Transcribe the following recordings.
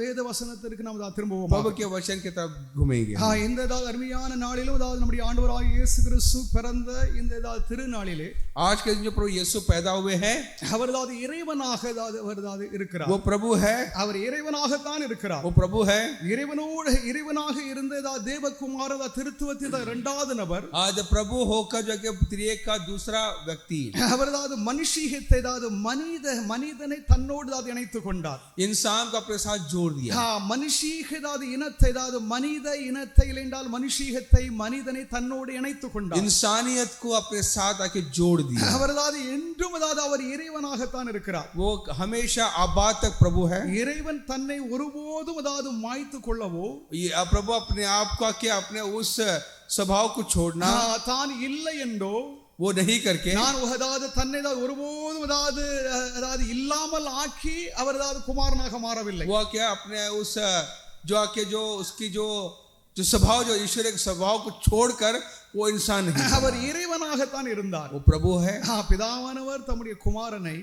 வேத வசனத்திற்கு நாம் திரும்புவோம். प्रभु के वचन की तरफ घूमेंगे. இந்த அருமையான நாளிலும் நம்முடைய ஆண்டவராகிய இயேசு கிறிஸ்து பிறந்த இந்த திருநாளிலே आज के दिन जो प्रभु यीशु पैदा हुए हैं, அவர் இறைவனாக இருக்கிறார். वो प्रभु है, அவர் இறைவனாகத்தான் இருக்கிறார். वो प्रभु है. இறைவனாக இருந்த தேவகுமார திருத்துவத்தின் இரண்டாவது நபர், आज प्रभु होकर जो कि त्रिएक का दूसरा व्यक्ति, அவர் மனுஷீகத்தை மனிதனை தன்னோடு இணைத்துக் கொண்டார். इंसान को अपने साथ जोड़ दिया. மனுஷீக இனத்தை மனித இனத்தை என்றால் மனுஷீகத்தை மனிதனை தன்னோடு இணைத்துக் கொண்டார். इंसानियत को अपने साथ आके जोड़ दिया. அவர் என்றும் அவர் இறைவனாகத்தான் இருக்கிறார். वो हमेशा आबाद तक प्रभु है. இறைவன் தன்னை ஒருபோதும் மாய்த்துக் கொள்ளவோ, प्रभु अपने आप को के अपने उस स्वभाव को छोड़ना தான் இல்லை என்றோ वो नहीं करके, நான் தன்னை ஒருபோதும் இல்லாமல் ஆக்கி அவர் குமாரனாக மாறவில்லை. वो क्या अपने उस जो उसकी जो स्वभाव, जो ईश्वर के स्वभाव को छोड़कर वो इंसान नहीं, அவர் இறைவனாகத்தான் இருந்தார். वो प्रभु है. பிதாவானவர் தம்முடைய குமாரனை,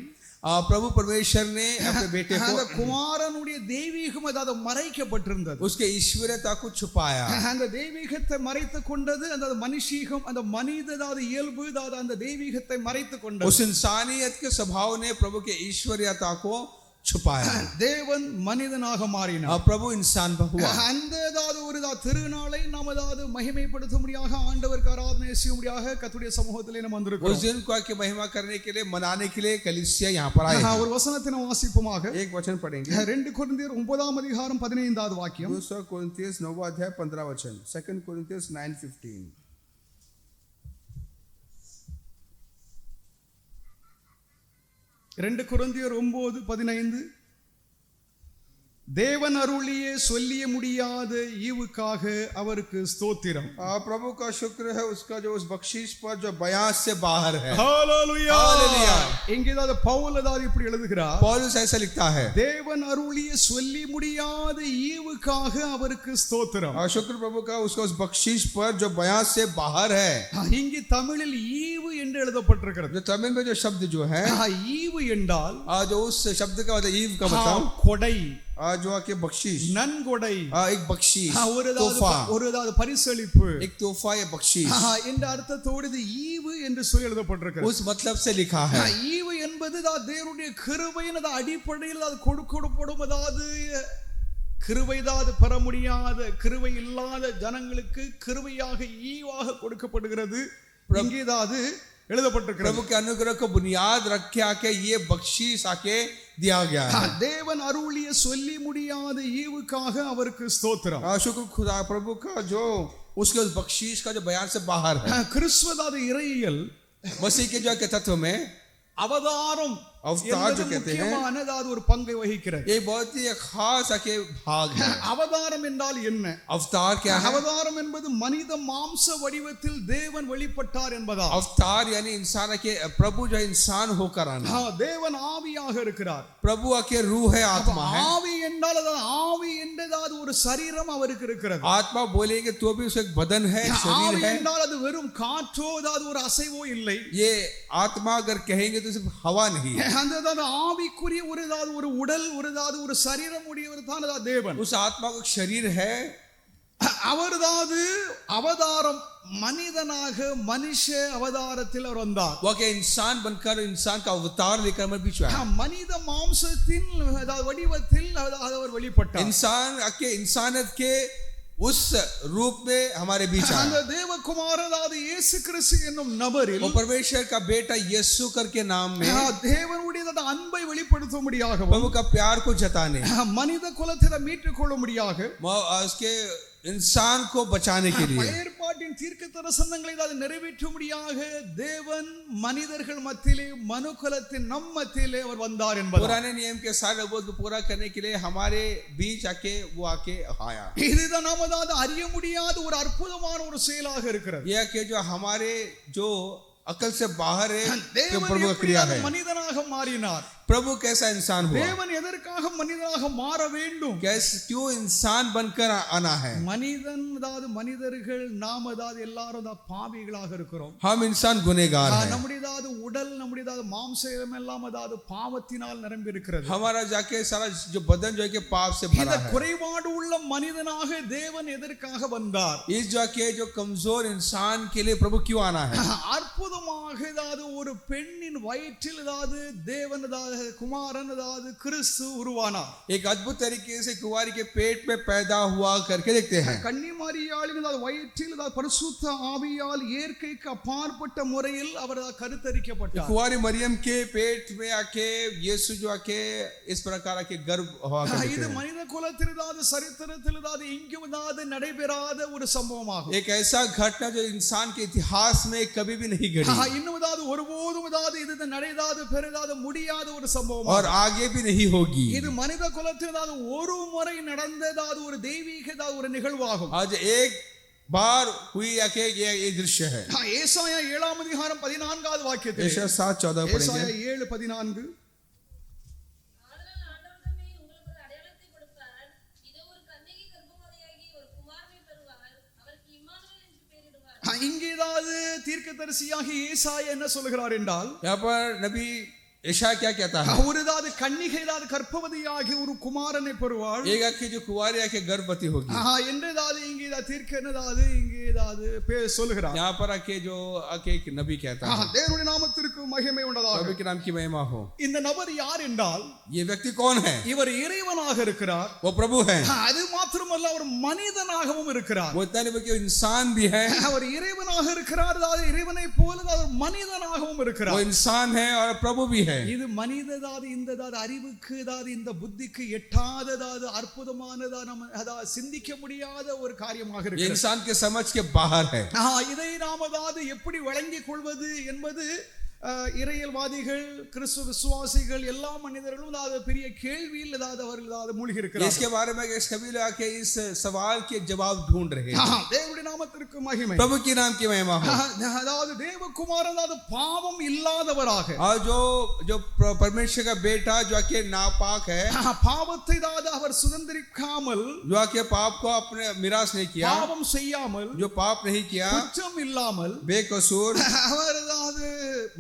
प्रभु परमेश्वर ने अपने बेटे को, அந்த குமாரனுடைய தெய்வீகம் மறைக்கப்பட்டிருந்தது. उसके ईश्वरता को छुपाया. அந்த தெய்வீகத்தை மறைத்துக் கொண்டது அந்த மனுஷீகம், அந்த மனித இயல்பு அந்த தெய்வீகத்தை மறைத்துக் கொண்டது. उस इंसानियत के स्वभाव ने प्रभु के ईश्वरीयता को छुपाया. தேவன் மனிதனாக மாறினார். प्रभु इंसान हुआ. அந்த ஒரு திருநாளை நாம் மகிமைப்படுத்தும்படியாக, ஆண்டவருக்கு ஆராதனை செய்யும்படியாக கர்த்தருடைய சமூகத்திலே நாம் வந்திருக்கிறோம். उस दिन को महिमा करने के लिए, मनाने के लिए कलीसिया यहाँ पर आए. ஒரு வசனத்தை நாம் வாசிப்போமாக. एक वचन पढ़ेंगे. 2 கொரிந்தியர் 9ஆம் அதிகாரம் 15வது வாக்கியம். 2 कोरिन्थियस 9वां अध्याय 15 वचन. 2 कोरिन्थियस 9:15. 2 கொரிந்தியர் 9:15. தேவன் அருளியே சொல்லிய முடியாத ஈவுக்காக அவருக்கு ஸ்தோத்திரம். प्रभु का शुक्र है उसका जो उस बख्शीश पर जो बयान से बाहर है. हालेलुया. हालेलुया. இங்கே பவுல் இப்படி எழுதுகிறார். पौलुस ऐसा लिखता है, தேவன் அருளிய சொல்லி முடியாத ஈவுக்காக அவருக்கு ஸ்தோத்திரம். शुक्र प्रभु का उसका उस बख्शीश पर जो बयान से बाहर है. இங்கே தமிழில் ஈவு என்று எழுதப்பட்டிருக்கிறது. जो तमिल में जो शब्द जो है, ஈவு என்றால் जो उस शब्द का मतलब ईव का मतलब கொடை, जो आके बख्शीश, ननगोडை, एक बख्शीश, तोहफा, பரிசளிப்பு, एक तोहफा या बख्शीश என்ற அர்த்தத்தோடு இது ஈவு என்று சொல்லி எழுதப்பட்டிருக்கிறது. उस मतलब से लिखा है. ஈவு என்பது தேவனுடைய கிருபையின் அடிப்படையில் கொடுக்கப்படும், கிருபை பெற முடியாத, கிருபை இல்லாத ஜனங்களுக்கு கிருபையாக ஈவாக கொடுக்கப்படுகிறது. இங்கே எழுதப்பட்டிருக்கிறது. प्रभु के अनुग्रह को बुनियाद रख के आके ये बख्शीश आके दिया गया है. தேவன் அருளிய சொல்லி முடியாத ஈவுக்காக அவருக்கு ஸ்தோத்திரம். शुक्र खुदा प्रभु का जो उसके उस बख्शीश का जो बयान से बाहर है. கிறிஸ்துவ இறையியல், मसीह के जो के तत्व में அவதாரம், अवतार जो कहते हैं, ஒரு பங்கை வகிக்கிறது. ये बहुत ही खास आके भाग है. அவதாரம் என்றால் என்ன? अवतार क्या है? அவதாரம் என்பது மனித மாம்ச வடிவத்தில் தேவன் வெளிப்பட்டார் என்பதா. अवतार यानी इंसान के प्रभु जो इंसान होकर आना. தேவன் ஆவியாக இருக்கிறார். प्रभु के रूह है, आत्मा है. ஆவி என்றால் ஆவி என்றது ஒரு சரீரம் அவருக்கு இருக்கிறது. आत्मा बोलेंगे तो भी उसका एक बदन है, शरीर है. என்றால் அது வெறும் காற்றோ ஒரு அசைவோ இல்லை. ये आत्मा अगर कहेंगे तो सिर्फ हवा नहीं है. அந்த ஆவிக்குரிய ஒரு உடல், ஒரு சரீரம் உடையவர் தான் தேவன். उस आत्मा का शरीर है. அவர்தான் அவதாரம், மனிதனாக மனுஷ அவதாரத்தில் அவர் வந்தார். वो के इंसान बनकर इंसान का अवतार लेकर हमारे बीच में आया. மனித மாம்சத்தின் வடிவத்தில் அவர் வெளிப்பட்டார். इंसान के इंसानियत के उस रूप में हमारे बीच आया. அந்த தேவகுமார இயேசு கிறிஸ்து என்னும் நபரில், वो परमेश्वर का बेटा यीशु करके नाम में தேவனுடைய அன்பை வெளிப்படுத்தும்படியாக, प्रभु का प्यार को जताने, மனித குலத்தை மீட்டுக் கொள்ளும்படியாக, उसके इंसान को बचाने के लिए, ஏற்பாட்டின் தீர்க்கதரிசனங்களை நிறைவேற்றும்படியாக தேவன் மனிதர்கள் மத்தியிலே, மனுக்குலத்தின் நம் மத்தியிலே அவர் வந்தார் என்பது. पुराने नियम के सारे नबूवत को पूरा करने के लिए हमारे बीच आके वो आके आया. இதுதான் நாம அறிய முடியாத ஒரு அற்புதமான ஒரு செயலாக இருக்கிறது. यह कि जो हमारे जो अकल से बाहर है, प्रभु का क्रिया है. மனிதனாக மாறினார். प्रभु कैसा इंसान हुआ, தேவன் எதற்காக மனிதனாக மாற வேண்டும்? क्यों इंसान बनकर आना है। மனிதன் அதாவது மனிதர்கள் நாம் அதாவது எல்லாரும் தான் பாவிகளாக இருக்கிறோம். हम इंसान गुनहगार हैं। நம்முடைய அதாவது உடல் நம்முடைய அதாவது மாம்சம் எல்லாம் அதாவது பாவத்தினால் நிரம்பி இருக்கிறது. हमारा जाके सारा जो बदन जो है कि पाप से भरा இந்த है। குறைபாடு உள்ள மனிதனாக தேவன் எதற்காக வந்தார்? इस जाके जो कमजोर इंसान के लिए प्रभु क्यों आना है। அற்புதமாக அதாவது ஒரு பெண்ணின் வயிற்றில் அதாவது தேவன் அதாவது குமாரன் அதாவது கிறிஸ்து உருவானார். एक अद्भुत तरीके से कुंवारी के पेट में पैदा हुआ करके देखते हैं। கன்னிமரியாளின் அதாவது வயிற்றில் அதாவது பரிசுத்த ஆவியால் இயற்கைக்கு அப்பாற்பட்ட முறையில் அவர் கருத்தரிக்கப்பட்டார். कुंवारी मरियम के पेट में आके यीशु जो आके इस प्रकार के गर्भ हुआ करते இது हैं। மனித குலத்தில் அதாவது சரித்திரத்தில் அதாவது எங்கும் அதாவது நடைபெறாத ஒரு சம்பவமாகும். एक ऐसा घटना जो इंसान के इतिहास में कभी भी नहीं घटी இன்னும் அதாவது ஒருபோதும் அதாவது இது நடைதாவது பெரிதாவது முடியாத ஒரு சம்பவம் और आगे भी नहीं होगी। இது மனித குலத்தில் அதாவது ஒரு முறை நடந்ததாவது ஒரு தெய்வீக ஒரு நிகழ்வாகும். आज एक बार हुई आके ये दृश्य है। ஏசாயா 7 அதிகாரம் 14வது வாக்கியத்தில் यशायाह 7:14 पढ़ेंगे। ஏசாயா 7:14 இங்கேதாவது தீர்க்கதரிசியாகி ஏசாயா என்ன சொல்கிறார் என்றால், यहाँ पर नबी यशायाह क्या कहता है, ஒரு அதாவது கன்னிகை அதாவது கர்ப்பவதியாகி ஒரு குமாரனை பெறுவாள். एक आके जो कुंवारी आके गर्भवती होगी। என்றதாவது இங்கே தீர்க்க என்னதாவது இங்கே ஏதாவது சொல்லுகிறார். यहाँ पर आके जो आके एक नबी कहता है, தேவனுடைய நாமத்திற்கு மகிமை உண்டாதாக. प्रभु के नाम की महिमा हो। இந்த நபர் யார் என்றால், ये व्यक्ति कौन है? இவர் இறைவனாக இருக்கிறார். वो प्रभु है। அது மாத்திரமல்ல அவர் மனிதனாகவும் இருக்கிறார். वो इतना नहीं बल्कि इंसान भी है। அவர் இறைவனாக இருக்கிறார், அதாவது இறைவனை போல அவர் மனிதனாகவும் वो இருக்கிறார். इंसान है और प्रभु भी है। இது மனிததாவது இந்த அறிவுக்கு அதாவது இந்த புத்திக்கு எட்டாததாவது அற்புதமானதா நம்ம அதாவது சிந்திக்க முடியாத ஒரு காரியமாக ये இருக்கிறது. इंसान के समझ के बाहर है। இதை நாம் அதாவது எப்படி வழங்கிக் கொள்வது என்பது இறையல்வாதிகள் கிறிஸ்துவ விசுவாசிகள் எல்லா மனிதர்களும் அதாவது பெரிய கேள்வியில் அதாவது அவர்கள் அதாவது மூழ்கி இருக்கிறார்கள். इसके बारे में सभी लोग आके इस सवाल के जवाब ढूंढ रहे हैं। தேவனுடைய நாமத்திற்கு மகிமை। प्रभु की नाम की महिमा हो। அதாவது தேவகுமாரன் அதாவது பாவம் இல்லாதவராக, और जो परमेश्वर का बेटा जो आके नापाक है, பாவத்தை அதாவது அவர் சுதந்திரிக்காமல், जो आके पाप को अपने मिरास नहीं किया, பாவம் செய்யாமல், जो पाप नहीं किया, குற்றம் இல்லாமல், बेकसूर அவர் அதாவது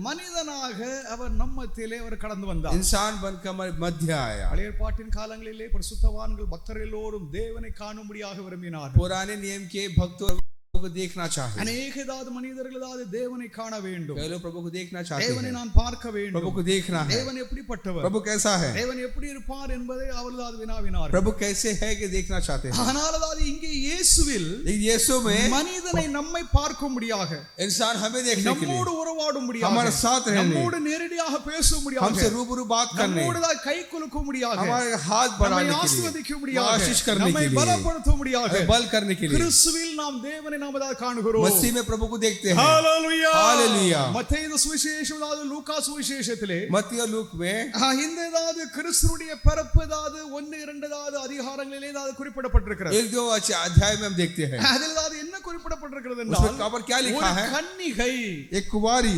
மனிதனாக அவர் நம்மத்திலே அவர் கடந்து வந்தார். इंसान बनकर हमारे मध्य आया। பழைய ஏற்பாட்டின் காலங்களிலே பரிசுத்தவான்கள் பக்தர்கள் எல்லோரும் தேவனை காணும்படியாக விரும்பினார்கள். पुराने नियम के भक्तों को देखना चाहे, अनेक அதாவது மனிதர்கள் அதாவது தேவனை காண வேண்டும், पहले प्रभु को देखना चाहते தேவனை हैं। நான் பார்க்க வேண்டும், प्रभु को देखना है, தேவன் எப்படிப்பட்டவர், प्रभु कैसा है, தேவன் எப்படி இருப்பார் என்பதை அவர்கள் அதாவது வினாவினார்கள். प्रभु कैसे है कि देखना चाहते हैं। ஆனால் அதாவது இங்கே இயேசுவில் यीशु में மனிதனை நம்மை பார்க்கும்படியாக, इंसान हमें देखने के लिए, நம்மோடு உறவாடும்படியாக, हमारे साथ रहने, நம்மோடு நேரடியாக பேசும்படியாக, हमसे रूबरू बात करने, நம்மோடு கை குலுக்கும்படியாக, हमारे हाथ बढ़ाने के लिए, ஆசீர்வதிக்கும்படியாக, आशीष करने நம்மை के लिए, பலப்படுத்தும்படியாக, बल करने के लिए கிறிஸ்துவில் நாம் தேவனை நாம் அதாவது காணுகிறோம். मसीह में प्रभु को देखते हैं। ஹalleluya हालेलुया। மத்தேயு சுவிசேஷம் அதாவது லூக்கா சுவிசேஷத்திலே मत्ती और लूक में இந்த அதாவது கிறிஸ்துவுடைய பிறப்பு அதாவது 1 2 அதாவது அதிகாரங்களிலே அதாவது குறிப்பிடப்பட்டிருக்கிறது. 1-2 अध्याय में हम देखते हैं। அதில் அதாவது என்ன குறிப்பிடப்பட்டிருக்கிறது उसमें என்றால், कहाँ पर क्या लिखा ஒரு है, கன்னிகை एक कुंवारी,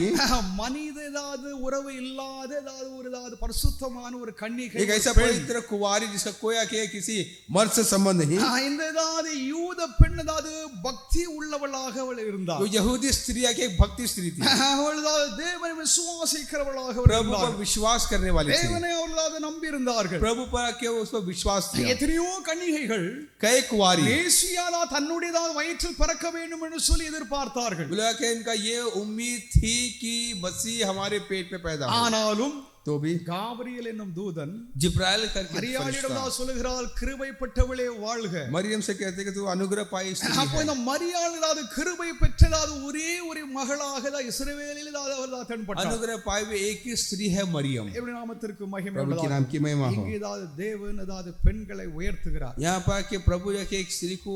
மனித அதாவது உறவு இல்லாத அதாவது ஒரு அதாவது பரிசுத்தமான ஒரு கன்னிகை, एक ऐसा पवित्र कुंवारी जिसका कोई आके किसी मर्द से संबंध नहीं, இந்த அதாவது யூத பெண் அதாவது பக்தி உள்ளவளாக அவள் இருந்தாள். वो यहूदी स्त्री आके एक भक्ति स्त्री थी, அவள் அதாவது தேவனை விசுவாசிக்கிறவளாக प्रभु पर विश्वास करने वाली थी, தேவனை அவள் அதாவது நம்பி இருந்தார்கள். प्रभु पर आके उस पर विश्वास किया। எத்தனையோ கன்னிகைகள் कई कुंवारी மேசியாதா தன்னுடைய வயிற்றில் பிறக்க வேண்டும் என்று சொல்லி எதிர்பார்த்தார்கள். बोला कि इनका ये उम्मीद थी कि मसीह हमारे पेट में पैदा हो, ஆனாலும் तो भी காபிரியல் என்னும் தூதன் जिब्राइल करके மரியாளிடம் சொல்லுகிறாள், கிருபை பெற்றவளே வாழ்க. मरियम से कहते कि तू अनुग्रह पाई स्त्री அப்போ है। இந்த மரியாள் அதாவது கிருபை பெற்றதாவது ஒரே ஒரு மகளாக இஸ்ரவேலில் அவள் தென்பட்டாள். अनुग्रह पाई हुई एक ही स्त्री है मरियम। தேவனுடைய நாமத்திற்கு மகிமை प्रभु के உண்டாதாக. नाम की महिमा हो। இங்கே தேவன் பெண்களை உயர்த்துகிறார். यहाँ पर कि प्रभु एक स्त्री को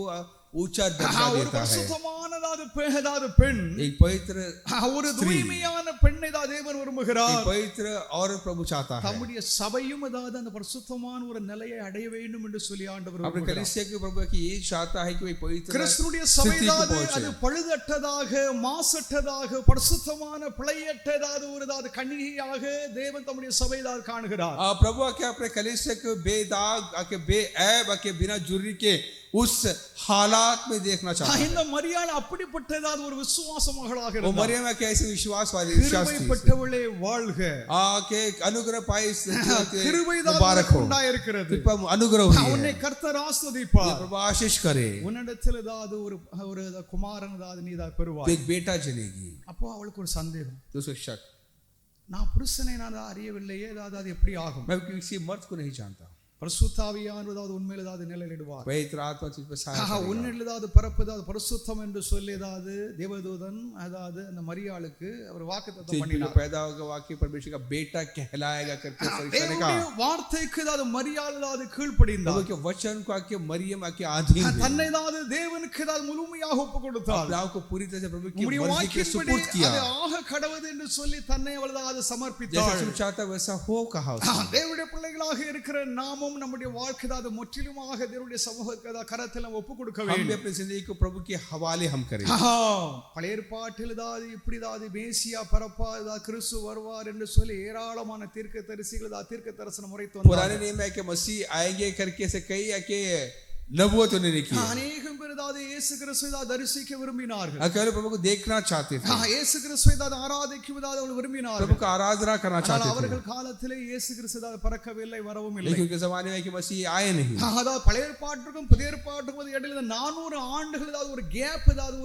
ऊंचा दर्जा ஒரு देता है। பரிசுத்தமானதாவது பெண், एक पवित्र ஒரு தூய்மையான பெண்ணை தான் தேவன் விரும்புகிறார். एक पवित्र औरत प्रभु चाहता है। தம்முடைய சபையும் அதாவது அந்த பரிசுத்தமான ஒரு நிலையை அடைய வேண்டும் என்று சொல்லி ஆண்டவர் अपने விரும்புகிறார். कलीसिया के प्रभु की ये चाहता है कि वे पवित्र கிறிஸ்துவுடைய சபை அது பழுதற்றதாக, மாசற்றதாக, பரிசுத்தமான பிழையற்றதாக ஒரு கன்னிகையாக தேவன் தம்முடைய சபையை காணுகிறார். प्रभु आके अपने कलीसिया को बेदाग आके बेऐब आके बिना जुर्री के उस हालात में देखना चाहता है। இந்த மரியாள் அப்படிப்பட்டதான ஒரு விசுவாச மகளாக वो இருந்தார். मरियम एक ऐसी विश्वास वाली கிருபை பெற்றவளே வாழ்க. आके अनुग्रह पाई கிருபைதான் मुबारक हो, உண்டாயிருக்கிறது. कृपा अनुग्रह हुई है। உன்னை கர்த்தர் ஆசீர்வதிப்பார். प्रभु आशीष करे। உன்னிடத்தில் ஏதாவது ஒரு குமாரன் ஏதாவது நீ பெறுவாய். एक बेटा जनेगी। அப்போ அவளுக்கு ஒரு சந்தேகம், दूसरा शक, நான் புருஷனை நான் அறியவில்லையே, ஏதாவது அது எப்படி ஆகும்? मैं किसी मर्द को नहीं जानता। பரிசுத்த ஆவியானவர் ஏதாவது உண்மையில் ஏதாவது நிலையிடுவார். पवित्र आत्मा तुझ पर साया करेगा। உன்னில் ஏதாவது பிறப்பு ஏதாவது பரிசுத்தம் என்று சொல்லி ஏதாவது தேவதூதன் அதாவது அந்த மரியாளுக்கு அவர் வாக்குத்தத்தம் பண்ணினார். पैदा होगा वाक्य परमेश्वर का बेटा कहलाएगा करके फरिश्ता ने कहा। தேவனுடைய வார்த்தைக்கு ஏதாவது மரியாள் ஏதாவது கீழ்ப்படிந்தார். प्रभु के वचन को आके मरियम आके अधीन हुई। தன்னை ஏதாவது தேவனுக்கு ஏதாவது முழுமையாக ஒப்புக்கொடுத்தார். अपने आप को पूरी तरह से प्रभु की मर्जी के सुपुर्द किया। அது ஆக கடவுள் என்று சொல்லி தன்னை அவள் ஏதாவது சமர்ப்பித்தாள். जैसा तू चाहता वैसा हो कहा। தேவனுடைய பிள்ளைகளாக இருக்கிற நாமும் நம்முடைய வாழ்க்கை அது முற்றிலுமாக தேவனுடைய சமூகத்துக்கு கரத்தில் ஒப்பு கொடுக்க வேண்டும். हम भी अपनी जिंदगी को प्रभु के हवाले हम करें। பழைய ஏற்பாட்டில் ஏதாவது இப்படி ஏதாவது மேசியா பரப்பா ஏதாவது கிறிஸ்து வருவார் என்று சொல்லி ஏராளமான தீர்க்கதரிசிகள் தீர்க்க தரிசனம் உரைத்து வந்தார்கள். पुराने नियम में कि मसीह आएंगे करके से कई आके नबूवत उन्होंने की। अनेकम பேர் ஏதாவது இயேசு கிறிஸ்துவை தரிசிக்க விரும்பினார்கள். अकेले प्रभु को देखना चाहते थे। இயேசு கிறிஸ்துவை ஆராதிக்க விரும்பினார்கள். प्रभु का आराधना करना चाहते थे। அவர்கள் காலத்திலே இயேசு கிறிஸ்து பறக்கவில்லை, வரவும் இல்லை. लेकिन उनके जमाने में कि मसीह आए नहीं। அதாவது பழைய ஏற்பாட்டுக்கும் புதிய ஏற்பாட்டுக்கும் இடையில 400 ஆண்டுகள் ஏதாவது ஒரு கேப் ஏதாவது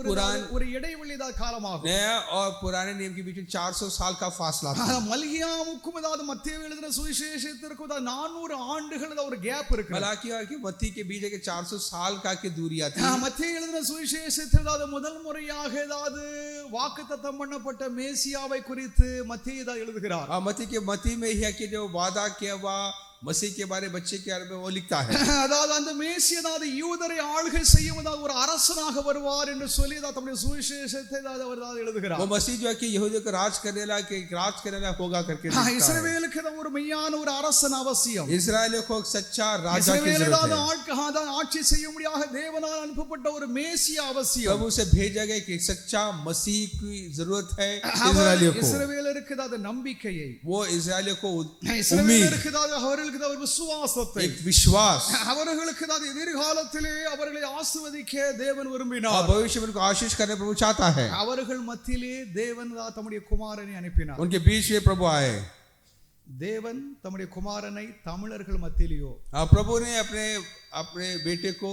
ஒரு இடைவெளி ஏதாவது காலமாகும். नया और पुराने नियम के बीच में 400 साल का फासला था। மல்கியாவுக்கும் ஏதாவது மத்தேயு எழுதின சுவிசேஷத்திற்கும் 400 ஆண்டுகள் ஏதாவது ஒரு கேப் இருக்கு. मलाकिया की मत्ती के बीच के 400 साल का की दूरी आती है। மத்தேயு எழுதின சுவிசேஷத்தில் ஏதாவது முதல் முறையாக ஏதாவது வாக்குத்தத்தம் பண்ணப்பட்ட மேசியாவை குறித்து மத்தேயு எழுதுகிறார். मत्ती के मत्ती में ही है कि जो वादा किया हुआ मसीह के बारे बच्चे के बारे में वो लिखता है। அதாவது அந்த மேசியா யூதரை ஆளுகை செய்யும் ஒரு அரசனாக வருவார் என்று சொல்லி தம்முடைய சுவிசேஷத்தை அவர் எழுதுகிறார். वो मसीह जो है कि यहूदियों को राज करने वाला होगा करके लिखता है। இஸ்ரவேலுக்கு ஒரு மெய்யான ஒரு அரசன் அவசியம். इस्राएलियों को एक सच्चा राजा की जरूरत है। ஆட்சி செய்யும்படியாக தேவனால் அனுப்பப்பட்ட ஒரு மேசியா அவசியம். प्रभु से भेजा गया कि सच्चा मसीह की जरूरत है इस्राएलियों को। இஸ்ரவேலருக்கு அது நம்பிக்கையை, वो इस्राएलियों को இஸ்ரவேலருக்கு அவர்களுக்கு ஒரு விசுவாசத்தை, एक विश्वास, அவர்களுக்கு எதிர்காலத்திலே அவர்களை ஆசீர்வதிக்க தேவன் விரும்பினார். भविष्य में उनको आशीष करने प्रभु चाहता है। அவர்கள் மத்தியிலே தேவன் தம்முடைய குமாரனை அனுப்பினார். उनके बीच में प्रभु आए। தேவன் தம்முடைய குமாரனை தமிழர்கள் மத்தியிலேயோ प्रभु ने अपने बेटे को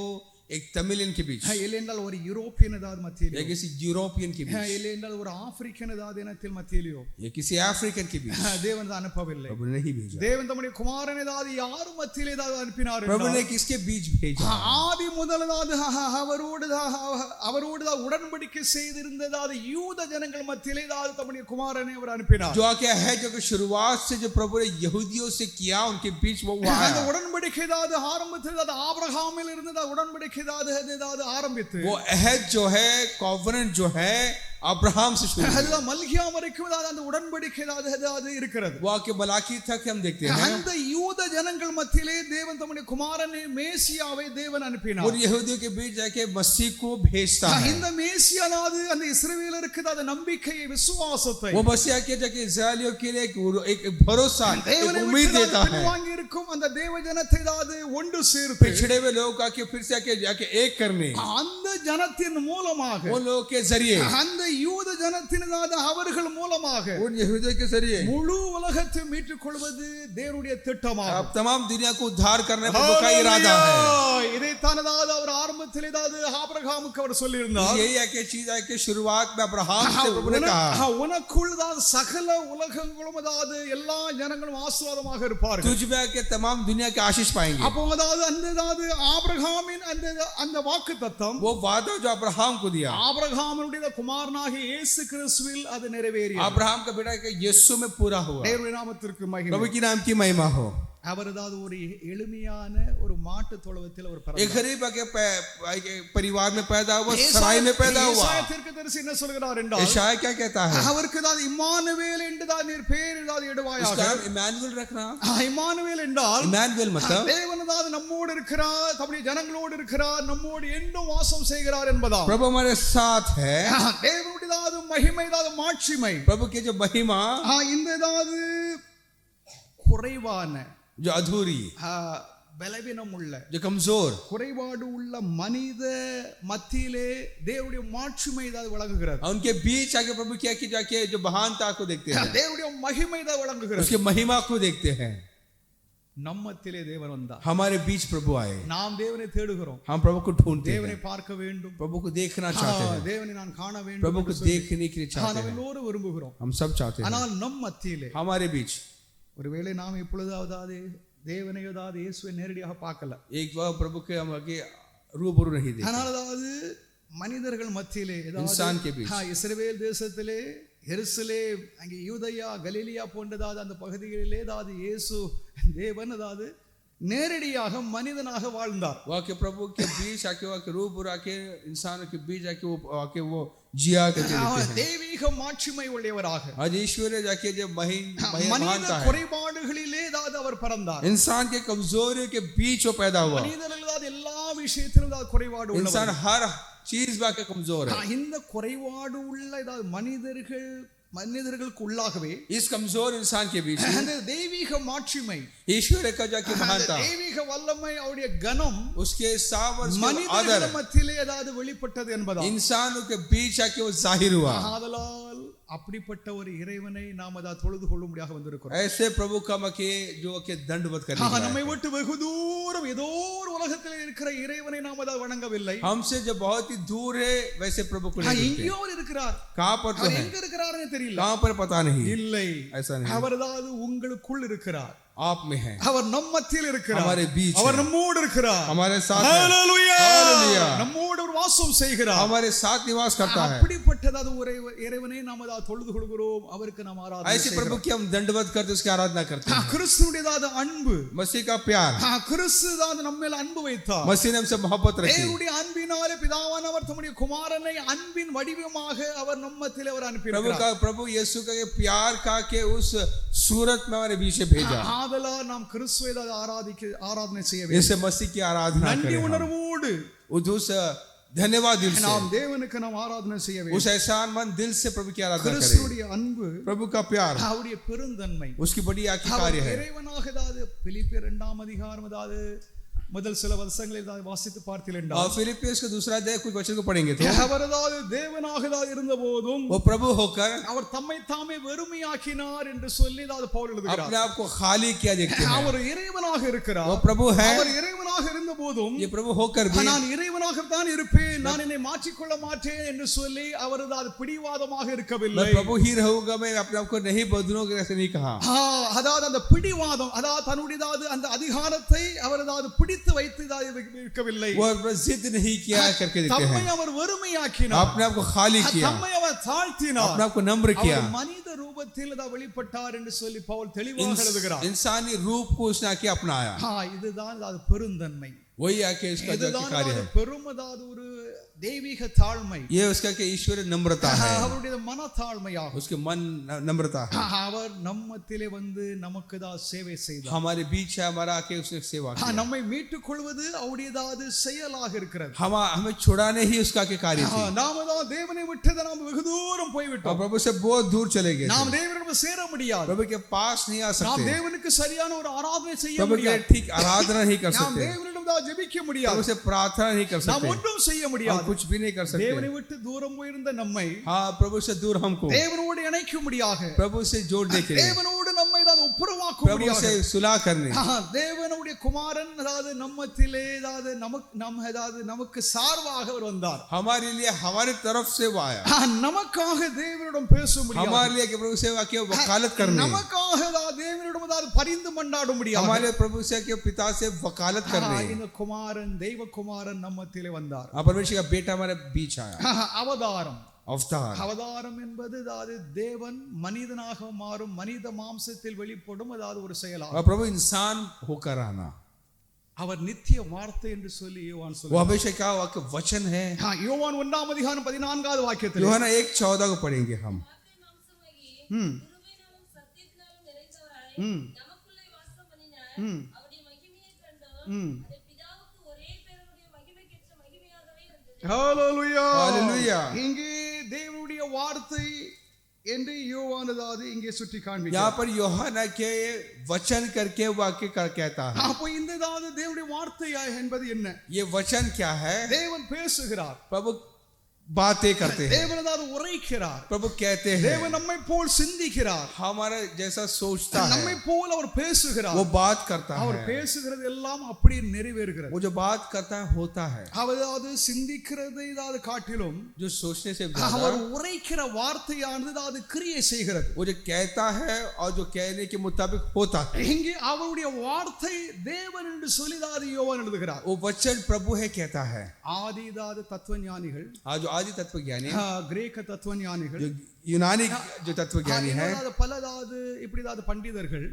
एक तमिलियन के बीच, இல்லை என்றால் ஒரு யூரோப்பியன் ஏதாவது மத்தியிலேயோ, या किसी यूरोपियन के बीच, இல்லை என்றால் ஒரு ஆப்பிரிக்கன் ஏதாவது இனத்தில் மத்தியிலேயோ, या किसी अफ्रीकन के बीच தேவன் அனுப்பவில்லை. प्रभु ने नहीं भेजा। தேவன் தம்முடைய குமாரனை ஏதாவது யார் மத்தியிலே ஏதாவது அனுப்பினார். प्रभु ने किसके बीच भेजा? ஆதி முதலாவது அவரோடு உடன்படிக்கை செய்திருந்ததாவது யூத ஜனங்கள் மத்தியிலே ஏதாவது தம்முடைய குமாரனை அவர் அனுப்பினார். जो क्या है जो कि शुरुआत से जो प्रभु ने यहूदियों से किया उनके बीच वो आया। அந்த உடன்படிக்கை ஏதாவது ஆரம்பத்தில் ஏதாவது ஆபிரகாமில் இருந்தது உடன்படிக்கை ஏதாவது ஆரம்பித்து वो अहद जो है, कॉवेनेंट जो है अब्राहम से शुरू हुआ। मलकिया वரைக்கும் அந்த உடன்படிக்கை ஏதாவது இருக்கிறது. वो के मलाकी तक हम देखते हैं। அந்த யூத ஜனங்கள் மத்தியிலே தேவன் தம்முடைய குமாரனை மேசியாவை தேவன் அனுப்பினார். और यहूदियों के बीच जाके मसीह को भेजता है। இந்த மேசியானாது அந்த இஸ்ரவேலருக்கு அந்த நம்பிக்கையை, விசுவாசத்தை, वो मसीहा के जाके इस्राएलियों के लिए एक भरोसा, एक उम्मीद देता है। வாங்கி இருக்கும் அந்த தேவ ஜனத்தை ஒன்று சேர்த்து पिछड़े हुए लोगों का फिर से जाके एक करने, அந்த ஜனத்தின் மூலமாக, उन लोगों के जरिए, அந்த யூத ஜனத்தினதான அவர்கள் மூலமாக उन यहूदियों के जरिए முழு உலகத்தை மீட்டுக் கொள்வது தேவனுடைய திட்டமாகும். अब तमाम दुनिया को उद्धार करने प्रभु का इरादा है। இதைத்தான் அவர் ஆரம்பத்தில் ஆபிரகாமுக்கு அவர் சொல்லியிருந்தார். यही है कि चीज है कि शुरुआत में अब्राहम से प्रभु ने कहा, உனக்குள் சகல உலகங்களும் எல்லா ஜனங்களும் ஆசீர்வாதமாக இருப்பார்கள். तुझ में के तमाम दुनिया के आशीष पाएंगे। அப்போ ஆபிரகாமின் அந்த வாக்குத்தத்தம், वो वादा जो अब्राहम को दिया, ஆபிரகாமுடைய குமாரனாகிய இயேசு கிறிஸ்துவில் அது நிறைவேறியது. अब्राहम का बेटा के यीशु में पूरा हुआ। தேவனுடைய நாமத்திற்கு மகிமை. प्रभु की नाम की महिमा हो। அவர் ஏதாவது ஒரு எளிமையான ஒரு மாட்டு தொழுவத்தில் ஒரு एक गरीब के परिवार में पैदा हुआ, सराय में पैदा हुआ। ஏசாயா தீர்க்கதரிசி என்ன சொல்கிறார் என்றால், यशायाह क्या कहता है? அவருக்கு ஏதாவது இம்மானுவேல் என்று தான் நீர் பேர் ஏதாவது இடுவாயாக। उसका नाम इमानुएल रखना। இம்மானுவேல் என்றால் इमानुएल मतलब தேவன் ஏதாவது நம்மோடு இருக்கிறார், தம்முடைய ஜனங்களோடு இருக்கிறார், நம்மோடு என்றும் வாசம் செய்கிறார் என்பதாம்। प्रभु हमारे साथ है। தேவனுடைய ஏதாவது மகிமை, ஏதாவது மாட்சிமை, प्रभु की जो महिमा, இந்த ஏதாவது குறைவான, जो अधूरी, பலவீனம் உள்ள, जो कमजोर, குறைபாடு உள்ள மனித மத்தியிலே தேவனுடைய மாட்சிமை ஏதாவது விளங்குகிறது। उनके बीच आके प्रभु क्या की जाके जो महानता को देखते हैं, தேவனுடைய மகிமை ஏதாவது விளங்குகிறது, उसके महिमा को देखते हैं। நம்மத்திலே தேவன் வந்தார், हमारे बीच प्रभु आए, நாம் தேவனை தேடுகிறோம், हम प्रभु को ढूंढते தேவனை हैं, பார்க்க வேண்டும், प्रभु को देखना चाहते हैं, தேவனை நான் காண வேண்டும், प्रभु को देखने के लिए चाहते நாம் हैं, எல்லோரும் விரும்புகிறோம்। हम सब चाहते हैं। ஆனால் நம் மத்தியிலே हमारे बीच ஒருவேளை நாம் இப்பொழுதாவது தேவனை ஏதாவது இயேசுவை நேரடியாக பார்க்கல, एक बार प्रभु के हम आगे रूबरू नहीं देखे, ஆனால் அதாவது மனிதர்கள் மத்தியிலே इंसान के बीच, இஸ்ரவேல் தேசத்திலே எருசலேம், அங்கே யூதயா, கலிலியா போன்றதாவது அந்த பகுதிகளிலே ஏதாவது இயேசு தேவன் ஏதாவது நேரடியாக மனிதனாக வாழ்ந்தார்। वहाँ के प्रभु के बीच आके, वहाँ के रूबरू आके, इंसानों के बीच आके वो आके वो जिया करके देखते हैं। தெய்வீக மாட்சிமை உள்ளவராக, आज ईश्वर जाके जब மனித महानता है, குறைபாடுகளிலே ஏதாவது அவர் பிறந்தார்। इंसान के कमजोरियों के बीच वो पैदा हुआ। மனிதர்கள் ஏதாவது எல்லா விஷயத்திலும் ஏதாவது குறைபாடு உள்ளவர், इंसान हर चीज बाके कमजोर है। இந்த குறைபாடு உள்ள ஏதாவது மனிதர்களுக்கு உள்ளாகவே इस कमजोर इंसान के बीच அந்த தெய்வீக மாட்சிமை, ईश्वर का जाके महानता, தெய்வீக வல்லமை, அவருடைய கனம் उसके सामर्थ्य, மனிதர்கள் आदर மத்தியிலே ஏதாவது வெளிப்பட்டது என்பதா। इंसानों के बीच आके वो जाहिर हुआ। ஆதலால் அப்படிப்பட்ட ஒரு இறைவனை நாம் அதாவது தொழுது கொள்ளும்படியாக வந்திருக்கிறோம்। ऐसे प्रभु का मके जो के दंडवत करने, நம்மை விட்டு வெகு தூரம் ஏதோ ஒரு உலகத்தில் இருக்கிற இறைவனை நாம் அதாவது வணங்கவில்லை, हमसे जो बहुत ही दूर है वैसे प्रभु को नहीं देखते। எங்கேயோ இருக்கிறார், कहाँ पर तो है, எங்க இருக்கிறாருன்னு தெரியல, कहाँ पर पता नहीं, இல்லை, ऐसा नहीं, அவர் அதாவது உங்களுக்குள் இருக்கிறார், आप में है, அவர் நம் மத்தியில் இருக்கிறார், हमारे बीच, அவர் நம்மோடு இருக்கிறார், हमारे साथ, ஹalleluya, हालेलुया, நம்மோடு ஒரு வாசம் செய்கிறார், हमारे साथ निवास करता है। அப்படிப்பட்டது ஒரு இறைவனை நாம் அதாவது தொழுது கொள்கிறோம், அவருக்கு நாம் ஆராதனை ऐसे प्रभु की हम दंडवत करते, उसकी आराधना करते हैं। கிறிஸ்துவுடையதான அன்பு, मसीह का प्यार, கிறிஸ்து தான் நம்ம மேல் அன்பு வைத்தார், मसीह ने हमसे मोहब्बत रखी, தேவனுடைய அன்பினாலே பிதாவானவர் தம்முடைய குமாரனை அன்பின் வடிவமாக அவர் நம்மத்திலே அவர் அனுப்பினார்। प्रभु यीशु का ये प्यार का के उस सूरत में हमारे बीच भेजा। ஆதலால் நாம் கிறிஸ்துவை ஆராதனை செய்ய வேண்டும், इसे मसीह की आराधना நன்றி करें, உணர்வோடு उस धन्यवाद दिल से, நாம் தேவனுக்கு நாம் ஆராதனை செய்ய வேண்டும்। उस एहसान मंद दिल से प्रभु की आराधना करें। கிறிஸ்துவுடைய அன்பு, प्रभु का प्यार, அவருடைய பெருந்தன்மை, उसकी बड़ी आखिर அவர் कार्य है। இறைவனாக ஏதாவது பிலிப்பியர் 2ஆம் அதிகாரம் ஏதாவது முதல் சில வருஷங்களில் ஏதாவது வாசித்து பார்த்தீர்கள் என்றால், और फिलिपियंस का दूसरा अध्याय कुछ वचन को पढ़ेंगे तो அவர் ஏதாவது தேவனாக ஏதாவது இருந்த போதும் वो प्रभु होकर அவர் தம்மை தாமே வெறுமையாக்கினார் என்று சொல்லி ஏதாவது பவுல் எழுதுகிறார்। अपने आप को खाली किया देखते हैं। அவர் இறைவனாக இருக்கிறார், वो प्रभु है, அவர் இறைவனாக இருந்த போதும் ये प्रभु होकर भी நான் இறைவனாகத்தான் இருப்பேன், நான் என்னை மாற்றிக்கொள்ள மாட்டேன் என்று சொல்லி அவர் ஏதாவது பிடிவாதமாக இருக்கவில்லை। मैं प्रभु ही रहूंगा, मैं अपने आप को नहीं बदलूंगा, ऐसे नहीं कहा। அதாவது அந்த பிடிவாதம், அதாவது தன்னுடைய அந்த அதிகாரத்தை அவர் ஏதாவது பிடித்து வைத்து இருக்கவில்லை, वो जिद नहीं किया करके देखते தம்மை हैं। அவர் வெறுமையாக்கினார், अपने आप को खाली किया, தம்மை அவர் தாழ்த்தினார், अपने आप को नम्र किया, அவர் மனித ரூபத்தில் வெளிப்பட்டார் என்று சொல்லி பவுல் தெளிவாக எழுதுகிறார்। इंसानी रूप को उसने आके अपनाया। இதுதான் அது பெருந்தன்மை, वही आके इसका जो कार्य है, பெருமதாது ஒரு தெய்வீக தாழ்மை, ये उसका के ईश्वर नम्रता है, அவருடைய மனத்தாழ்மையாகும், उसके मन नम्रता है। அவர் நம்மத்திலே வந்து நமக்கு தான் சேவை செய்தார், हमारे बीच है, हमारा आके उसने सेवा की, நம்மை மீட்டுக் கொள்வது அவருடையதாவது செயலாக இருக்கிறது, हमें छुड़ाने ही उसका के कार्य थी। நாம தான் தேவனை விட்டது, நாம் வெகு தூரம் போய்விட்டோம், प्रभु से बहुत दूर चले गए, நாம் தேவனிடம் சேர முடியாது, प्रभु के पास नहीं आ நாம் सकते, தேவனுக்கு சரியான ஒரு ஆராதனை செய்ய प्रभु के முடியாது, ठीक आराधना नहीं कर நாம் सकते, தேவனிடம் ஜெபிக்க முடியாது, प्रभु से प्रार्थना नहीं कर நாம் सकते, ஒன்றும் செய்ய हम முடியாது, कुछ भी नहीं कर सकते। தேவனை விட்டு தூரம் போயிருந்த நம்மை हाँ, प्रभु से दूर हमको தேவனோடு இணைக்கும்படியாக, प्रभु से जोड़ने के लिए, தேவனோடு நம்மை தான் प्रभु ஒப்புரவாக்கும்படியாக, से सुलह करने, தேவனுடைய குமாரன் அதாவது நம்மத்திலே ஏதாவது நமக்கு சார்பாக அவர் வந்தார், हमारे लिए हमारी तरफ से वो आया, நமக்காக தேவனிடம் பேசும்படியாக, हमारे लिए कि प्रभु से आके वकालत करने, நமக்காக தேவனிடம் ஏதாவது பரிந்து மன்றாடும்படியாக, हमारे प्रभु से के पिता से वकालत करने, இந்த குமாரன் தெய்வ குமாரன் நம்மத்திலே வந்தார்। परमेश्वर का बेटा हमारे बीच आया। அவதாரம், अवतार। அவதாரம் என்பது அதாவது தேவன் மனிதனாக மாறும், மனித மாம்சத்தில் வெளிப்படும் அதாவது ஒரு और செயலாகும். प्रभु इंसान होकर आना, அவர் நித்திய வார்த்தை என்று சொல்லி யோவான் वो சொல்றார். हमेशा क्या हुआ कि वचन है। யோவான் 1 அதிகாரம் 14வது வாக்கியத்தில் यूहन्ना 1:14 को पढ़ेंगे हम। ஹalleluya. हालेलुया। இங்கே தேவனுடைய வார்த்தை என்று யோவான் அதாவது இங்கே சுட்டி காண்பிக்கிறார். यहाँ पर यूहन्ना के वचन करके वाक्य कर कहता है। அப்ப இந்த அதாவது தேவனுடைய வார்த்தை என்பது என்ன? ये वचन क्या है? தேவன் பேசுகிறார், प्रभु बातें करते हैं, தேவன் அதாவது உரைக்கிறார், प्रभु कहते हैं, தேவன் நம்மை போல் சிந்திக்கிறார், हमारे जैसा सोचता है, நம்மை போல் அவர் பேசுகிறார், वो बात करता அவர் है, பேசுகிறது எல்லாம் அப்படி நிறைவேறுகிறது. वो जो बात करता है होता है। அதாவது சிந்திக்கிறதை அதாவது காட்டிலும் जो सोचने से அவர் ज्यादा உரைக்கிற வார்த்தையானது அதாவது கிரியை செய்கிறது. वो जो कहता है और जो कहने के मुताबिक होता है। இங்கே அவருடைய வார்த்தை தேவன் என்று சொல்லி அதாவது யோவான் எழுதுகிறார். वो वचन प्रभु है कहता है। ஆதி அதாவது தத்துவஞானிகள், आज जो आदि तत्व ज्ञानी, கிரேக்க தத்துவஞானிகள், जो यूनानी जो तत्व ज्ञानी है, பல அதாவது இப்படி அதாவது பண்டிதர்கள்,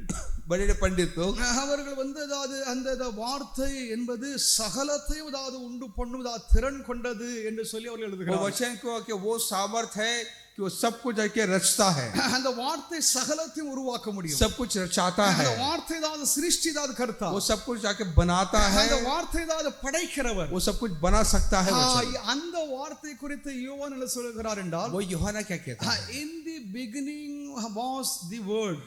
बड़े बड़े पंडित लोग, அவர்கள் அதாவது அந்த வார்த்தை என்பது சகலத்தையும் அதாவது உண்டு பண்ணும் திறன் கொண்டது என்று சொல்லி அவர்கள் वो எழுதுகிறார். वचन को कि वो सामर्थ है कि वो सब कुछ जाके रचता है, அந்த வார்த்தை சகலத்தையும் உருவாக்க முடியும். सब कुछ रचाता है, அந்த வார்த்தை அதாவது சிருஷ்டி அதாவது கர்த்தா, वो सब कुछ जाके बनाता है, அந்த வார்த்தை அதாவது படைக்கிறவர், वो सब कुछ बना सकता है वचन। அந்த வார்த்தை குறித்து யோவான் என்ன சொல்கிறார் என்றால், वो यूहन्ना क्या कहता है? in the beginning was the word.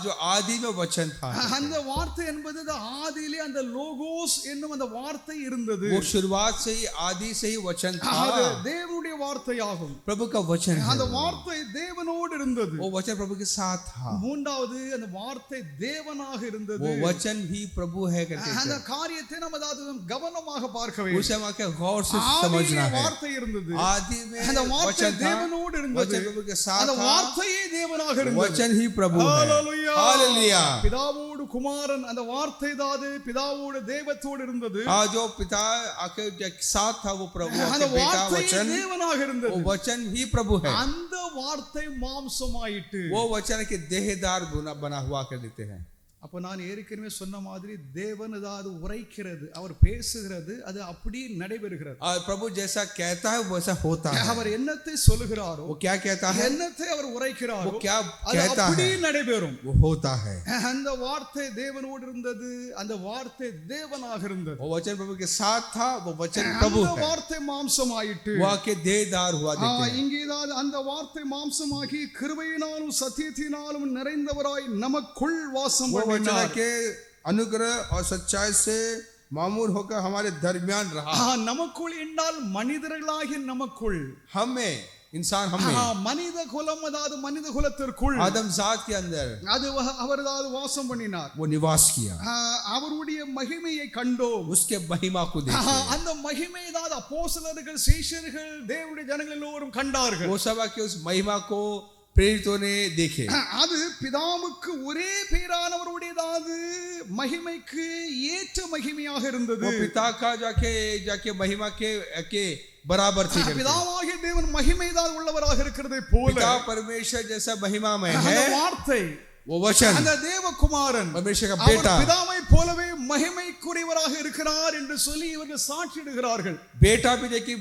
जो आदि में वचन था, அந்த வார்த்தை என்பது ஆதியிலே அந்த லோகோஸ் என்னும் அந்த வார்த்தை இருந்தது. वो शुरुआत से ही आदि से ही वचन था, அது தேவனுடைய வார்த்தையாகும். प्रभु का वचन है। அந்த வார்த்தை தேவனோடு இருந்தது. वो वचन प्रभु के साथ था, மூன்றாவது அந்த வார்த்தை தேவனாக இருந்தது. वो वचन भी प्रभु है करके அந்த காரியத்தை நாம் அதாவது கவனமாக பார்க்க வேண்டும். उसे हम क्या गौर से ஆதியிலே समझना है। வார்த்தை இருந்தது, आदि में அந்த வார்த்தை वचन था, தேவனோடு இருந்தது, वचन प्रभु के साथ அந்த था, வார்த்தையே தேவனாக இருந்தது. वचन ही प्रभु है। ஹalleluya. हालेलुया। பிதாவோடு குமாரன், அந்த வார்த்தை அதாவது பிதாவோடு தேவத்தோடு இருந்தது. जो पिता आके जो साथ था वो प्रभु, அந்த बेटा வார்த்தை वचन, தேவனாக இருந்தது. वो वचन ही प्रभु है। அந்த வார்த்தை மாம்சமாயிட்டு, वो वचन के देहदार बना हुआ कर देते हैं। அப்ப நான் ஏற்கனவே சொன்ன மாதிரி தேவன் அதாவது உரைக்கிறது, அவர் பேசுகிறது, அது அப்படி நடைபெறுகிறது. और प्रभु जैसा कहता है वैसा होता है। அவர் என்னத்தை சொல்லுகிறாரோ, वो क्या कहता है, என்னத்தை அவர் உரைக்கிறாரோ, वो क्या அது कहता அப்படி है நடைபெறும். वो होता है। அந்த வார்த்தை தேவனோடு இருந்தது, அந்த வார்த்தை தேவனாக இருந்தது. वो वचन प्रभु के साथ था, वो वचन प्रभु அந்த है, வார்த்தை மாம்சமாயிட்டு, वो आके देहदार हुआ देते हैं। இங்கே அந்த வார்த்தை மாம்சமாகி கிருபையினாலும் சத்தியத்தினாலும் நிறைந்தவராய் நமக்குள் வாசம் वो वचन பண்ணினார். के अनुग्रह और सच्चाई से मामूल होकर हमारे दरमियान रहा। நமக்குள் என்றால் மனிதர்களாகி நமக்குள், हमें इंसान हमें மனித குலம் அதாவது மனித குலத்திற்குள் आदम जात के अंदर அது அவர் அதாவது வாசம் பண்ணினார். वो निवास किया, அவருடைய மகிமையை கண்டோம். उसके महिमा को देखे, அந்த மகிமை அதாவது அப்போஸ்தலர்கள், சீஷர்கள், தேவனுடைய ஜனங்கள் எல்லோரும் கண்டார்கள். वो सब के उस महिमा को प्रेरितों ने देखे। அது பிதாவுக்கு ஒரே பேரானவருடையதாவது மகிமைக்கு ஏற்ற மகிமையாக இருந்தது. वो पिता का जाके महिमा के बराबर थी। பிதாவாகிய தேவன் மகிமைதான் உள்ளவராக இருக்கிறதை போல पिता परमेश्वर जैसा महिमा में அந்த है, வார்த்தை, वो वचन அந்த தேவகுமாரன் परमेश्वर का அவர் बेटा பிதாவை போலவே மகிமைக்குரியவராக இருக்கிறார் என்று சொல்லி இவர்கள் சாட்சியிடுகிறார்கள். बेटा भी देखिए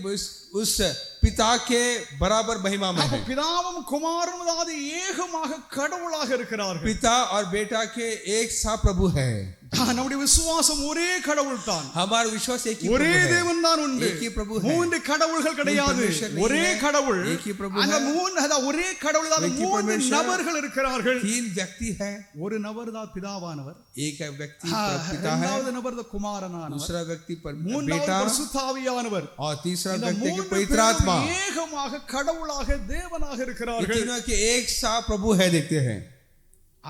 उस पिता के बराबर महिमा में है। பிதாவும் குமாரனும் அதாவது ஏகமாக கடவுளாக இருக்கிறார்கள். पिता और बेटा के एक सा प्रभु है। நம்முடைய விசுவாசம் ஒரே கடவுள் தான், हमारा विश्वास एक ही ஒரே प्रभु है, தேவன் தான் உண்டு. एक ही प्रभु है, மூன்று கடவுள்கள் கிடையாது, ஒரே கடவுள். एक ही प्रभु அந்த है, ஒரே கடவுள் தான், एक ही மூன்று परमेश्वर, நபர்கள் இருக்கிறார்கள். 3 व्यक्ति है, ஒரு நபர் தான் பிதாவானவர், एक व्यक्ति पिता है, இரண்டாவது நபர் தான் குமாரனானவர், दूसरा व्यक्ति மூன்றாவது बेटा பரிசுத்த ஆவியானவர், और तीसरा இந்த व्यक्ति के மூன்று पवित्र பேரும் आत्मा। ஏகமாக கடவுளாக தேவனாக ये இருக்கிறார்கள். तीनों के एक सा प्रभु है देखते हैं।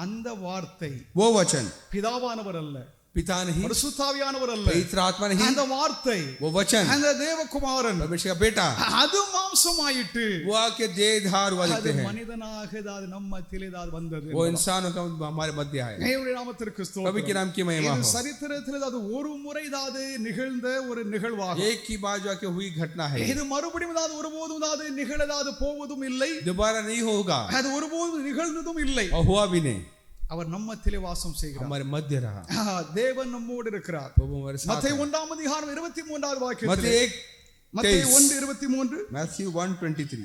அந்த வார்த்தை वो वचन பிதாவானவர் அல்ல, पिता नहीं, பரிசுத்தாவியானவர் அல்ல, पवित्र आत्मा नहीं, அந்த வார்த்தை, वो वचन, அந்த தேவகுமாரன், परमेश्वर का बेटा, அது மாம்சமாயிட்டு वो आके देहधार हुआ அது देते हैं, மனிதனாக அது நம்ம மத்தியிலே அது வந்தது. वो इंसानों का हमारे मध्य आया. தேவனுடைய நாமத்திற்கு प्रभु के ஸ்தோத்திரம். नाम की महिमा இது हो. சரித்திரத்தில் அது ஒரு முறை அது நிகழ்ந்த ஒரு நிகழ்வாகும். एक ही बार जो आके हुई घटना है, இது மறுபடியும் அது ஒருபோதும் அது நிகழாது போவதும் இல்லை, दोबारा नहीं होगा அது ஒருபோதும் நிகழ்ந்ததும் இல்லை. और हुआ भी नहीं. அவர் நம்ம மத்தியிலே வாசம் செய்கிறார், हमारे मध्य रहा. தேவன் நம்மோடு இருக்கிறார். प्रभु हमारे साथ மத்தேயு है. 1 அதிகாரம் 23வது मत्ती வாக்கியத்திலே, 1 மத்தேயு 1:23, मैथ्यू 1:23.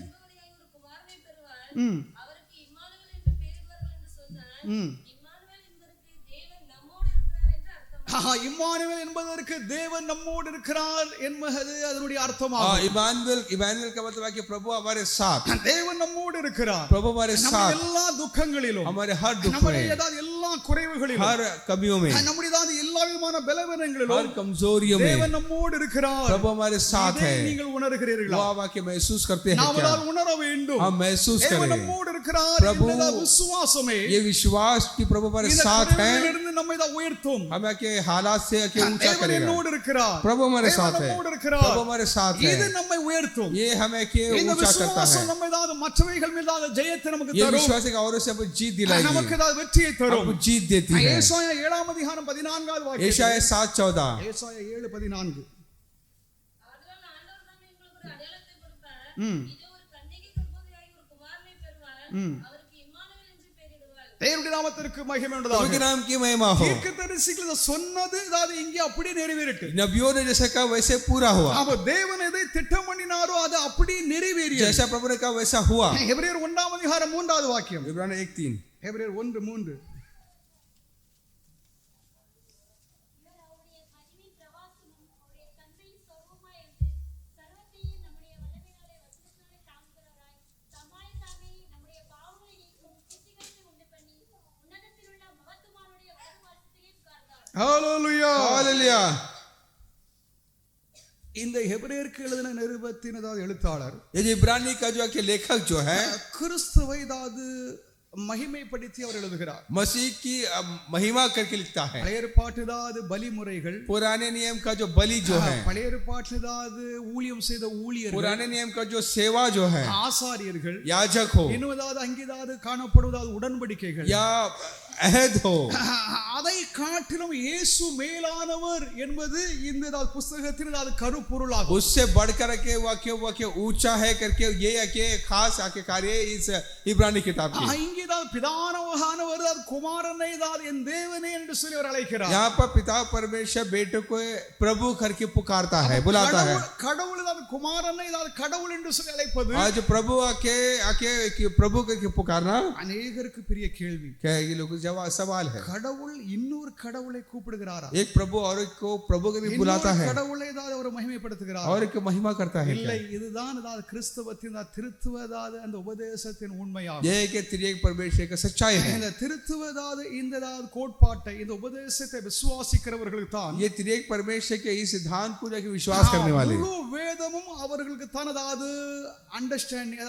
ம் அவருக்கு இம்மானுவேல் என்று பெயரிடுவார்கள் என்று சொன்னார். ம் இம்மானுவேல் என்பதற்கு தேவன் நம்மோடு இருக்கிறார் என்று அர்த்தம். இம்மானுவேல் என்பதற்கு தேவன் நம்மோடு இருக்கிறார் என்பது அதனுடைய அர்த்தமாகும். इमानुएल का मतलब है कि प्रभु हमारे साथ, தேவன் நம்மோடு இருக்கிறார். प्रभु हमारे நம்முடைய साथ, எல்லா துக்கங்களிலும், हमारे हर दुख நம்முடைய में, ஏதாவது எல்லா குறைவுகளிலும், हर कमियों में, நம்முடைய ஏதாவது எல்லா விதமான हर பலவீனங்களிலும் कमजोरियों में தேவன் நம்மோடு இருக்கிறார். प्रभु हमारे साथ இதை है. நீங்கள் वो உணர்கிறீர்களா? आप आके महसूस करते हैं நாம் क्या? அதை உணர வேண்டும். हम महसूस தேவன் करें நம்மோடு இருக்கிறார் प्रभु- என்ற விசுவாசமே ये विश्वास कि प्रभु हमारे இந்த साथ है, குறைவுகளிலிருந்து நம்மை தான் உயர்த்தும். हमें के हालात से आके ऊंचा தேவன் करेगा. என்னோடு இருக்கிறார், प्रभु हमारे தேவன் साथ है, நம்மோடு இருக்கிறார். प्रभु हमारे साथ है, இது நம்மை உயர்த்தும். ये हमें के இந்த ऊंचा करता விசுவாசம் है. நம்மை தான் மற்றவைகள் மீதான ஜெயத்தை நமக்கு ये தரும். विश्वास एक औरों से हमको जीत दिलाएगी, நமக்கு தான் வெற்றியை தரும். हमको जीत देती है. ஏசாயா 7 அதிகாரம் 14வது வாக்கியம், यशायाह 7:14. ஏசாயா 7:14. ஆதலால் ஆண்டவர் தாமே உங்களுக்கு ஒரு அடையாளத்தை கொடுப்பார். ம். இதோ ஒரு கன்னிகை கர்ப்பவதியாகி ஒரு குமாரனை பெறுவார். ம். அவருக்கு இம்மானுவேல் என்று பெயரிடுவார். தேவனுடைய நாமத்திற்கு மகிமை प्रभु के உண்டாவதாக. नाम की महिमा हो. தீர்க்கதரிசிகள் இதை சொன்னது அதாவது இங்கே அப்படியே நிறைவேறிட்டு. नबियों ने जैसे कहा वैसे पूरा हुआ, அப்ப தேவன் எதை திட்டம் பண்ணினாரோ அது அப்படியே நிறைவேறியது. जैसा प्रभु ने कहा वैसा हुआ. எபிரேயர் 1 அதிகாரம் 3வது வாக்கியம், इब्रानी 1:3. எபிரேயர் 1:3. இவர் அவருடைய மகிமை பிரவாசமும் அவருடைய தந்தையின் சொரூபமாய் இருந்து சர்வத்தையும் நம்முடைய வல்லமையினாலே வசனத்தினாலே காண்கிறவராய் தம்மாலே தாமே நம்முடைய பாவங்களை நீக்கும் சிருஷ்டிகரத்தை உண்டு பண்ணி உன்னதத்தில் உள்ள மகத்துவமானுடைய வலதுபார்சத்திலே உட்கார்ந்தார். ஹalleluya. हालेलुया. இந்த எபிரேயருக்கு எழுதின நிருபத்தின் அதாவது எழுத்தாளர் ये जो इब्रानी का जो है लेखक जो है, கிறிஸ்துவை அதாவது மகிமைப்படுத்தி அவர் எழுதுகிறார். मसीह की महिमा करके लिखता है. பழைய ஏற்பாட்டு அதாவது பலிமுறைகள், पुराने नियम का जो बलि जो है, பழைய ஏற்பாட்டு அதாவது ஊழியம் செய்த ஊழியர்கள், पुराने नियम का जो सेवा जो है, ஆசாரியர்கள், याजक हो இன்னும் ஏதாவது அங்கேதாவது காணப்படுவதாவது உடன்படிக்கைகள், या अहद हो, அதை காட்டிலும் இயேசு மேலானவர் என்பது இந்த புஸ்தகத்தின் அது கருப்பொருளாகும். उससे बढ़कर के वाक्य ऊंचा है करके ये के खास आके कार्य इस इब्रानी किताब की. இங்கே தான் பிதானவரானவர் அது குமாரனை தான் என் தேவனே என்று சொல்லி அவர் அழைக்கிறார். यहाँ पर पिता परमेश्वर बेटे को प्रभु करके पुकारता है, बुलाता है. கடவுள் தான் குமாரனை தான் கடவுள் என்று சொல்லி அழைப்பது आज प्रभु आके आके प्रभु करके पुकारना அநேகருக்கு பெரிய கேள்வி. क्या ये लोग जवाब सवाल है. கடவுள் இன்னொரு கடவுளை கூப்பிடுகிறாரா? एक प्रभु और एक को प्रभु करके बुलाता है கடவுளை தான் அவர் மகிமைப்படுத்துகிறார். और एक को महिमा करता है. இல்லை, இதுதான் அதாவது கிறிஸ்தவத்தின் திருத்துவதாவது அந்த உபதேசத்தின் உண்மையாகும். ये के त्रिएक परमेश्वर का सच्चाई है. இந்த திருத்துவதாவது இந்த கோட்பாட்டை இந்த உபதேசத்தை விசுவாசிக்கிறவர்களுக்கு தான் ये त्रिएक परमेश्वर के इस सिद्धांत को जाके विश्वास करने वाले, முழு வேதமும் அவர்களுக்கு தான் அதாவது அண்டர்ஸ்டாண்டிங்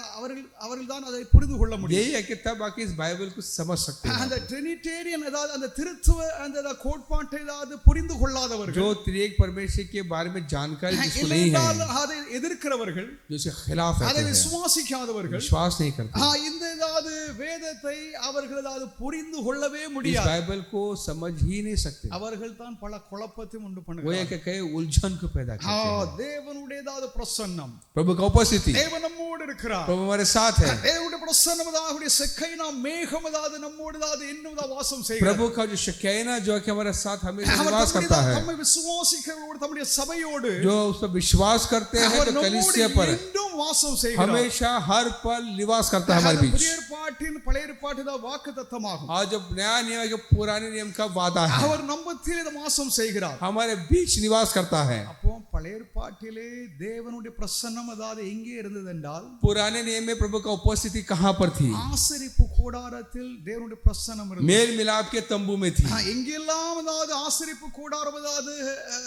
அவர்கள் தான் அதை புரிந்து கொள்ள முடியும். यही है कि तब आके इस बाइबल को समझ सकते हैं. அந்த ட்ரினிட்டேரியன் அதாவது அந்த திருத்துவ அந்த கோட்பாட்டை அதாவது புரிந்து கொள்ளாதவர்கள், जो त्रिएक परमेश्वर के बारे में जानकारी जिसको नहीं है, இல்லையென்றால் அதை எதிர்க்கிறவர்கள், जो इसके खिलाफ அதை रहते हैं, விசுவாசிக்காதவர்கள், विश्वास नहीं करते, இந்த ஏதாவது வேதத்தை அவர்கள் ஏதாவது புரிந்து கொள்ளவே इस முடியாது. बाइबल को समझ ही नहीं सकते. அவர்கள் தான் பல குழப்பத்தையும் உண்டு वो பண்ணுகிறார்கள். एक कई उलझन को पैदा करते हैं. தேவனுடைய ஏதாவது பிரசன்னம், प्रभु का उपस्थिति, தேவன் நம்மோடு இருக்கிறார். प्रभु हमारे साथ है. தேவனுடைய பிரசன்னம் அதாவது செக்கைனா மேகம் அதாவது நம்மோடு அதாவது இன்னும் வாசம் செய்கிறார். प्रभु का जो शकीना जो है कि हमारे साथ हमेशा निवास करता है, நம்மை விசுவாசிக்கிறவர்களோடு தம்முடைய சபையோடு जो उस पर विश्वास करते हैं அவர் तो நம்மோடு कलीसिया पर இன்னும் வாசம் செய்கிறார். हमेशा हर पल निवास करता है हमारे बीच. புதிய ஏற்பாட்டின் பழைய ஏற்பாட்டின் வாக்குத்தத்தமாகும். आज जब नया नियम के पुराने नियम का वादा है, அவர் நம்மத்திலே வாசம் செய்கிறார். हमारे बीच निवास करता है. அப்போ பழைய ஏற்பாட்டிலே தேவனுடைய பிரசன்னம் அதாவது எங்கே இருந்தது என்றால் पुराने नियम में प्रभु का उपस्थिति कहाँ पर थी? ஆசரிப்பு கூடாரத்தில் தேவனுடைய பிரசன்னம் இருந்தது. मेल मिलाप के तंबू में थी. எங்கெல்லாம் அதாவது ஆசரிப்பு கூடாரம் அதாவது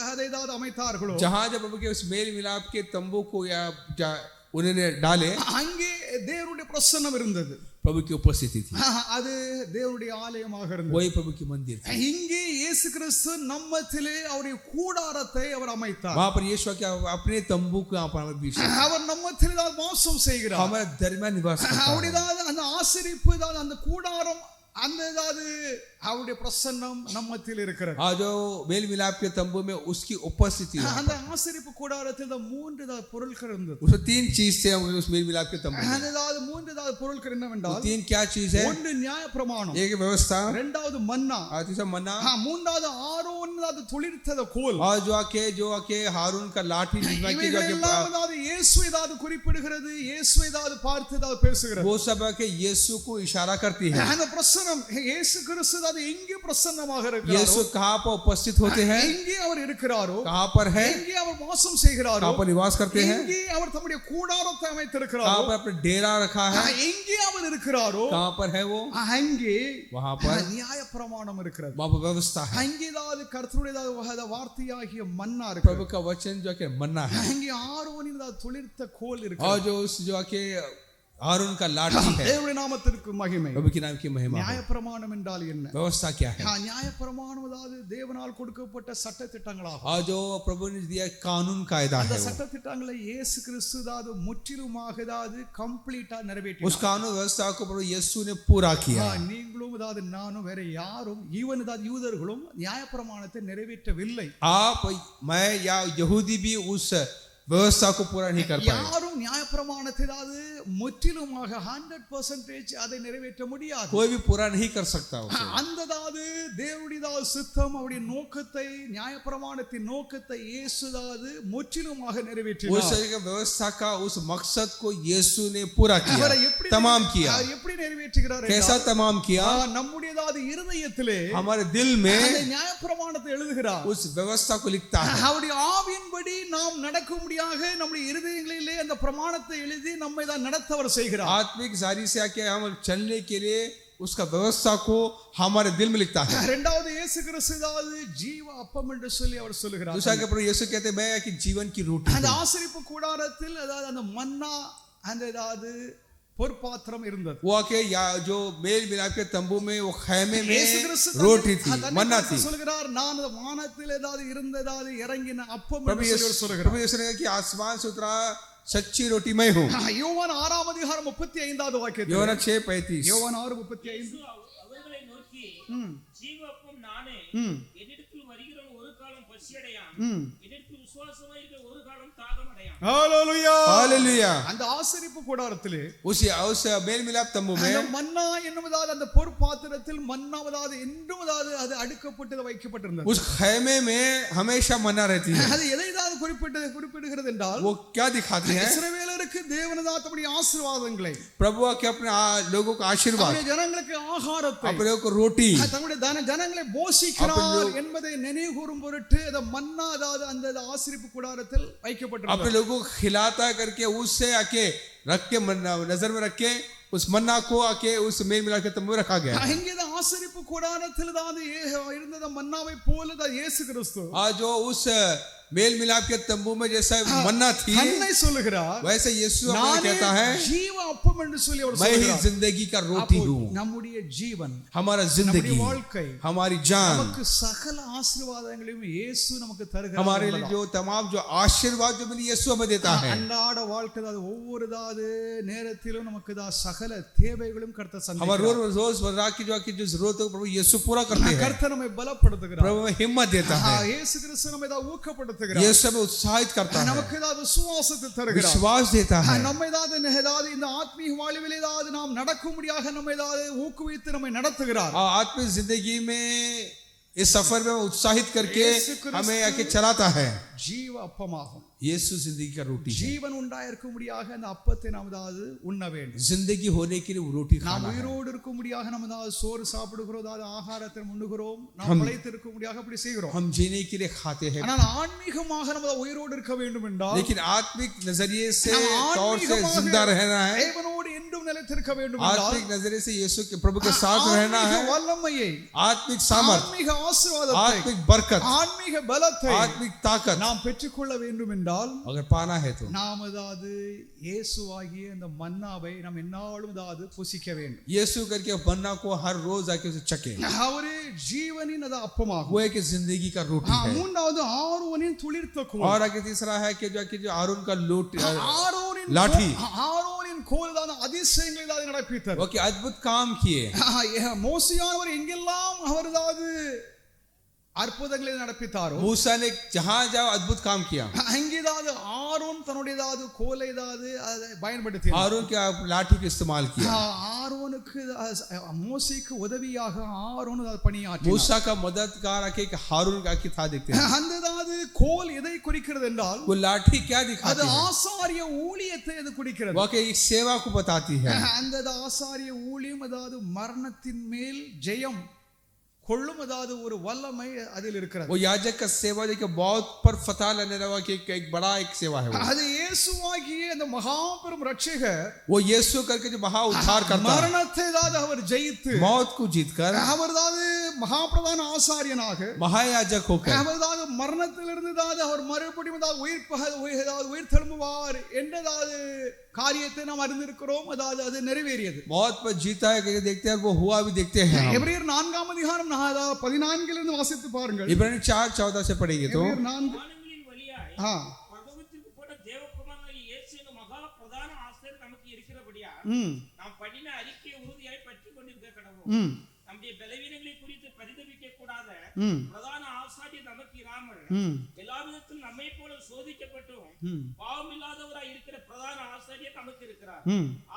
அதை ஏதாவது அமைத்தார்களோ, जहां जब प्रभु के उस मेल मिलाप के तंबू को या उन्होंने डाले, அங்கே தேவனுடைய பிரசன்னம் இருந்தது. प्रभु की उपस्थिति थी, அது தேவனுடைய ஆலயமாக இருந்தது. वही प्रभु की मंदिर थी. இங்கே இயேசு கிறிஸ்து நம்மத்திலே அவருடைய கூடாரத்தை அவர் அமைத்தார். वहां पर यीशु के अपने तंबू को यहाँ पर हमारे बीच में, அவர் நம்மத்திலே தான் வாசம் செய்கிறார். हमारे दरमियान निवास करता है. அவருடைய அந்த ஆசரிப்பு தான் அந்த கூடாரம், அந்த அவருடைய பிரசன்னம் நம்மத்தில் இருக்கிறது. आज जो मेल मिलाप के तंबू में उसकी उपस्थिति है. அந்த ஆசரிப்பு கூடாரத்தில் மூன்று பொருட்கள் இருந்தது. उसमें तीन चीज थे उस मेल मिलाप के तंबू में. அந்த மூன்று பொருட்கள் என்னவென்றால், तीन क्या चीज है? ஒன்று நியாயப்பிரமாணம், एक व्यवस्था, இரண்டாவது மன்னா, तीसरा मन्ना, மூன்றாவது ஆரோன் துளிர்த்த கோல். और जो आके हारून का लाठी जिसमें के जो இவைகளெல்லாம் இயேசு குறிப்பிடுகிறது, இயேசு பார்த்து பேசுகிறது. वो सब के यीशु को इशारा करती है. அந்த பிரசன்னம் இயேசு கிறிஸ்து எங்கே பிரசன்னமாக இருக்கிறாரோ, यीशु कहाँ पर उपस्थित होते हैं, எங்கே அவர் இருக்கிறாரோ, कहाँ पर है, எங்கே அவர் வாசம் செய்கிறாரோ, कहाँ पर निवास करते हैं, எங்கே அவர் தம்முடைய கூடாரத்தை அமைத்திருக்கிறாரோ, कहाँ पर अपना डेरा रखा है, எங்கே அவர் இருக்கிறாரோ, कहाँ पर है वो, அங்கே वहाँ पर நியாயப்பிரமாணம் இருக்கிறது. वहाँ पर व्यवस्था है. அங்கே கர்த்தருடைய வார்த்தையாகிய மன்னா இருக்கு. प्रभु का वचन जो के मन्ना है, அங்கே ஆரோனின் துளிர்த்த கோல் இருக்கு. और जो उस जो के हारून का लाठी है. தேவனுடைய நாமத்திற்கு மகிமை. प्रभु के नाम की महिमा. நியாயப்பிரமாணம் என்றால் என்ன? व्यवस्था क्या है? நியாயப்பிரமாணம் தேவனால் கொடுக்கப்பட்ட சட்ட திட்டங்களாகும். और जो प्रभु ने दिया कानून कायदा அந்த है, சட்ட திட்டங்களை இயேசு கிறிஸ்து முற்றிலுமாக கம்ப்ளீட்டா நிறைவேற்றி. उस कानून व्यवस्था को प्रभु यीशु ने पूरा किया. நீங்களும் நானும் வேற யாரும் ஈவன் யூதர்களும் நியாயப்பிரமாணத்தை நிறைவேற்றவில்லை. आप, मैं या यहूदी भी उस व्यवस्था को पूरा नहीं कर पाए. யாரும் நியாயப்பிரமாணத்தை முற்றிலுமாக 100% அதை நிறைவேற்ற முடியாது. कोई भी पूरा नहीं कर सकता उसे. அந்த தேவனுடைய சித்தம், அவருடைய நோக்கத்தை, நியாயப்பிரமாணத்தின் நோக்கத்தை இயேசு முற்றிலுமாக நிறைவேற்றினார். उस व्यवस्था का उस मकसद को यीशु ने पूरा किया, तमाम किया. எப்படி நிறைவேற்றுகிறார்? कैसा तमाम किया? நம்முடைய இருதயத்திலே, हमारे दिल में நியாயப்பிரமாணத்தை எழுதுகிறார். उस व्यवस्था को लिखता है. அவருடைய ஆவியின்படி நாம் நடக்கும்படியாக நம்முடைய இருதயங்களிலே அந்த பிரமாணத்தை எழுதி நம்மை நடத்தவர் செய்கிறார். आत्मिक जारी से आके हम चलने के लिए उसका व्यवस्था को हमारे दिल में लिखता है. இரண்டாவது இயேசு கிறிஸ்து ஜீவ அப்பம் என்று சொல்லி அவர் சொல்லுகிறார். दूसरा के प्रभु यीशु कहते हैं मैं कि जीवन की रोटी அந்த हूं. ஆசரிப்பு கூடாரத்தில் அந்த மன்னா, அந்த பொற்பாத்திரம் இருந்தது. वो आके या जो मेल मिलाप के तंबू में वो खैमे में रोटी थी, मन्ना थी. சொல்கிறார், நான் வானத்தில் இருந்ததாவது இறங்கின அப்பம் प्रभु என்று சொல்கிறார். प्रभु यीशु ने कहा कि आसमान से उतरा सच्ची रोटी मैं हूं. யோவான் 6:35 வாக்கியம். யோவான் 6:35. யோவான் 6:35. அவர்களை நோக்கி, ஜீவ அப்பம் நானே, என்னிடத்தில் வருகிறவன் ஒரு காலம் பசியடையான், என்னிடத்தில் விசுவாசமாயிருக்கிற ஒரு காலம் தாகமடையான். ஹalleluya, ஹalleluya. அந்த ஆசரிப்பு கூடாரத்திலே उस मेल मिलाप तंबू में மன்னா என்னும் அந்த பொற்பாத்திரத்தில் மன்னாவதாவது என்றும் அது அடுக்கப்பட்டு வைக்கப்பட்டிருந்தது. उस खैमे में हमेशा मन्ना रहती है. அது எதை குறிப்பிடுகிறது என்றால், वो क्या दिखाती है? இஸ்ரவேலருக்கு தேவனுடைய ஆசீர்வாதங்களை, प्रभु के अपने लोगों को आशीर्वाद, அவருடைய ஜனங்களுக்கு ஆகாரத்தை, अपने लोगों को रोटी, தன்னுடைய ஜனங்களை போஷிக்கிறார் என்பதை நினைவு கூறும் பொருட்டு அந்த மன்னா அந்த ஆசரிப்பு கூடாரத்தில் வைக்கப்பட்டிருந்தது. अपने लोगों को खिलाता करके उससे आके रख के नजर में रख के उस मन्ना को आके उस मेल मिलाप के तंबू में रखा गया. இங்கே ஆசரிப்பு கூடாரத்தில் இருந்த மன்னாவை போல இயேசு கிறிஸ்து आज जो उस मेल मिलाप के तंबू में जैसा मन्ना थी, தன்னை சொல்லுகிறார், वैसे यीशु अपने कहता है ஜீவ அப்பம் என்று சொல்லி அவர் मैं ही சொல்லுகிறார். जिंदगी का रोटी हूं. நம்முடைய ஜீவன், हमारा जिंदगी, வாழ்க்கை, हमारी जान, நமக்கு சகல ஆசீர்வாதங்களையும் இயேசு நமக்கு தருகிறார். हमारे लिए जो तमाम जो आशीर्वाद जो मिली यीशु हमें देता है. அன்றாட வாழ்க்கை ஒவ்வொரு நேரத்திலும் நமக்கு சகல தேவைகளும் கர்த்தர் हमारे சந்திக்கிறார். रोज की जो जरूरत है प्रभु यीशु पूरा करते हैं. கர்த்தர் நம்மை பலப்படுத்துகிறார். प्रभु हमें हिम्मत देता है. இயேசு கிறிஸ்து நம்மை ஊக்கப்படுத்துகிறார். यीशु हमें उत्साहित करता है, நமக்கு விசுவாசத்தை தருகிறார், विश्वास देता है. நம்மை இந்த ஆத்மீக வாழ்வில் நாம் நடக்கும்படியாக நம்மை ஊக்குவித்து நம்மை நடத்துகிறார். आत्मिक जिंदगी में इस सफर में उत्साहित करके हमें आके चलाता है. ஜீவ அப்பமாகும். यीशु जिंदगी का रोटी है. ஜீவன் உண்டாயிருக்கும்படியாக அந்த அப்பத்தை நாம் உண்ண வேண்டும். जिंदगी होने के लिए वो रोटी நாம் खाना है. உயிரோடு இருக்கும்படியாக நாம் சோறு சாப்பிடுகிறோம், ஆகாரத்தை உண்ணுகிறோம், நாம் பிழைத்து இருக்கும்படியாக அப்படி செய்கிறோம். हम जीने के लिए खाते हैं, ஆனால் ஆன்மீகமாக நம்ம உயிரோடு இருக்க வேண்டும் என்றால், लेकिन आत्मिक नजरिए से तौर से जिंदा रहना है, தேவனோடு என்றும் நிலைத்து நிலைத்திருக்க வேண்டும் என்றால் आत्मिक नजरिए से यीशु के प्रभु के साथ रहना ஆன்மீக है, வல்லமையை, आत्मिक सामर्थ, ஆன்மீக ஆசீர்வாதத்தை, आत्मिक बरकत, ஆன்மீக பலத்தை आत्मिक ताकत நாம் பெற்றுக்கொள்ள வேண்டும் என்றால் अगर पाना है तो நாம் அதாவது இயேசுவாகிய இந்த மன்னாவை நாம் எந்நாளும் அதாவது புசிக்க வேண்டும். यीशु करके मन्ना को हर रोज आके उसे चखे, அவரே ஜீவனின் அது அப்பமாகும். वो एक जिंदगी का रोटी है. மூன்றாவது ஆரோனின் துளிர்த்த கோல். और आगे तीसरा है कि जो आरून का ஆரோனின் लाठी, ஆரோனின் கோல் தான் அதிசயங்களை தான் நடப்பித்தார். वो कि अद्भुत काम किए. மோசேயானவர் எங்கெல்லாம் அவர் அதாவது அற்புதங்களை நடப்பித்தாரோ, मूसा ने जहां जाओ अद्भुत काम किया. அங்கேதாவது ஆரோன் தன்னுடையதாவது கோலை ஏதாவது அதை பயன்படுத்தினார். आरून के लाठी का इस्तेमाल किया. ஆரோனுக்கு மோசேக்கு உதவியாக ஆரோன் அதை பணியாற்றினார். मूसा का मददगार आके हारून का था देखते हैं. அந்த அதாவது கோல் எதை குறிக்கிறது என்றால் वो लाठी क्या அது दिखाती है? ஆசாரிய ஊழியத்தை அது குறிக்கிறது. वो कि एक सेवा को बताती है. அந்த ஆசாரிய ஊழியம் அதாவது மரணத்தின் மேல் ஜெயம் கொள்ளும் அதாவது ஒரு வல்லமை அதில் இருக்கிறது. वो याजक का सेवा जो कि बहुत पर फतह लेने वाला कि एक बड़ा एक सेवा है. அது இயேசுவாகிய அந்த மகா பெரும் ரட்சகர் वो यीशु करके जो महा उद्धार करता है, மரணத்தை அதாவது அவர் ஜெயித்து मौत को जीतकर அவர் அதாவது மகா பிரதான ஆசாரியனாக महायाजक होकर அவர் அதாவது மரணத்திலிருந்து அதாவது அவர் மறுபடியும் அதாவது உயிர் தெழும்புவார் என்றதாவது காரியத்தை நாம் அறிந்திருக்கிறோம். அதாவது அது நிறைவேறியது. मौत पर जीता है कि देखते हैं, वो हुआ भी देखते हैं. எபிரேயர் 4ஆம் அதிகாரம் 14 இலிருந்து வாசித்து பாருங்கள். इब्रानी 4:14 से पढ़ेंगे तो எபிரேயர் 4 வானங்களின் வழியாய் பரலோகத்திற்கு போன தேவகுமாரனாகிய இயேசு என்னும் மகா பிரதான ஆசாரியர் நமக்கு இருக்கிறபடியா நாம் பண்ணின அறிக்கையை உறுதியாய் பற்றிக் கொண்டிருக்க கடவோம். நம்முடைய பலவீனங்களை குறித்து பரிதபிக்க கூடாத பிரதான ஆசாரியர் நமக்கு இராமல் எல்லா விதத்திலும் நம்மை போல சோதிக்கப்பட்டும் பாவம் இல்லாதவராய் இருக்கிற பிரதான ஆசாரியர் நமக்கு இருக்கிறார்.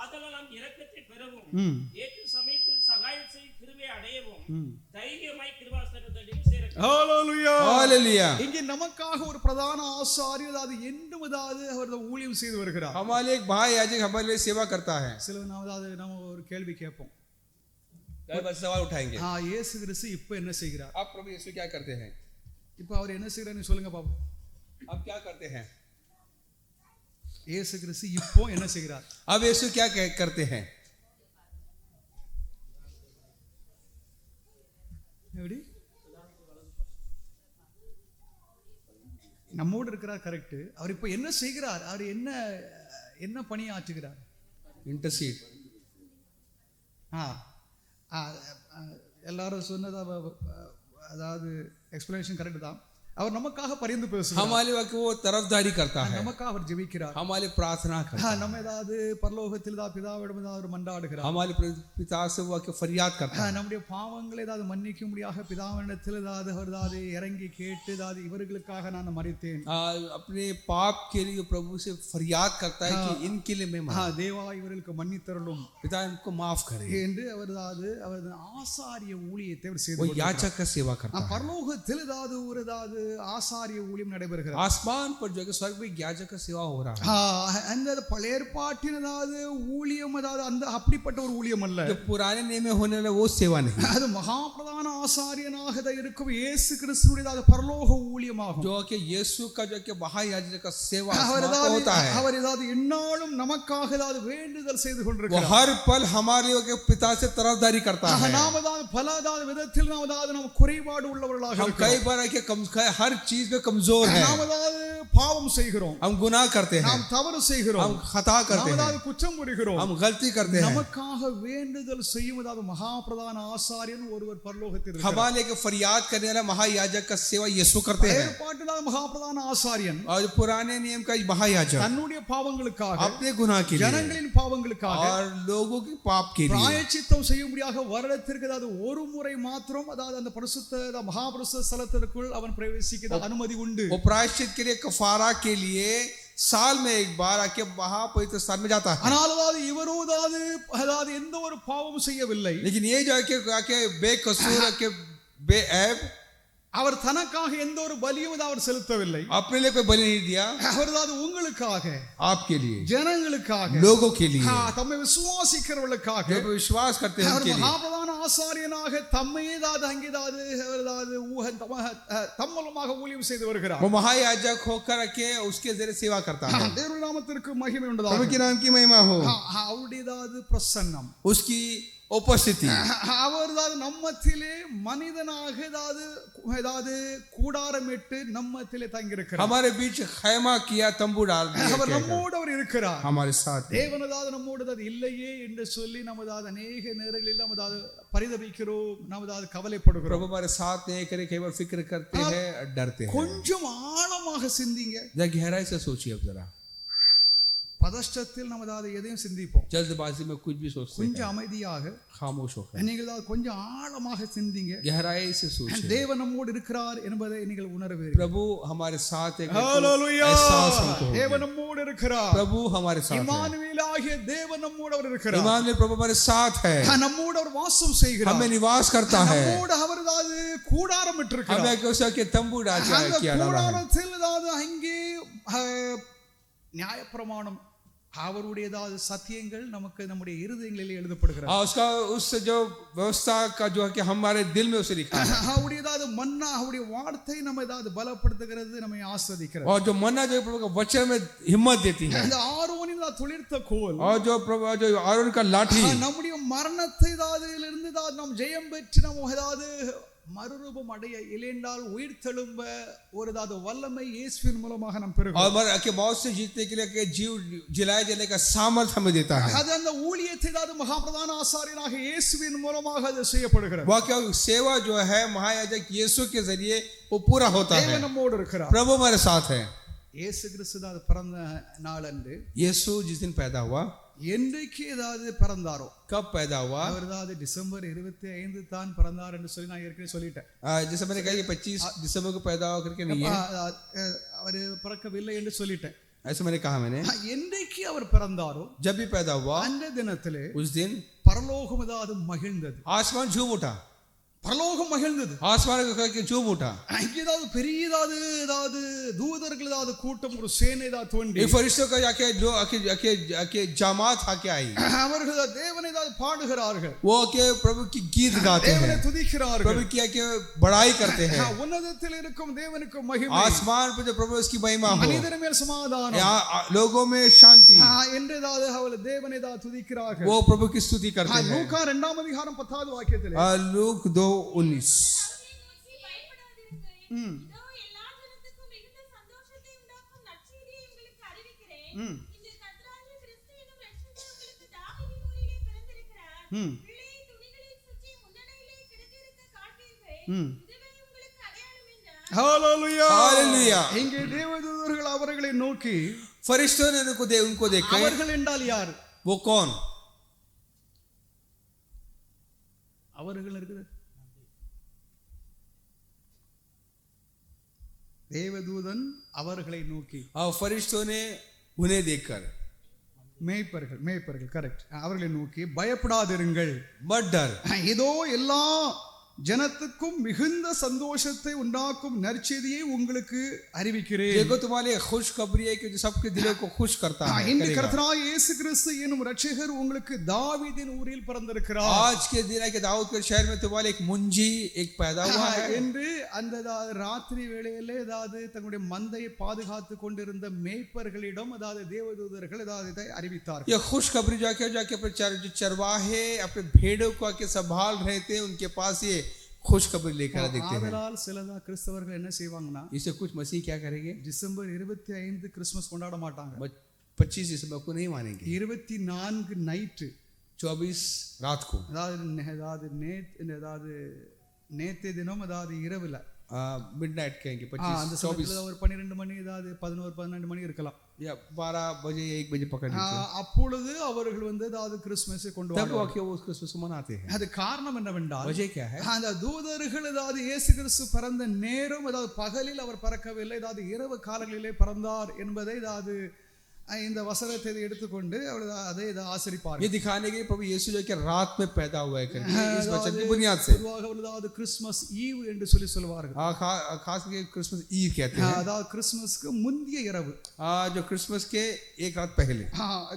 ஆதலால் நாம் இரக்கத்தை பெறவும் ஏற்ற சமயத்தில் சகாயம் செய்யும் கிருபையை அடையவும் தைரியமாய் கிருபாசனத்தில் சேரவும். ஹalleluya. हालेलुया. இங்கே நமக்காக ஒரு பிரதான ஆசாரியர் அதாவது என்றும் அதாவது அவர் ஊழியம் செய்து வருகிறார். हमारे एक भाई याजक हमारे लिए सेवा करता है. சில நாம அதாவது நம்ம ஒரு கேள்வி கேட்போம். कई बार सवाल उठाएंगे, இயேசு கிறிஸ்து இப்போ என்ன செய்கிறார்? आप प्रभु यीशु क्या करते हैं? இப்போ அவர் என்ன செய்கிறாருன்னு சொல்லுங்க பாப்போம். आप क्या करते हैं? இயேசு கிறிஸ்து இப்போ என்ன செய்கிறார்? अब यीशु क्या करते हैं? எப்படி நம்மோடு இருக்கிறார், கரெக்ட். அவர் இப்போ என்ன செய்கிறார்? அவர் என்ன பணியாற்றுகிறார்? इंटरसीड. எல்லாரும் சொன்னதா அதாவது எக்ஸ்பிளனேஷன் கரெக்ட் தான். அவர் நமக்காக பரிந்து பேசுகிறார். हमारे वक्त वो तरफदारी करता है, நமக்காக அவர் ஜெபிக்கிறார். हमारे प्रार्थना करता है, நம்ம ஏதாவது பரலோகத்தில் தான் பிதாவிடம் ஏதாவது மன்றாடுகிறார். हमारे पिता से वो के फरियाद करता है. நம்முடைய பாவங்களை ஏதாவது மன்னிக்கும்படியாக பிதாவினிடத்தில் ஏதாவது அவர் ஏதாவது இறங்கி கேட்டு ஏதாவது இவர்களுக்காக நான் மரித்தேன், अपने पाप के लिए प्रभु से फरियाद करता है कि इनके लिए मैं मरा. தேவா இவர்களுக்கு மன்னித்தருளும் पिता इनको माफ करे. என்று அவர் ஏதாவது அவர் ஆசாரிய ஊழியத்தை அவர் वो செய்து याजक का सेवा करता है. பரலோகத்தில் ஏதாவது ஒரு ஏதாவது ஆசாரிய ஊழியம் நடைபெறுகிறது. आसमान पर जो है स्वर्ग में याजक का सेवा हो रहा है. அந்த பழைய ஏற்பாட்டின் ஏதாவது ஊழியம் அதாவது அந்த அப்படிப்பட்ட ஒரு ஊழியம் அல்ல. जो पुराने नियम में होने वाला वो सेवा नहीं, அது மகா பிரதான ஆசாரியனாக இருக்கும் இயேசு கிறிஸ்துவுடைய பரலோக ஊழியமாகும். जो कि यीशु का जो कि महायाजक का सेवा அவர் होता है. அவர் ஏதாவது எந்நாளும் நமக்காக ஏதாவது வேண்டுதல் செய்து वो கொண்டிருக்கிறார். हर पल हमारे के पिता से तरफदारी करता है. நாம் ஏதாவது பல ஏதாவது விதத்தில் நாம் ஏதாவது நம்ம குறைபாடு உள்ளவர்களாக हम இருக்கிறோம். कई बार के हर चीज में कमजोर है. நாம் ஏதாவது பாவம் செய்கிறோம், हम गुनाह करते हैं, நாம் தவறு செய்கிறோம், हम खता करते நாம் हैं, ஏதாவது குற்றம் புரிகிறோம். हम गलती करते हैं. நமக்காக வேண்டுதல் செய்யும் ஏதாவது மகா பிரதான ஆசாரியன் ஒருவர் பரலோகத்தில் இருக்கிறார். हमारे के फरियाद करने वाला महायाजक का सेवा यीशु करते हैं. ஏற்பாட்டில் மகா பிரதான ஆசாரியன் और पुराने नियम का महायाजक தன்னுடைய பாவங்களுக்காக, अपने गुनाह के लिए ஜனங்களின் பாவங்களுக்காக और लोगों के पाप के लिए பிராயச்சித்தம் செய்யும்படியாக வருடத்திற்கு அதாவது ஒரு முறை மாத்திரம் அதாவது அந்த பரிசுத்த மகாபரிசுத்த ஸ்தலத்திற்குள் அவன் பிரவேசிக்க அனுமதி உண்டு. वो प्रायश्चित के लिए कफारा के लिए साल में एक बार आके महापवित्र स्थान में जाता है. ஆனால் அதாவது இவரோ அதாவது எந்த ஒரு பாவமும் செய்யவில்லை. लेकिन ये जो आके बेकसूर के बेऐब, அவர் தனக்காக எந்த ஒரு பலியும் அவர் செலுத்தவில்லை. अपने लिए कोई बलि नहीं दिया, அவர் அதாவது உங்களுக்காக, आपके लिए, ஜனங்களுக்காக, लोगों के लिए, தம்மை விசுவாசிக்கிறவர்களுக்காக, जो विश्वास करते हैं அவர் उनके लिए மகாபிரதான ஆசாரியனாக தம்மையே ஏதாவது அங்கே தம் மூலமாக ஊழியம் செய்து வருகிறார். वो महायाजक होकर के उसके जरिए सेवा करता है. தேவனுடைய நாமத்திற்கு மகிமை உண்டாக. प्रभु के नाम की महिमा हो. அவருடையதாவது பிரசன்னம், उसकी उपस्थिति, அவர் நம்மத்திலே மனிதனாக ஏதாவது கூடாரமிட்டு நம்மத்திலே தங்கியிருக்கிறார். हमारे बीच खैमा किया, तंबू डाल दिया. அவர் நம்மோடு அவர் இருக்கிறார். हमारे साथ தேவனதாவது நம்மோடு இல்லையே என்று சொல்லி நமதாவது अनेक நேரங்களில் நமதாவது பரிதபிக்கிறோம், நமதாவது கவலைப்படுகிறோம். प्रभु हमारे साथ नहीं करे, केवल फिक्र करते हैं, डरते हैं. கொஞ்சம் ஆழமாக சிந்திங்க. जरा गहराई से सोचिए अब जरा. பதஷ்டத்தில் நமதாவது எதையும் சிந்திப்போம், जल्दबाजी में कुछ भी सोचते हैं. கொஞ்சம் அமைதியாக खामोश होकर நீங்கள் கொஞ்சம் ஆழமாக சிந்திங்க. गहराई से सोचिए. தேவன் நம்மோடு இருக்கிறார் என்பதை நீங்கள் உணர்வீர்கள். प्रभु हमारे साथ है. ஹalleluya. एहसास हमको होगा. தேவன் நம்மோடு இருக்கிறார். प्रभु हमारे साथ है. இம்மானுவேலாகிய தேவன் நம்மோடு அவர் இருக்கிறார். इमानुएल प्रभु हमारे साथ है. நம்மோடு அவர் வாசம் செய்கிறார். हमें निवास करता है. நம்மோடு அவர் கூடாரம் இட்டிருக்கிறார். हमें कैसा कि तंबू डाल के किया डाला है. கூடாரத்தில் அங்கே நியாயப்பிரமாணம் அவருடையதாவது சத்தியங்கள் நமக்கு நம்முடைய இருதயங்களில் எழுதப்படுகிறது. उसका उस जो व्यवस्था का जो है कि हमारे दिल में उसे लिखा है. அவருடையதாவது मन्ना அவருடைய வார்த்தை நம்மை ஏதாவது பலப்படுத்துகிறது, நம்மை ஆஸ்வதிக்கிறது. और जो मन्ना जो प्रभु का वचन में हिम्मत देती है. அந்த ஆரோனின் துளிர்த்த கோல், और जो प्रभु जो आरोन का लाठी, நம்முடைய மரணத்தை இருந்து நாம் ஜெயம் பெற்று நம்ம ஏதாவது மறுரூபம் அடைய இல்லையென்றால் உயிர் தெழும்ப ஒரு வல்லமை இயேசுவின் மூலமாக நாம் பெறுகிறோம். और के मौत से जीतने के लिए के जीव जिलाए जाने का सामर्थ हमें देता है. அது அந்த ஊழியத்தை மகாप्रधान ஆசாரியனாக இயேசுவின் மூலமாக அது செய்யப்படுகிறது. वो क्या सेवा जो है महायाजक यीशु के जरिए वो पूरा होता है. தேவன் நம்மோடு இருக்கிறார். प्रभु हमारे साथ है. இயேசு கிறிஸ்து பிறந்த நாள் அன்று, यीशु जिस दिन पैदा हुआ, என்றைக்கு ஏதாவது பிறந்தாரோ, कब पैदा हुआ, அவர் டிசம்பர் 25 தான் பிறந்தார் என்று சொல்லி நான் ஏற்கனவே சொல்லிட்டேன். जैसे मैंने कहा कि 25 दिसंबर को पैदा होकर के नहीं है, அவர் பிறக்கவில்லை என்று சொல்லிட்டேன். ऐसे मैंने कहा. मैंने என்றைக்கு அவர் பிறந்தாரோ जब भी पैदा हुआ அந்த தினத்திலே उस दिन பரலோகம் ஏதாவது மகிழ்ந்தது. आसमान झूम उठा. பரலோகம் மகிழ்ந்தது. आसमान के झूम उठा. அங்கே ஏதாவது பெரிய ஏதாவது தூதர்கள் ஏதாவது கூட்டம், ஒரு சேனை ஏதாவது தோன்றி, फरिश्तों का आके जमात आके आई. அவர்கள் தேவனை ஏதாவது பாடுகிறார்கள். वो के प्रभु की गीत गाते हैं, தேவனை துதிக்கிறார்கள். प्रभु की आके बड़ाई करते हैं. உன்னதத்தில் இருக்கும் தேவனுக்கு மகிமை, आसमान पर जो प्रभु उसकी महिमा हो, மனிதர் மேல் சமாதானம், लोगों में शांति, என்று ஏதாவது அவர்கள் தேவனை ஏதாவது துதிக்கிறார்கள். वो प्रभु की स्तुति करते हैं. லூக்கா 2 அதிகாரம் 10வது வாக்கியத்திலே, लूक 2:19, ஹalleluya. இங்கே தேவதூதர்கள் அவர்களை நோக்கி, फरिश्तों ने उनको देखा. அவர்கள் என்றால் யார்? वो कौन? அவர்கள் இருக்குது தேவதூதன் அவர்களை நோக்கி, और फरिश्तों ने उन्हें देखकर, மேய்ப்பர்கள் கரெக்ட், அவர்களை நோக்கி, பயப்படாதிருங்கள், मत डर, இதோ எல்லா ஜனத்துக்கும் மிகுந்த சந்தோஷத்தை உண்டாக்கும் நற்செய்தியை உங்களுக்கு அறிவிக்கிறேன். देखो तुम्हारे खुशखबरी है कि जो सबके दिलों को खुश करता है. இந்த கர்த்தராகிய இயேசு கிறிஸ்து என்னும் இரட்சகர் உங்களுக்கு தாவீதின் ஊரில் பிறந்திருக்கிறார். आज के दिन है कि दाऊद के शहर में तुम्हारे एक मुंजी एक पैदा हुआ है. என்று அந்த ராத்திரி வேளையிலே ஏதாவது தங்களுடைய மந்தையை பாதுகாத்து கொண்டிருந்த மேய்ப்பர்களிடம் அதாவது தேவதூதர்கள் ஏதாவது இதை அறிவித்தார்கள். ये खुशखबरी जाके अपने चरवाहे अपने भेड़ों को आके संभाल रहे थे, उनके पास ये खुशखबरी लेकर देखते हैं. ஆதலால் சிலதா கிறிஸ்தவர்கள் என்ன செய்வாங்கன்னா, इससे कुछ मसीह क्या करेंगे, டிசம்பர் 25 கிறிஸ்மஸ் கொண்டாட மாட்டாங்க. 25 दिसंबर को नहीं मानेंगे. 24 நைட்டு 24 रात को, அதாவது நேத்து தினம் அதாவது இரவுல मिडनाइट कहेंगे. அந்த 24 ஒரு 12 மணி ஏதாவது 11-12 மணி இருக்கலாம், या 12 बजे 1 बजे पकड़ लीजिए. அப்பொழுது அவர்கள் ஏதாவது கிறிஸ்மஸை கொண்டு तब வருவாங்க. आके वो क्रिसमस मनाते हैं. அது காரணம் என்னவென்றால், वजह क्या है, அந்த தூதர்கள் ஏதாவது இயேசு கிறிஸ்து பிறந்த நேரம் ஏதாவது பகலில் அவர் பிறக்கவில்லை, ஏதாவது இரவு காலங்களிலே பிறந்தார் என்பதை ஏதாவது இந்த வசனத்தை எடுத்துக்கொண்டு அவர்கள் அதை இதை ஆசரிப்பார்கள். ये दिखाने के लिए प्रभु यीशु जो कि रात में पैदा हुआ है करके इस वचन की बुनियाद से பொதுவாக அவர்கள் கிறிஸ்மஸ் ஈவ் என்று சொல்லுவார்கள். खास करके क्रिसमस ईव कहते हैं. அதாவது கிறிஸ்மஸ்க்கு முந்திய இரவு, जो क्रिसमस के एक रात पहले.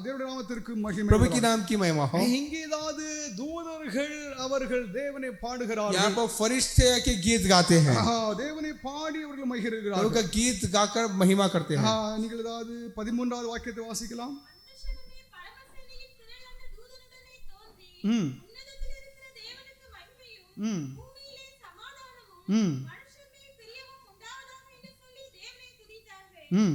தேவனுடைய நாமத்திற்கு மகிமை. प्रभु के नाम की महिमा हो. இங்கே அதாவது தூதர்கள் அவர்கள் தேவனை பாடுகிறார்கள். यहाँ पर फरिश्ते के गीत गाते हैं. தேவனை பாடி அவர்கள் மகிழ்கிறார்கள். प्रभु का गीत गाकर महिमा करते हैं. நீங்கள் அதாவது 13வது வாக்கியத்தை வாசிக்கலாம். மனுஷனமே பரமசேனையின் திரளான தூதனுடனே தோன்றி உன்னதத்தில் இருக்கிற தேவனுக்கு மகிமையும் பூமியிலே சமாதானமும் மனுஷர்மேல் பிரியமும் உண்டாவதாக என்று சொல்லி தேவனை துதித்தார்கள்.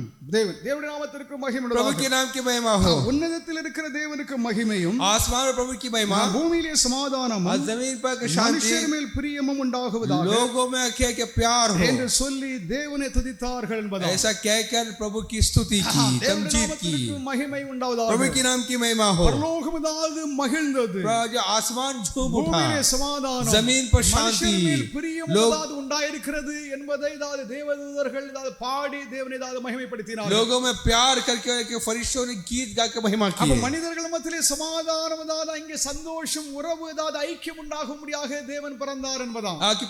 தேவனுடைய நாமத்திற்கு மகிமை. प्रभु के नाम की महिमा हो. உன்னதத்தில் இருக்கிற தேவனுக்கு மகிமையும் आसमान में प्रभु की महिमा, பூமியிலே சமாதானமும் जमीन पर शांति, மனுஷர் மேல் பிரியமும் உண்டாகுவதாக लोगों में अखे के प्यार हो என்று சொல்லி தேவனை துதித்தார்கள் என்பதாக. ऐसा कहकर प्रभु की स्तुति की, तमजीद की. மகிமை உண்டாவதாக. प्रभु के नाम की महिमा हो. பரலோகம் அதாவது மகிழ்ந்தது, आसमान झूम उठा, பூமியிலே சமாதானம், जमीन पर शांति, மனுஷர் மேல் பிரியம் அதாவது உண்டாயிருக்கிறது என்பதை அதாவது தேவதூதர்கள் அதாவது பாடி தேவனை அதாவது மகிமைப்படுத்தினார்கள். लोगों में प्यार करके फरिश्तों ने गीत गाकर महिमा की. அப்ப மனிதர்கள் மத்தியிலே சமாதானம் அதாவது அங்கே சந்தோஷம் உறவு அதாவது ஐக்கியம் உண்டாகும்படியாக தேவன் பிறந்தார் என்பதாம். कि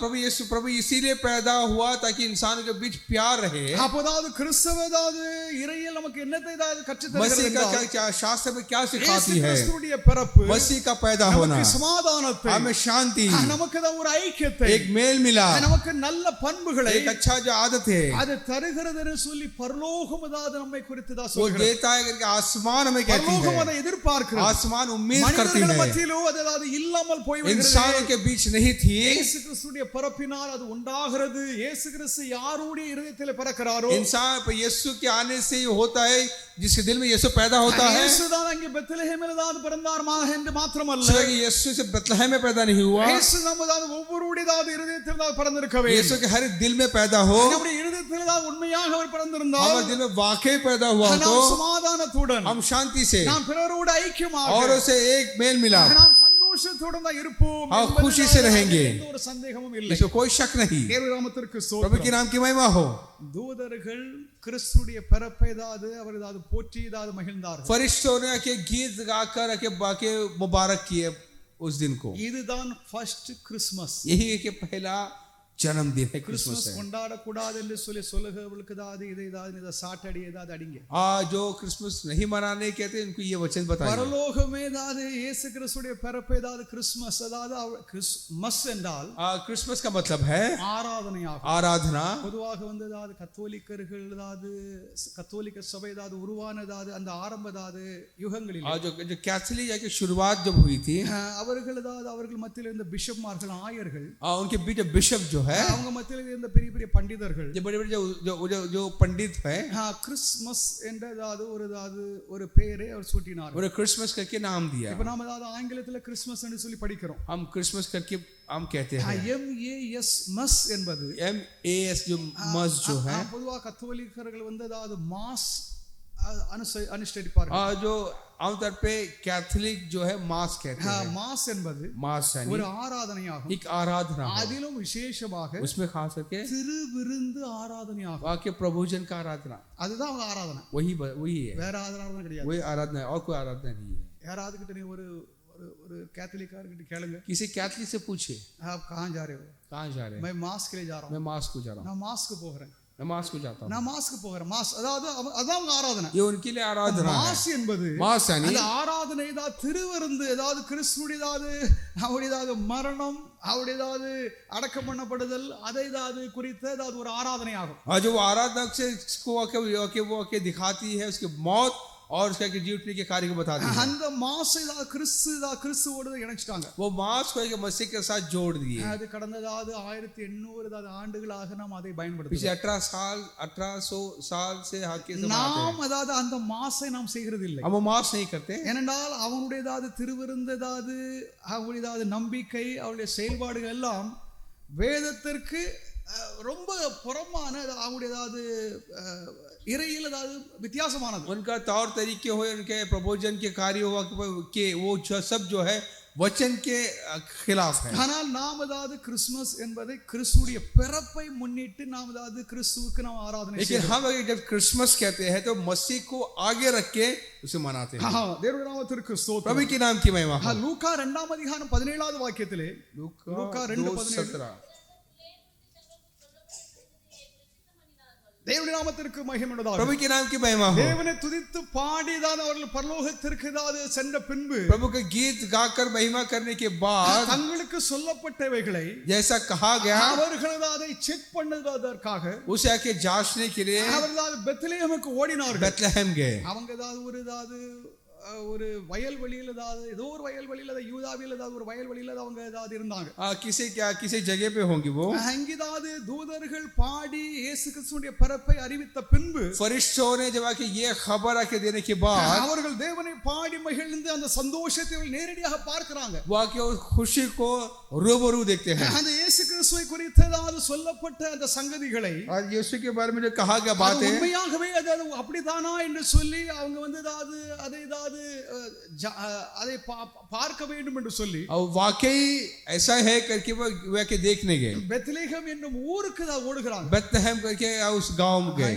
प्रभु इसीलिए पैदा हुआ ताकि इंसानों के बीच प्यार रहे. அப்போதாவது கிறிஸ்தவ அதாவது இறையில் நமக்கு என்னத்தை அதாவது கற்றுத் मसीह தருகிறது? का शास्त्र में क्या सिखाती है? கிறிஸ்துவுடைய பிறப்பு मसीह का पैदा होना நமக்கு சமாதானத்தை, हमें शांति, நமக்கு தான் ஒரு ஐக்கியத்தை, एक मेल मिला, நமக்கு நல்ல பண்புகளை एक अच्छा जो आदत है அது தருகிறதுன்னு சொல்லி பரலோகம் அதாவது நம்மை குறித்து தான் वो சொல்கிறது. देता है करके आसमान हमें कहती பரலோகம் है. அதை எதிர்பார்க்கிறது. आसमान उम्मीद करती மனிதர்கள் है. மத்தியிலும் அது அதாவது இல்லாமல் போய்விடுகிறது. इंसानों के बीच नहीं थी. இயேசு கிறிஸ்துவுடைய பிறப்பினால் அது உண்டாகிறது. இயேசு கிறிஸ்து யாருடைய இருதயத்தில் பிறக்கிறாரோ इंसान पर यीशु के आने से ही होता है, जिसके दिल में यीशु पैदा होता है. இயேசு தான் அங்கே பெத்லகேமில் தான் பிறந்தார் என்று மாத்திரமல்ல, यीशु से बेथलेहम में पैदा नहीं हुआ. இயேசு நமது ஒவ்வொருடைய இருதயத்தில் தான் பிறந்திருக்க வேண்டும். यीशु के हर दिल में पैदा हो. நம்முடைய இருதயத்தில் தான் உண்மையாக அவர் பிறந்திருந்தால் हमारे दिल में वाकई पैदा हुआ तो நாம் சமாதானத்துடன், हम शांति से நாம் பிறரோடு ஐக்கியமாக, और उसे एक मेल मिला, நாம் சந்தோஷத்துடன் தான் இருப்போம் हाँ, என்பதில் खुशी से रहेंगे. எந்த ஒரு சந்தேகமும் இல்லை. इसमें कोई शक नहीं. தேவனுடைய நாமத்திற்கு प्रभु ஸ்தோத்திரம். के नाम की महिमा हो. தூதர்கள் கிறிஸ்துடைய பிறப்பை அதாவது அவர் அதாவது போற்றி அதாவது மகிழ்ந்தார்கள். फरिश्तों ने के गीत गाकर के मुबारक किए उस दिन को. இதுதான் ஃபர்ஸ்ட் கிறிஸ்மஸ். यही है कि पहला जन्मदिन है, क्रिसमस கிறிஸ்மஸ் है. கொண்டாடக்கூடாது என்று சொல்லி சொல்லுகிறவர்களுக்கு அதாவது இதை சாட்டடி ஏதாவது அடிங்க. जो क्रिसमस नहीं मनाने कहते हैं उनको ये वचन बताइए. பரலோகமே அதாவது இயேசு கிறிஸ்துடைய பிறப்பை அதாவது கிறிஸ்மஸ் அதாவது கிறிஸ்மஸ் என்றால் क्रिसमस का मतलब है ஆராதனையாகும். आराधना. பொதுவாக வந்து அதாவது கத்தோலிக்கர்கள் அதாவது கத்தோலிக்க சபை அதாவது உருவானதாவது அந்த ஆரம்ப அதாவது யுகங்களில் जो कैथोलिक की शुरुआत जब हुई थी, அவர்கள் அதாவது அவர்கள் மத்தியில் இருந்த பிஷப்மார்கள் ஆயர்கள், उनके बीच बिशप जो है, அவங்க மத்தியில் இருந்த பெரிய பெரிய பண்டிதர்கள், जो बड़े बड़े जो पंडित है, கிறிஸ்மஸ் என்ற அதாவது ஒரு பெயரை அவர் சூட்டினார். उन्हें क्रिसमस करके नाम दिया. இப்ப நாம அதாவது ஆங்கிலத்துல கிறிஸ்மஸ் என்று சொல்லி படிக்கிறோம். हम क्रिसमस करके हम कहते हैं. MAS மஸ் என்பது MAS जो मस जो है, பொதுவா கத்தோலிக்கர்கள் வந்து அதாவது மாஸ் அனுஷ்டிப்பார்கள். जो आमतौर पे कैथोलिक जो है मास कहते हैं. மாஸ் என்பது मास है ஒரு ஆராதனையாகும். एक आराधना है. அதிலும் விசேஷமாக उसमें खास करके திருவிருந்து ஆராதனையாகும். वाक्य प्रभुजन का आराधना, அதுதான் அவங்க ஆராதனை. वही है. வேற ஆராதனை கிடையாது. वही आराधना है और कोई आराधना नहीं है. யாராவது கிட்ட நீ ஒரு ஒரு कैथोलिक கிட்ட கேளுங்க, किसी कैथोलिक से पूछे आप कहाँ जा रहे हो? कहाँ जा रहे हैं? मैं मास के लिए जा रहा हूँ. मैं मास को जा रहा हूँ. நான் மாஸ்க்கு போகிறேன். मैं मास को जाता हूँ. நான் மாஸ்க்கு போகிறேன். மாஸ் அதாவது அதான் அவங்க ஆராதனை. ये उनके लिए आराधना है. மாஸ் என்பது मास यानी அந்த ஆராதனை ஏதாவது திருவிருந்து ஏதாவது கிறிஸ்துவுடைய அவருடைய மரணம் அவருடைய அடக்கம் பண்ணப்படுதல் அதை குறித்த ஒரு ஆராதனை ஆகும். जो वो आराधना से वो दिखाती है उसकी मौत और उसका जी उठने के कार्य को बताती है. அந்த மாஸ் கிறிஸ்துவோடு இணைச்சிட்டாங்க. वो मास को एक मसीह के साथ जोड़ दिए. அது கடந்த 1800 ஆண்டுகளாக நாம் அதை पिछले பயன்படுத்துகிறோம். 1800 साल से हाके से நாம் அந்த மாஸை நாம் செய்கிறது இல்லை. हम मास नहीं करते. ஏனென்றால் அவனுடைய திருவிருந்து அவருடைய நம்பிக்கை அவருடைய செயல்பாடுகள் எல்லாம் வேதத்திற்கு ரொம்ப புறமான அவருடைய இறையில் வித்தியாசமானது. उनका तौर तरीके हो, उनके प्रबोधन के कार्य हुआ कि वो सब जो है वचन के खिलाफ है। ஆனால் நாம் அதாவது கிறிஸ்துமஸ் என்பதை கிறிஸ்துவுடைய பிறப்பை முன்னிட்டு நாம் அதாவது கிறிஸ்துவுக்கு நாம் ஆராதனை लेकिन हम अगर जब क्रिसमस कहते हैं तो मसीह को आगे रख के उसे मनाते हैं। தேவனுடைய நாமத்திற்கு ஸ்தோத்திரம். प्रभु के नाम की महिमा हो। லூக்கா 2ஆம் அதிகாரம் 17வது வாக்கியத்திலே லூக்கா 2:17 தேவனுடைய நாமத்திற்கு மகிமை உண்டாகட்டும். प्रभु के नाम की महिमा हो। தேவனை துதித்து பாடிதான் அவர்கள் பரலோகத்திற்கு அதாவது சென்ற பின்பு प्रभु का गीत गाकर महिमा करने के बाद தங்களுக்கு சொல்லப்பட்டவைகளை जैसा कहा गया அவர்கள் அதை செக் பண்ணுவதற்காக उसे आके जांचने के लिए அவர்கள் பெத்லெஹேமுக்கு ஓடினார்கள். बेथलेहम गए। அவங்க ஏதாவது ஒரு வயல்வெளியில் ஏதாவது ஏதோ ஒரு வயல்வெளியில் யூதாவில் ஏதாவது ஒரு வயல்வெளியில் அவங்க ஏதாவது இருந்தாங்க. किसी जगह पे होंगे वो। அங்கிதாவது தூதர்கள் பாடி இயேசு கிறிஸ்துவின் பிறப்பை அறிவித்த பின்பு फरिश्तों ने जब आके ये खबर आके देने के बाद அவர்கள் தேவனை பாடி மகிழ்ந்து அந்த சந்தோஷத்தை நேரடியாக பார்க்கிறாங்க. वो आके उस खुशी को रूबरू देखते हैं। அந்த இயேசு கிறிஸ்துவை குறித்து ஏதாவது சொல்லப்பட்ட அந்த சங்கதிகளை और यीशु के बारे में जो कहा गया बात है உண்மையாகவே அது அப்படிதானா என்று சொல்லி அவங்க ஏதாவது அதை பார்க்க வேண்டும் என்று சொல்லி और वाकई ऐसा है करके वो आके देखने गए। பெத்லெஹேம் என்னும் ஊருக்கு ஓடுகிறாங்க. बेथलेहम करके उस गांव में गए।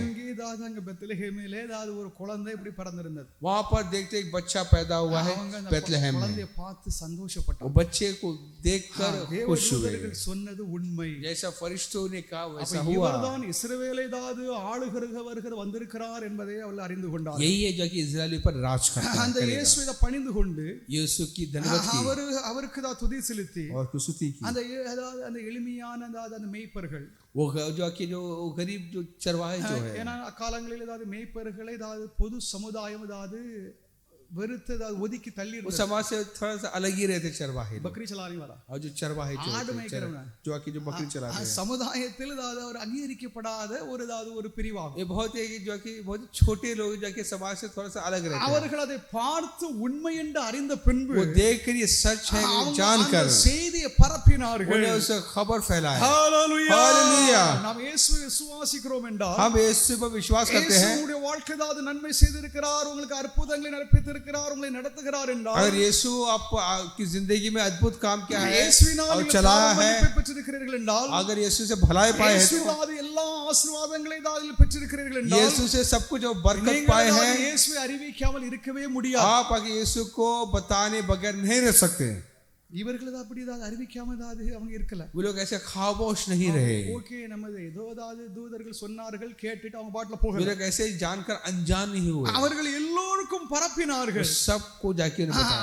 அங்க பெத்லெஹேமிலே ஏதாவது ஒரு குழந்தை இப்படி பிறந்திருந்தது. वहां पर देखते एक बच्चा पैदा हुआ है बेथलेहम में। குழந்தையை பார்த்து சந்தோஷப்பட்டாங்க. वो बच्चे को देखकर खुश हुए। சொன்னது உண்மை. जैसा फरिश्तों ने कहा वैसा हुआ। இவர்தான் இஸ்ரவேலை ஏதாவது ஆளுகிறவர் வந்திருக்கிறார் என்பதை அவர்கள் அறிந்து கொண்டார். यही है जो कि इस्राएल पर राज करता है। அந்த இயேசுவை பணிந்து கொண்டு यीशु की धन्यवाद की அவருக்கு தான் துதி செலுத்தி और स्तुति की। அந்த எளிமையான அந்த மேய்ப்பர்கள் वो जो गरीब जो चरवाहे जो है ஏன்னா அக்காலங்களில் ஏதாவது மேய்ப்பர்களை ஏதாவது பொது சமுதாயம் ஏதாவது வெறுத்து ஏதாவது ஒதுக்கி தள்ளி वो समाज से थोड़ा सा अलग ही रहते चरवाहे। बकरी चलाने वाला और जो चरवाहे ஆடு மேய்க்கிறவங்க जो आके जो बकरी चलाते हैं சமுதாயத்தில் ஏதாவது ஒரு அங்கீகரிக்கப்படாத ஒரு பிரிவாகும்। ये बहुत ही जो कि बहुत छोटे लोग जो कि समाज से थोड़ा सा अलग रहते हैं। அவர்கள் அதை பார்த்து உண்மை என்று அறிந்த பின்பு वो देखकर ये सच है जानकर செய்தியை பரப்பினார்கள்। उन्होंने उस खबर फैलाया। Hallelujah hallelujah. நாம் இயேசுவை விசுவாசிக்கிறோம் என்றால் हम यीशु पर विश्वास करते हैं। இயேசுவுடைய வாழ்க்கை ஏதாவது நன்மை செய்திருக்கிறார், உங்களுக்கு அற்புதங்களை நடப்பித்திருக்கிறார், உங்களை நடத்துகிறார் என்றால் अगर यीशु आपकी जिंदगी में अद्भुत काम किया है இயேசுவினால் और चलाया है, பெற்றிருக்கிறீர்கள் என்றால் अगर यीशु से भलाई पाए हैं இயேசுவாத எல்லா ஆசீர்வாதங்களை அதில் பெற்றிருக்கிறீர்கள் என்றால் यीशु से सब कुछ जो बरकत पाए हैं இயேசுவை அறிவிக்காமல் இருக்கவே முடியாது। आप आगे यीशु को बताने बगैर नहीं रह सकते। இவர்கள் அப்படி ஏதாவது அறிவிக்காம ஏதாவது அவங்க இருக்கல। वो लोग ऐसे खामोश नहीं रहे। ஓகே நமது ஏதோ ஏதாவது தூதர்கள் சொன்னார்கள் கேட்டுட்டு அவங்க பாட்டுல वो போகல। लोग ऐसे जानकर अनजान नहीं हुए। அவர்கள் எல்லோருக்கும் பரப்பினார்கள்। सबको जाके बताया।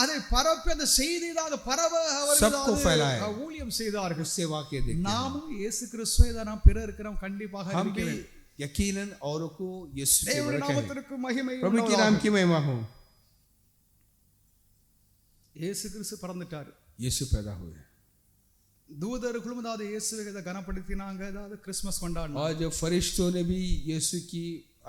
அதை பரப்பி அந்த செய்தி தான் பரவ सबको फैलाया। அவர்கள் ஊழியம் செய்தார்கள்। सेवा के देखते நாமும் இயேசு கிறிஸ்துவை தான் நாம் பிறருக்கு நாம் கண்டிப்பாக हम भी அறிவிக்க வேண்டும்। यकीनन औरों को यीशु के தேவனுடைய बारे में நாமத்திற்கு மகிமை प्रभु के नाम की महिमा हो। இயேசு கிறிஸ்து பிறந்துட்டார்। यीशु पैदा हुए தூதர்களும் அதாவது இயேசுவை கனப்படுத்தினாங்க, அதாவது கிறிஸ்மஸ் கொண்டாடினாங்க। और जो फरिश्तों ने भी यीशु की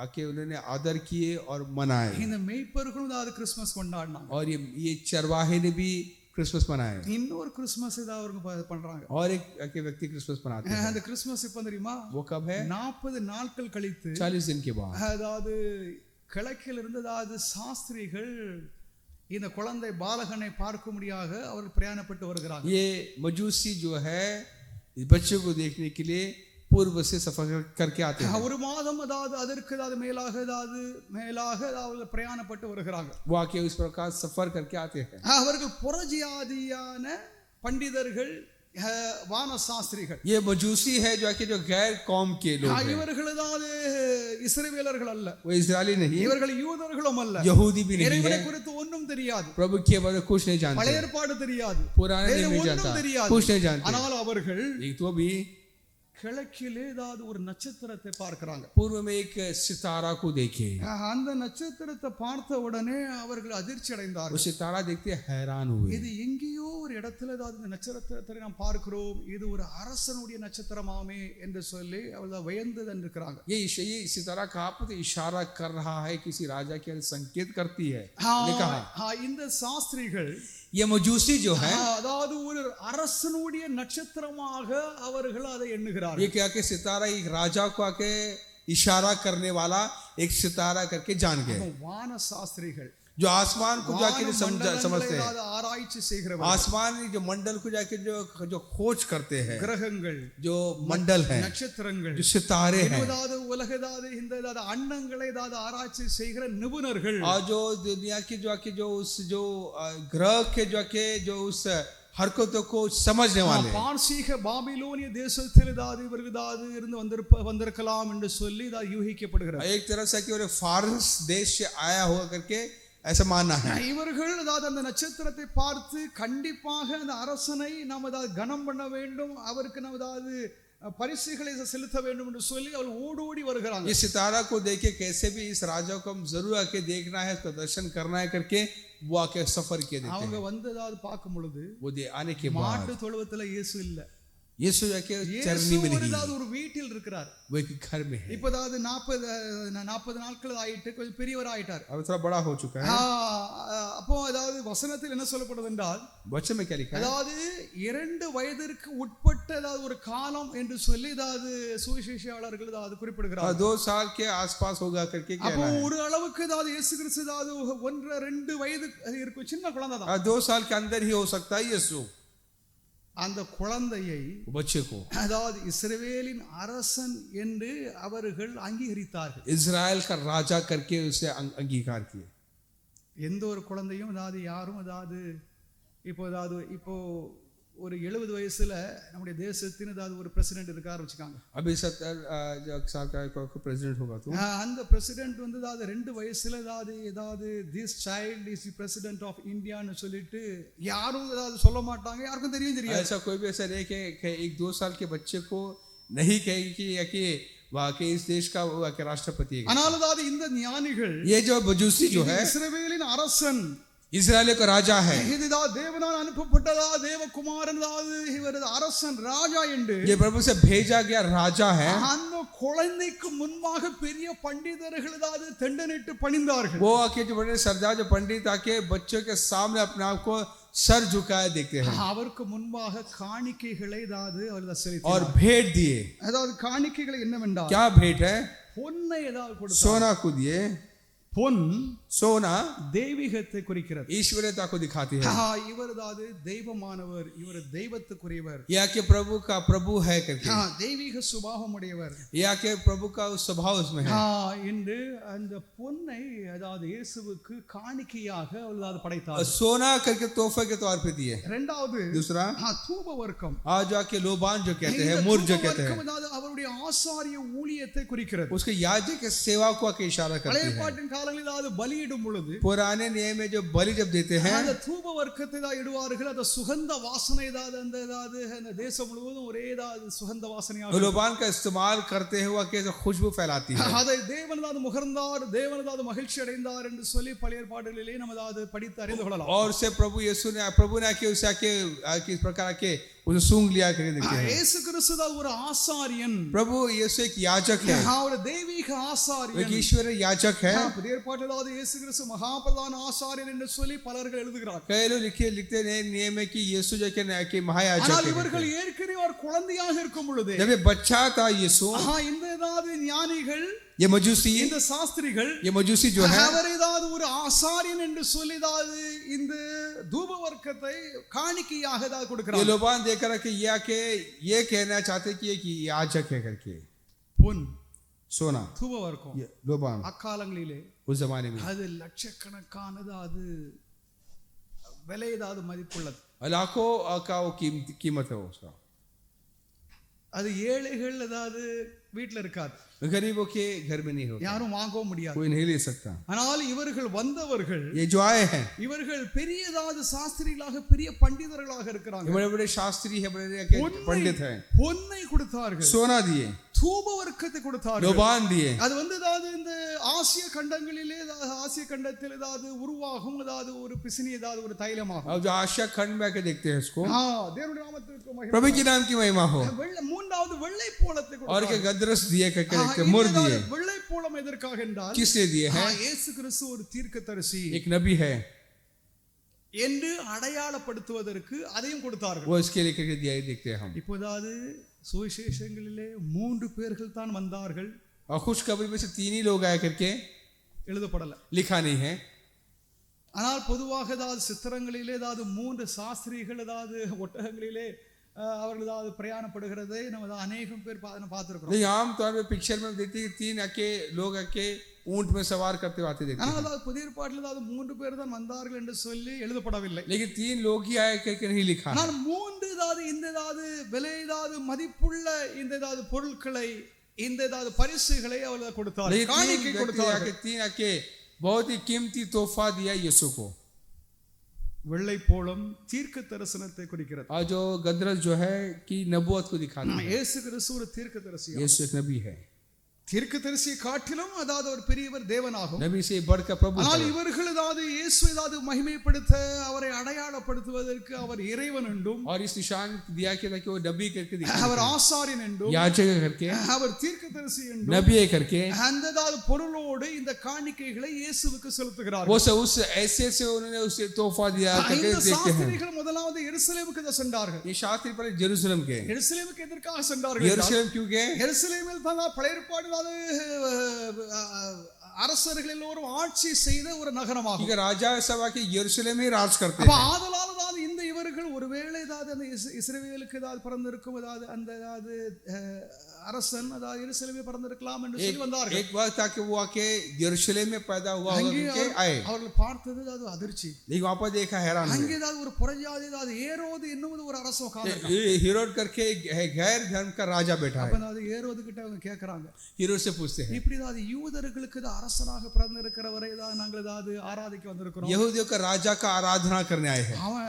आके उन्होंने आदर किए और मनाए। இந்த மேய்ப்பர்களும் அதாவது கிறிஸ்மஸ் கொண்டாடினாங்க। और ये चरवाहे ने भी क्रिसमस मनाए। இன்னொரு கிறிஸ்மஸ் ஏதாவது அவங்க பண்றாங்க। और एक व्यक्ति क्रिसमस मनाते हैं। அந்த கிறிஸ்மஸ் எப்ப தெரியுமா? वो कब है? 40 நாட்கள் கழித்து 40 दिन के बाद। அதாவது கிழக்கில் இருந்து அதாவது சாஸ்திரிகள் இந்த குழந்தை பாலகனை பார்க்க முடியாக அவர்கள் பிரயாணப்பட்டு வருகிறாங்க। ये मजूसी जो है इस बच्चे को देखने के लिए पूर्व से सफर करके आते हैं। ஒரு மாதம் அதாவது அதற்கு அதாவது மேலாக அவர்கள் பிரயாணப்பட்டு வருகிறாங்க। वो आके इस प्रकार सफर करके आते हैं। அவர்கள் புறஜாதியான பண்டிதர்கள் வான சாஸ்திரிகள்। ये मजूसी है जो आके जो गैर कौम के लोग हैं। இவர்கள் அதாவது இஸ்ரவேலர்கள் அல்ல, वो इजरायली नहीं, இவர்கள் யூதர்களும் அல்ல, यहूदी भी नहीं இறைவனை है, குறித்து ஒன்றும் தெரியாது, प्रभु के बारे में कुछ नहीं जानते, பழைய ஏற்பாடு தெரியாது, पुराने नियम नहीं जानता, தெரியாது, कुछ नहीं जानते। ஆனால் அவர்கள் तो भी கிழக்கிலே ஏதாவது ஒரு நட்சத்திரத்தை பார்க்கிறாங்க। पूर्व में एक सितारा को देखे। அந்த நட்சத்திரத்தை பார்த்த உடனே அவர்கள் அதிர்ச்சி वो அடைந்தார்கள்। सितारा देखते हैरान हुए। இது எங்கேயோ ஒரு இடத்துல ஏதாவது இந்த நட்சத்திரத்தை நாம் பார்க்கிறோம், இது ஒரு அரசனுடைய நட்சத்திரமாமே என்று சொல்லி அவர்கள் வியந்து இருக்கிறாங்க। ये सितारा कहाँ पर इशारा कर रहा है, किसी राजा के संकेत करती है। இந்த சாஸ்திரிகள் ये मजूसी जो है அதாவது ஒரு அரசனுடைய நட்சத்திரமாக அவர்கள் அதை எண்ணுகிறார்கள்। ये क्या कि सितारा एक राजा को आके इशारा करने वाला एक सितारा करके जान गए। வான சாஸ்திரிகள் जो आसमान को जाके जो समझते हैं, ஏதாவது ஆராய்ச்சி செய்கிறவர், आसमान जो मंडल को जाके जो खोज करते हैं, கிரகங்கள், जो मंडल है, நட்சத்திரங்கள், जो सितारे हैं, ஏதாவது உலக ஏதாவது இந்த ஏதாவது அண்டங்களை ஏதாவது ஆராய்ச்சி செய்கிற நிபுணர்கள், और जो दुनिया के जो आके जो उस जो ग्रह के जो आके जो उस हरकतों को समझने वाले, பாரசீக பாபிலோனிய தேசத்தில் ஏதாவது இவர்கள் ஏதாவது இருந்து வந்திருக்கலாம் என்று சொல்லி ஏதாவது யூகிக்கப்படுகிறது. एक तरह से कि वो फारस देश से आया होगा करके ऐसा मानना है. இவர்கள் ஏதாவது அந்த நட்சத்திரத்தை பார்த்து கண்டிப்பாக அந்த அரசனை நாம் ஏதாவது கனம் பண்ண வேண்டும், அவருக்கு நாம் ஏதாவது பரிசுகளை செலுத்த வேண்டும் என்று சொல்லி அவர்கள் ஓடோடி வருகிறாங்க. इस सितारा को देखे कैसे भी इस राजा को हम जरूर आके देखना है, उसका दर्शन करना है करके वो आके सफर किए देते அவங்க हैं. வந்ததாவது பார்க்கும் பொழுது वो आने के बाद மாட்டு தொழுவத்துல இயேசு இல்ல, यीशु जाके இயேசு चरनी में नहीं, ஏதாவது ஒரு வீட்டில் இருக்கிறார். वो एक घर में है. இப்போதாவது 40 நாட்கள் ஆயிட்டு கொஞ்சம் பெரியவர் ஆயிட்டார். अब थोड़ा बड़ा हो चुका है. அப்போ அதாவது வசனத்தில் என்ன சொல்லப்படுது என்றால், बच्चे में क्या लिखा है? அதாவது 2 வயதிற்கு உட்பட்ட ஏதாவது ஒரு காலம் என்று சொல்லி ஏதாவது சுவிசேஷாளர்கள் ஏதாவது குறிப்பிடுகிறார். 2 साल के आसपास होगा करके அப்போ कहना है. ஒரு அளவுக்கு ஏதாவது இயேசு கிறிஸ்து ஏதாவது 1-2 வயது இருக்கும் சின்ன குழந்தை தான். 2 साल के अंदर ही हो सकता है यीशु. அந்த குழந்தையை बच्चे को அதாவது இஸ்ரவேலின் அரசன் என்று அவர்கள் அங்கீகரித்தார்கள். इजराइल का राजा करके उसे अंगीकार किए. எந்த ஒரு குழந்தையும் அதாவது யாரும் அதாவது இப்போ ஒரு 70 வயசுல நம்முடைய தேசத்தின் ஏதாவது ஒரு பிரசிடென்ட் இருக்காரு வச்சுக்காங்க. अभी 70 साल का प्रेसिडेंट होगा तो அந்த பிரசிடென்ட் வந்து அதாவது 2 வயசுல ஏதாவது this child is the president of இந்தியான்னு சொல்லிட்டு யாரும் ஏதாவது சொல்ல மாட்டாங்க, யாருக்கும் தெரியாது. ऐसा कोई भी ऐसा नहीं कि 1-2 साल के बच्चे को नहीं कहेगी कि वाकई इस देश का वो के राष्ट्रपति है. ஆனால் அதாவது இந்த ஞானிகள் ये जो मजूसी जो है இஸ்ரவேலின் அரசன், इजराइल का राजा है, இதுதான் தேவனால் அனுப்பப்பட்டதா தேவகுமாரன் அதாவது இவரது அரசன் ராஜா என்று ये प्रभु से भेजा गया राजा है. அந்த குழந்தைக்கு முன்பாக பெரிய பண்டிதர்கள் ஏதாவது தெண்டனிட்டு பணிந்தார்கள். वो आके जो बड़े सरदार जो पंडित आके बच्चों के सामने अपने आप को सर झुकाए देखते हैं அவருக்கு முன்பாக காணிக்கைகளை ஏதாவது அவர்கள் और செலுத்தினார்கள். भेंट दिए. அதாவது காணிக்கைகள் என்னவென்றால் क्या भेंट है? பொன்னை ஏதாவது கொடுத்தார். सोना को दिए. பொன் सोना தெய்வீகத்தை குறிக்கிறது. ईश्वरता को दिखाती है. இவர் அதாவது தெய்வமானவர், இவர் தெய்வத்துக்குரியவர், या के प्रभु का प्रभु है करके, தெய்வீக சுபாவம் உடையவர், या के प्रभु का उस स्वभाव उसमें है. என்று அந்த பொன்னை அதாவது இயேசுவுக்கு காணிக்கையாக அதாவது படைத்தார். और सोना करके तोहफे के तौर पे दिए. இரண்டாவது दूसरा தூப வர்க்கம். आज आके लोबान जो कहते हैं, मुर्ज जो कहते हैं, அதாவது அவருடைய ஆசாரிய ஊழியத்தை குறிக்கிறது. उसके याजक के सेवा को आके इशारा करती பழைய है. பாட்டின் காலங்களில் அதாவது பலியிடும் பொழுது पुराने नियम में जो बलि जब देते हैं, அந்த தூப வர்க்கத்தை தான் இடுவார்கள். அந்த சுகந்த வாசனை ஏதாவது அந்த தேசம் முழுவதும் ஒரே ஏதாவது சுகந்த வாசனையாக लोबान का इस्तेमाल करते हुए के खुशबू फैलाती है. அதை தேவன் ஏதாவது முகர்ந்தார், தேவன் ஏதாவது மகிழ்ச்சி அடைந்தார் என்று சொல்லி பழைய பாடலிலே நம்ம ஏதாவது படித்து அறிந்து கொள்ளலாம். और से प्रभु ने आके उसे आके इस प्रकार आके उसे सूंघ लिया करके देखते हैं. இயேசு கிறிஸ்து தான் ஒரு ஆசாரியன், प्रभु यीशु एक याजक है, ஒரு தெய்வீக ஆசாரியன், एक ईश्वर याजक है. புதிய ஏற்பாட்டில் ஏதாவது இயேசு கிறிஸ்து மகாபிரதான ஆசாரியன் என்று சொல்லி பலர்கள் எழுதுகிறார். कई लोग लिखते हैं नियम में कि यीशु जो के महायाजक ஆனால் है. இவர்கள் ஏற்கனவே ஒரு குழந்தையாக இருக்கும் பொழுது जब ये बच्चा था यीशु, இந்த ஏதாவது ஞானிகள், ये मजूसी, இந்த சாஸ்திரிகள் ये मजूसी जो है, அவர் ஏதாவது ஒரு ஆசாரியன் என்று சொல்லி ஏதாவது இந்த தூப வர்க்கத்தை காணிக்கையாக ஏதாவது ये கொடுக்கிறார். लोबान देखकर कि ये कहना चाहते कि एक याजक है करके. பொன் सोना தூப வர்க்கம் ये लोबान அக்காலங்களிலே उस जमाने में அது லட்சக்கணக்கானது, அது விலை ஏதாவது மதிப்புள்ளது. लाखों का वो कीमत है उसका. அது ஏழைகள் ஏதாவது வீட்டுல இருக்காது, गरीबों के घर में नहीं होता, யாரும் வாங்கவும் முடியாது. कोई नहीं ले सकता. ஆனால் இவர்கள் வந்தவர்கள், ये जो आए हैं, இவர்கள் பெரிய ஏதாவது சாஸ்திரிகளாக பெரிய பண்டிதர்களாக இருக்கிறாங்க. बड़े बड़े शास्त्री है, बड़े पंडित हैं. பொன்னை கொடுத்தார்கள், सोना दिए, தூப வர்க்கத்தை கொடுத்தார்கள். लोबान दिए. அது வந்து ஏதாவது இந்த ஆசிய கண்டங்களிலே ஆசிய கண்டத்தில் ஏதாவது உருவாகும் ஏதாவது ஒரு பிசினி ஏதாவது ஒரு தைலமாகும். अब जो आशिया खंड में आके देखते हैं इसको, தேவனுடைய நாமத்திற்கு மகிமை. प्रभु के नाम की महिमा हो. மூன்றாவது வெள்ளை போலத்தை और கொடுத்தார்கள். के गदरस दिए करके मुर दिए. வெள்ளை போலம் எதற்காக என்றால், किसने दिए हैं? இயேசு கிறிஸ்து ஒரு தீர்க்கதரிசி एक नबी है, என்று அடையாளப்படுத்துவதற்கு அதையும் கொடுத்தார்கள். वो इसके लिए करके दिया देखते हैं हम. இப்போதாவது சுவிசேஷங்களிலே 3 பேர்கள் தான் வந்தார்கள், और खुशखबरी में से 3 ही लोग आए करके எழுதப்படல. लिखा नहीं है. ஆனால் பொதுவாக ஏதாவது சித்திரங்களிலே ஏதாவது 3 சாஸ்திரிகள் ஏதாவது ஒட்டகங்களிலே அவர்கள் ஏதாவது பிரயாணப்படுகிறதை நம்ம அநேகம் பேர் பார்த்திருக்கிறோம். नहीं आमतौर पे पिक्चर में देखते हैं 3 अके लोग अके ऊंट में सवार करते आते देखते ஆனால் हैं, அதாவது புதிய ஏற்பாட்டில் ஏதாவது 3 பேர் தான் வந்தார்கள் என்று சொல்லி எழுதப்படவில்லை. लेकिन 3 लोग ही आए करके नहीं लिखा है. ஆனால் 3 ஏதாவது இந்த ஏதாவது விலை ஏதாவது மதிப்புள்ள இந்த ஏதாவது பொருட்களை இந்த ஏதாவது பரிசுகளை அவர்கள் கொடுத்தார்கள், लेकिन காணிக்கை 3 கொடுத்தார்கள். व्यक्ति 3 अके बहुत ही कीमती तोहफा दिया यीशु को. வெள்ளை போலம் தீர்க்க தரிசனத்தை குறிக்கிறது. और जो गदरस जो है कि नबूवत को दिखाता है. இயேசு கிறிஸ்து ஒரு தீர்க்கதரிசி. यीशु एक नबी है. தீர்க்கதரிசியை காட்டிலும் அதாவது ஒரு பெரியவர் தேவனாகும். नबी से बढ़कर प्रभु ஆனால் है. இவர்கள் ஏதாவது இயேசு ஏதாவது மகிமைப்படுத்த அவரை அடையாளப்படுத்துவதற்கு அவர் இறைவன் என்றும் और इस निशान दिया कि ताकि वो नबी करके दिखाता அவர் है, ஆசாரியன் என்றும் याजक करके அவர் தீர்க்கதரிசி என்றும் नबी करके அந்த ஏதாவது பொருளோடு இந்த காணிக்கைகளை இயேசுவுக்கு செலுத்துகிறார்கள். वो सब उस ऐसे से उन्होंने उसे तोहफा दिया करके இந்த देखते हैं. சாஸ்திரிகள் முதலாவது எருசலேமுக்கு தான் சென்றார்கள். ये शास्त्री पर जेरूशलेम के. எருசலேமுக்கு எதற்காக சென்றார்கள்? यरूशलेम क्यों गए? எருசலேமில் தான் பழைய ஏற்பாடு அதாவது அரசர்கள் எல்லோரும் ஆட்சி செய்த ஒரு நகரமாகும். क्योंकि राजा सभा के यरूशलेम ही राज करते அப்ப हैं. ஆதலால் தான் இந்த இவர்கள் ஒருவேளை ஏதாவது அந்த இஸ்ரவேலுக்கு ஏதாவது பிறந்திருக்கும் ஏதாவது அந்த ஏதாவது அரசன் அதாவது எருசலேமே பிறந்திருக்கலாம் என்று சொல்லி வந்தார்கள். एक वक्त था कि वो आके यरूशलेम में पैदा हुआ होकर आए, அவர்கள் பார்த்தது அது அதிர்ச்சி. लेकिन वहां पर देखा हैरान அங்கே हुए. ஏதாவது ஒரு புறஜாதி ஏதாவது ஏரோது என்னும் ஒரு அரசன் உட்கார்ந்திருக்கான். हेरोद करके गैर धर्म का राजा बैठा அப்ப है. அது ஏரோது கிட்ட அவங்க கேட்கறாங்க, हेरोद से पूछते हैं, இப்படி ஏதாவது யூதர்களுக்கு அரசனாக பிறந்திருக்கிறவரை ஏதாவது நாங்கள் ஏதாவது ஆராதிக்க வந்திருக்கிறோம். यहूदियों का राजा का आराधना करने आए हैं. அவன்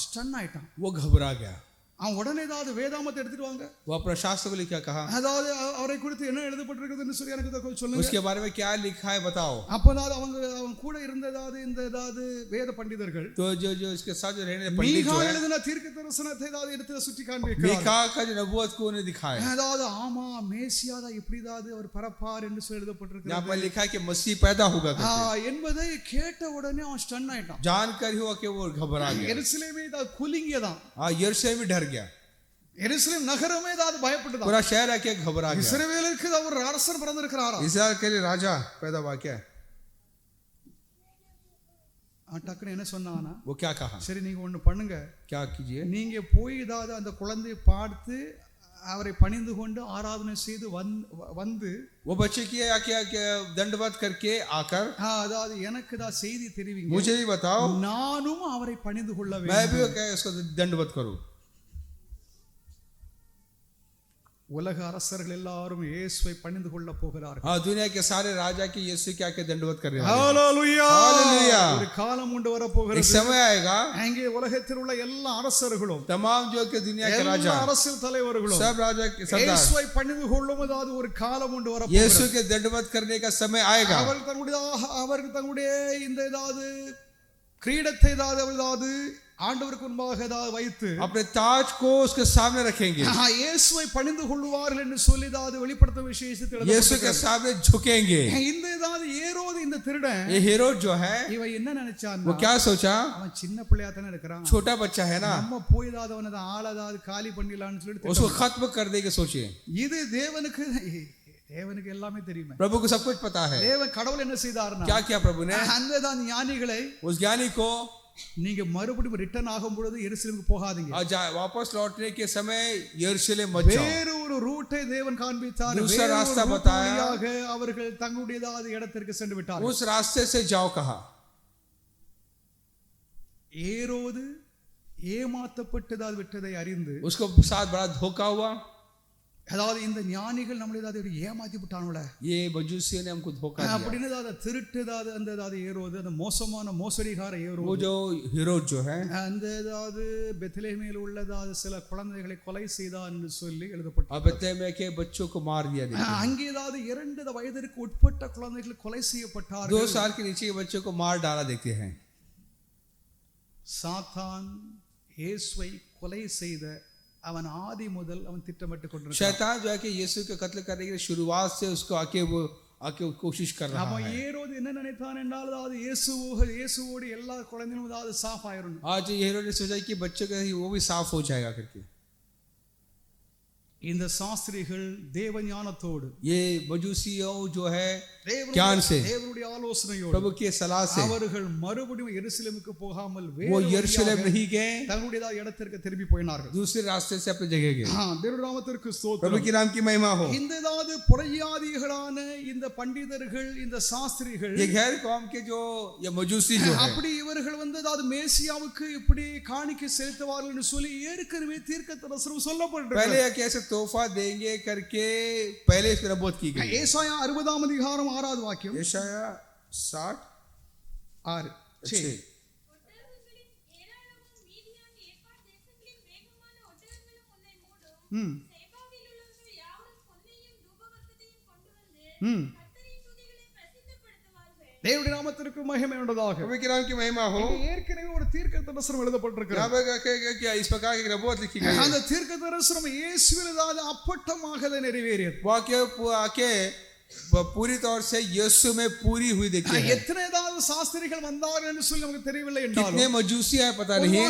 ஸ்டன் ஆயிட்டான். वो घबरा गया. அவன் உடனே ஏதாவது வேதாமத்தை எடுத்துட்டு வாங்க, वो अपना शास्त्र को लिखा कहा, அதாவது அவரை குறித்து என்ன எழுதப்பட்டிருக்குதுன்னு சொல்லி எனக்கு கொஞ்சம் சொல்லுங்க. उसके बारे में क्या लिखा है बताओ. அப்போதாவது அவன் கூட இருந்த ஏதாவது இந்த ஏதாவது வேத பண்டிதர்கள் तो जो इसके साथ जो रहने पंडित जो மீகா है, எழுதின தீர்க்க தரிசனத்தை ஏதாவது எடுத்து சுட்டி காண்பிக்கிறார்கள். मीका का जो नबूवत को उन्हें दिखाया, அதாவது ஆமா மேசியாதா இப்படிதாவது அவர் பரப்பார் என்று சொல்லி यहाँ எழுதப்பட்டிருக்கிறது पर लिखा है कि मसीह पैदा होगा करके. என்பதை கேட்ட உடனே அவன் ஸ்டன் ஆயிட்டான். जानकर ही हुआ कि वो घबरा गया. எருசலேமே ஏதாவது குலுங்கியதான். यरूशलेम में डर गया. எருசலேம் நகரமே ஏதாவது பயப்பட்டதான். पूरा शहर आके घबरा गया. இஸ்ரவேலுக்கு ஒரு அரசன் பிறந்திருக்கிறாரா? इस्राएल के लिए राजा पैदा हुआ क्या? டக்குன்னு என்ன சொன்னானா, वो क्या कहा? சரி நீங்க ஒண்ணு பண்ணுங்க, क्या कीजिए? நீங்க போய் ஏதாவது அந்த குழந்தையை பார்த்து அவரை பணிந்து கொண்டு ஆராதனை செய்து வந்து वो बच्चे की आके दंडवत करके आकर அதாவது எனக்கு ஏதாவது செய்தி தெரிவிங்க, मुझे ही बताओ, நானும் அவரை பணிந்து கொள்ள मैं भी வேண்டும். उसको दंडवत करूं. உலக அரசர்கள் எல்லாரும் இயேசுவை பணிந்து கொள்ள போகிறார்கள். हाँ, दुनिया के सारे राजा की यीशु के आके दंडवत कर रहे हैं. ஹalleluya. ஹalleluya. ஒரு காலம் கொண்டு வர एक போகிறது. समय आएगा, அங்கே உலகத்தில் உள்ள எல்லா அரசர்களும் तमाम जो के दुनिया के எல்லா राजा, அரசியல் தலைவர்களும் सब राजा के सरदार இயேசுவை பணிந்து கொள்ளும் அதாவது ஒரு காலம் கொண்டு வர यीशु போகிறது. के दंडवत करने का समय आएगा. அவர்கள் தங்களுடைய இந்த ஏதாவது கிரீடத்தை ஏதாவது ஆண்டவருக்கு முன்பாக ஏதாவது வைத்து अपने ताज को उसके सामने रखेंगे, இயேசுவை பணிந்து கொள்வார்கள் என்று சொல்லி ஏதாவது வெளிப்படுத்த விசேஷத்தில் यीशु के सामने झुकेंगे. இந்த ஏதாவது ஏரோது இந்த திருடன் ये हेरोद जो है, இவன் என்ன நினைச்சான், वो क्या सोचा? அவன் சின்ன பிள்ளையா தானே இருக்கிறான், छोटा बच्चा है ना, நம்ம போய் ஏதாவது அவனை ஆள் ஏதாவது காலி பண்ணிடலாம்னு சொல்லிட்டு उसको खत्म कर देंगे सोचिए. இது தேவனுக்கு எல்லாமே தெரியுமே. प्रभु को सब कुछ पता है. தேவன் கடவுள் என்ன செய்தார்னா, क्या किया प्रभु ने? அந்த தான் ஞானிகளை, उस ज्ञानी को நீங்க மறுபடியும் ரிட்டர்ன் ஆகும் பொழுது எருசலேமுக்கு போகாதீங்க, वापस लौटने के समय यरूशलेम मत जाओ. வேறு ஒரு ரூட்டை தேவன் காண்பித்தார். दूसरा வேறு ஒரு रास्ता route बताया. வழியாக அவர்கள் தங்களுடையதாவது இடத்திற்கு சென்று விட்டார்கள். उस रास्ते से जाओ कहा. ஏரோது ஏமாற்றப்பட்டதால் விட்டதை அறிந்து, उसको साथ बड़ा धोखा हुआ. அதாவது இந்த ஞானிகள் நம்மள ஏதாவது ஏமாத்தி விட்டானுல, ये मजूसी ने हमको धोखा दिया. அப்படின்னு ஏதாவது திருட்டு ஏதாவது அந்த ஏதாவது ஏரோது அந்த மோசமான மோசடிகார वो ஏரோது जो हेरोद जो है, அந்த ஏதாவது பெத்லெஹேமில் உள்ளதாவது சில குழந்தைகளை கொலை செய்தான் என்று சொல்லி எழுதப்பட்டது. बेतलेहम के बच्चों को मार दिया. அங்கே ஏதாவது 2 வயதிற்கு உட்பட்ட குழந்தைகள் கொலை 2 செய்யப்பட்டார்கள். साल के नीचे के बच्चों को मार डाला देखते हैं. சாத்தான் இயேசுவை கொலை செய்த அவன் ஆதி முதல் அவன் திட்டமிட்டு கொண்டிருக்கிறான். शैतान जो है कि यीशु के कत्ल करने की शुरुआत से उसको आके कोशिश कर रहा அவன் है. ஏரோது என்ன நினைத்தான் என்றால் அதாவது இயேசுவோடு எல்லா குழந்தைகளும் அதாவது சாஃப் ஆயிரும். आज हेरोद ने सोचा कि बच्चों का वो भी साफ हो जाएगा करके. இந்த சாஸ்திரிகள் தேவ ஞானத்தோடு ये मजूसियों जो है தேவனுடைய ज्ञान से தேவனுடைய ஆலோசனையோடு प्रभु की सलाह से அவர்கள் மறுபடியும் எருசலேமுக்கு போகாமல் वो வேறு यरूशलेम வழியாக नहीं गए, தங்களுடைய இடத்திற்கு திரும்பி போயினார்கள். दूसरे रास्ते से अपनी जगह गए। தேவனுடைய நாமத்திற்கு प्रभु ஸ்தோத்திரம். की नाम की महिमा हो। இந்த புறையாதிகளான இந்த பண்டிதர்கள் இந்த சாஸ்திரிகள் ये गैर कौम के जो ये मजूसी जो है, அப்படி இவர்கள் மேசியாவுக்கு இப்படி காணிக்கை செலுத்துவார்கள் என்று சொல்லி ஏற்கனவே தீர்க்கதரிசனம் சொல்லப்பட்டிருக்கிறது. पहले ये कैसे तोहफा देंगे करके पहले इसकी नबूवत की गई। ஏசாயா 60 அதிகாரம் 6வது வாக்கியம். यशाया 60 6 ஒட்டகங்களின் ஏராளமும் மீதியான ஏப்பார் தேசங்களின் வேகமான ஒட்டகங்களும் உன்னை மூடும். சேபாவில் உள்ளவர்கள் யாவரும் பொன்னையும் தூபவர்க்கத்தையும் கொண்டு வந்து கர்த்தரின் துதிகளை பிரசித்தப்படுத்துவார்கள். தேவனுடைய நாமத்திற்கு மகிமை உண்டாதாக. प्रभु की नाम की महिमा हो। ஏற்கனவே ஒரு தீர்க்கதரிசனம் எழுதப்பட்டிருக்கிறது. यहाँ पे क्या इस प्रकार की नबूवत लिखी गई है। அந்த தீர்க்கதரிசனம் இயேசுவினதான அப்பட்டமாக நிறைவேறியது. वाक्य आके पूरी तौर से यीशु में पूरी हुई देखी है। எத்தனைதாவது சாஸ்திரிகள் வந்தார்கள் என்று சொல்லி நமக்கு தெரியவில்லை என்றாலும் कितने मजूसी है पता नहीं,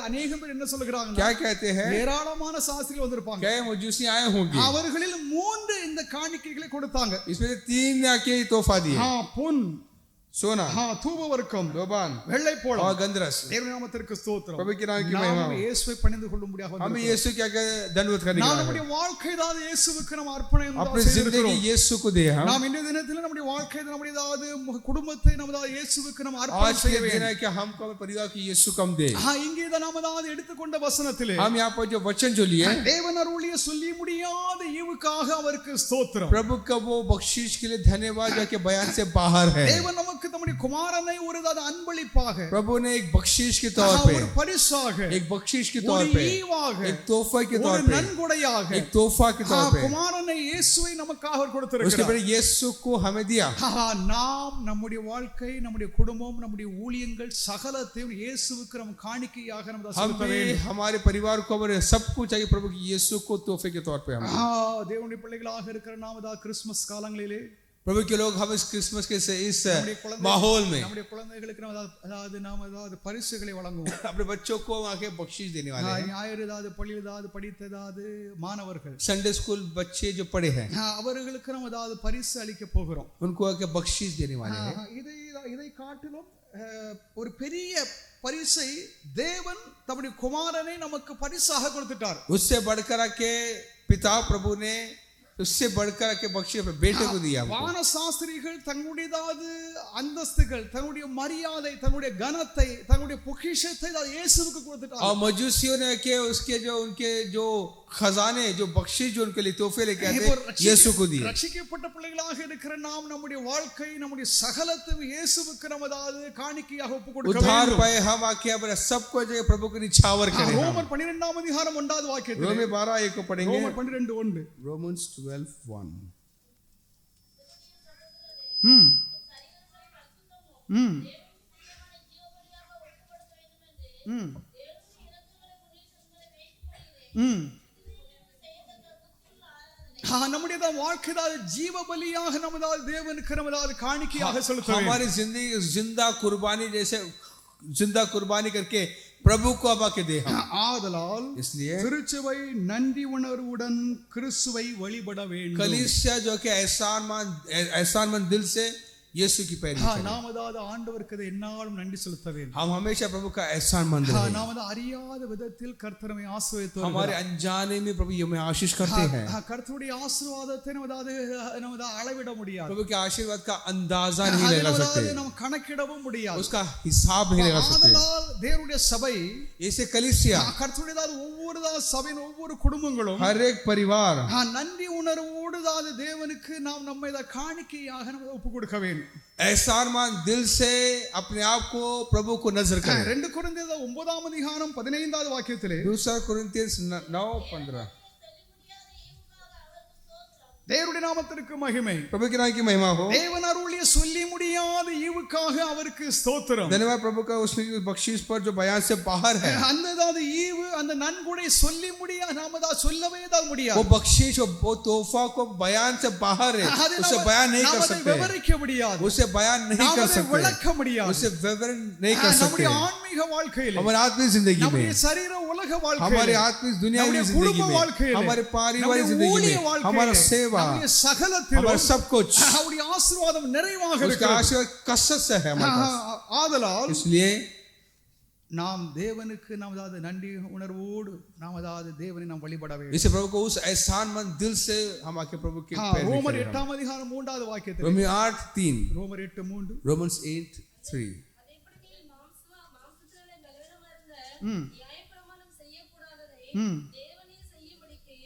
அநேகம் பேர் என்ன சொல்றாங்க, क्या कहते हैं, ஏராளமான சாஸ்திரிகள் வந்திருப்பாங்க. क्या मजूसी आए होंगे। அவர்களில் 3 இந்த காணிக்கைகளை கொடுத்தாங்க. इसमें 3 आके तोहफा दिए, பொன், सोना, தூபவர்க்கம், लोबान வெள்ளை போளம். और गंधरस। தேவனுடைய நாமத்திற்கு ஸ்தோத்திரம். प्रभु के नाम की महिमा हो। நாம் இயேசுவை பணிந்து கொள்ளும்படியாக हमें வந்திருக்கிறோம். यीशु क्या दंडवत करने का நம்முடைய வாழ்க்கை தான் இயேசுவுக்கு நாம் அர்ப்பணம் अपनी जिंदगी यीशु को दे। हम நாம் இந்த தினத்தில் நம்முடைய வாழ்க்கை நம்முடைய குடும்பத்தை நம்முடைய இயேசுவுக்கு நாம் आज அர்ப்பணம் செய்ய के दिन வேண்டும். है कि हमको अपने परिवार की यीशु कम दे। இங்கே தான் நாம் எடுத்துக்கொண்ட வசனத்திலே हम यहाँ पर जो वचन जो लिए, தேவன் அருளிய சொல்லி முடியாத ஈவுக்காக அவருக்கு ஸ்தோத்திரம். प्रभु का वो बख्शीश के लिए धन्यवाद जो कि बयान से बाहर है। தேவன் நமக்கு நம்முடைய குமாரனை ஒரு அன்பளிப்பாக, प्रभु ने एक बख्शीश के तौर पे, ஒரு பரிசாக, एक बख्शीश के ஒரு तौर पे, ஈவாக, एक तोहफा के ஒரு तौर पे, நன்கொடையாக एक तोहफा के तौर पे குமாரனை இயேசுவை நமக்காக அவர் उसके கொடுத்திருக்கிறார். बाद यीशु को हमें दिया। நாம் நம்முடைய வாழ்க்கை, நம்முடைய குடும்பம், நம்முடைய ஊழியங்கள் சகலத்தையும் இயேசுவுக்கு நாம் காணிக்கையாக நாம் हम செலுத்த भी வேண்டும். हमारे परिवार को हमारे सब कुछ चाहिए प्रभु की यीशु को तोहफे के तौर पे। हम தேவனுடைய பிள்ளைகளாக இருக்கிற நாம கிறிஸ்துமஸ் காலங்களிலே प्रभु के लोग हम इस क्रिसमस के से इस நம்முடைய குழந்தை- माहौल में நம்முடைய குழந்தைகளுக்கு நாம் பரிசுகளை வழங்குவோம். अपने बच्चों को आगे बख्शीश देने वाले हैं। ஞாயிறு பள்ளியில் படித்ததாவது மாணவர்கள் संडे स्कूल बच्चे जो पढ़े हैं அவர்களுக்கு நாம் பரிசு அளிக்க போகிறோம். उनको आगे बख्शीश देने वाले हैं। இதை காட்டிலும் ஒரு பெரிய பரிசை தேவன் தம்முடைய குமாரனை நமக்கு பரிசாக கொடுத்துட்டார். उससे बढ़कर के पिता प्रभु ने उससे बढ़कर के बख्शीश अपने बेटे को दिया। வான சாஸ்திரிகள் தங்களுடையதாவது அந்தஸ்துகள், தங்களுடைய மரியாதை, தங்களுடைய கனத்தை, தங்களுடைய பொக்கிஷத்தை இயேசுவுக்கு கொடுத்துட்டார். और मजूसियों ने के उसके जो उनके जो खजाने जो बख्शीश जो उनके लिए तोहफे लेके आते यीशु को दिए। ரட்சிக்கப்பட்ட பிள்ளைகளாக இருக்கிற நாம் நம்முடைய வாழ்க்கை, நம்முடைய சகலத்தையும் இயேசுவுக்கு காணிக்கையாக ஒப்பு கொடுக்க उद्धार வேண்டும். पाए हम आके अपने सबको जो प्रभु को निछावर करें। ரோமர் 12 அதிகாரம் 1வது வாக்கியத்தில் रोमे 12 को पढ़ेंगे। ரோமர் 12:1 Romans 12:1 நம்முடைய வாழ்க்கை ஜீவ பலியாக தேவனுக்கு காணிக்கையாக செலுத்த வேண்டும். हमारी जिंदगी जिंदा कुर्बानी जैसे जिंदा कुर्बानी करके प्रभु को अब आके दे। ஆதலால் इसलिए திருச்சபை நன்றி உணர்வுடன் கிறிஸ்துவை வழிபட வேண்டும். कलीसिया जो कि एहसानमंद दिल से यीशु की पैरवी करें। நாம் ஆண்டவருக்கு என்னாலும் நன்றி செலுத்த வேண்டும். हम हमेशा प्रभु का एहसानमंद रहें। நாம் அறியாத விதத்தில் கர்த்தர் நம்மை ஆசீர்வதித்து हमारे अनजाने में प्रभु हमें आशीष करते हैं। கர்த்தருடைய ஆசீர்வாதத்தை நம்ம அளவிட முடியாது. प्रभु के आशीर्वाद का अंदाजा नहीं लगा सकते, நாம் கணக்கிடவும் முடியாது. उसका हिसाब नहीं लगा सकते। ஆதலால் தேவனுடைய சபை, ऐसे कलीसिया கர்த்தருடைய ஒவ்வொரு சபையின் ஒவ்வொரு குடும்பங்களும் हर एक परिवार நன்றி உணர்வோடு தேவனுக்கு நாம் நம்மை காணிக்கையாக ஒப்பு கொடுக்க வேண்டும். एहसानमंद दिल से अपने आप को प्रभु को नजर करें। 2 கொரிந்தியர் 9 அதிகாரம் 15வது வாக்கியத்திலே 2 Corinthians 9:15 தேவனுடைய நாமத்திற்கு மகிமை. प्रभु के नाम की महिमा हो। தேவன் அருளிய சொல்லி முடியாத ஈவுக்காக அவருக்கு ஸ்தோத்திரம். धन्यवाद प्रभु का उसकी बख्शीश पर जो बयान से बाहर है। அந்த ஈவு, அந்த நன்கொடை சொல்லி முடியாது, நாம சொல்லவே முடியாது. वो बख्शीश वो तोहफा को बयान से बाहर है, उसे बयान नहीं कर सकते, விவரிக்க முடியாது, उसे बयान नहीं कर सकते, விளக்க முடியாது. उसे विवरण नहीं कर நம்முடைய सकते। ஆன்மீக ஆன்மீக வாழ்க்கையிலே, हमारे आत्मिक जिंदगी நம்முடைய में, சரீர உலக हमारे வாழ்க்கையிலே, आत्मिक दुनियावी நம்முடைய जिंदगी குடும்ப में, வாழ்க்கையிலே, हमारे पारिवारिक நம்முடைய जिंदगी ஊழிய में, வாழ்க்கையிலே, हमारा सेवा, நம்முடைய சகலத்திலும் हमारा सब कुछ அவருடைய ஆசீர்வாதம் நிறைவாக उसका இருக்கிறது. आशीर्वाद कसरत से है हमारे पास। ஆதலால் इसलिए நாம் தேவனுக்கு நமது நன்றி உணர்வோடு நாமதாவது தேவனை நாம் வழிபட வேண்டும். इसे प्रभु को उस एहसानमंद दिल से हम आके प्रभु के पैर में ரோமர் खड़े हैं। 8 அதிகாரம் 3வது வாக்கியத்தில், रोमी 8:3, ரோமர் 8:3, Romans 8:3, அதேபடி மாம்சத்தினாலே பலவீனமா இருந்த நியாயப்பிரமாணம் செய்யக்கூடாததை தேவனே செய்யும்படிக்கு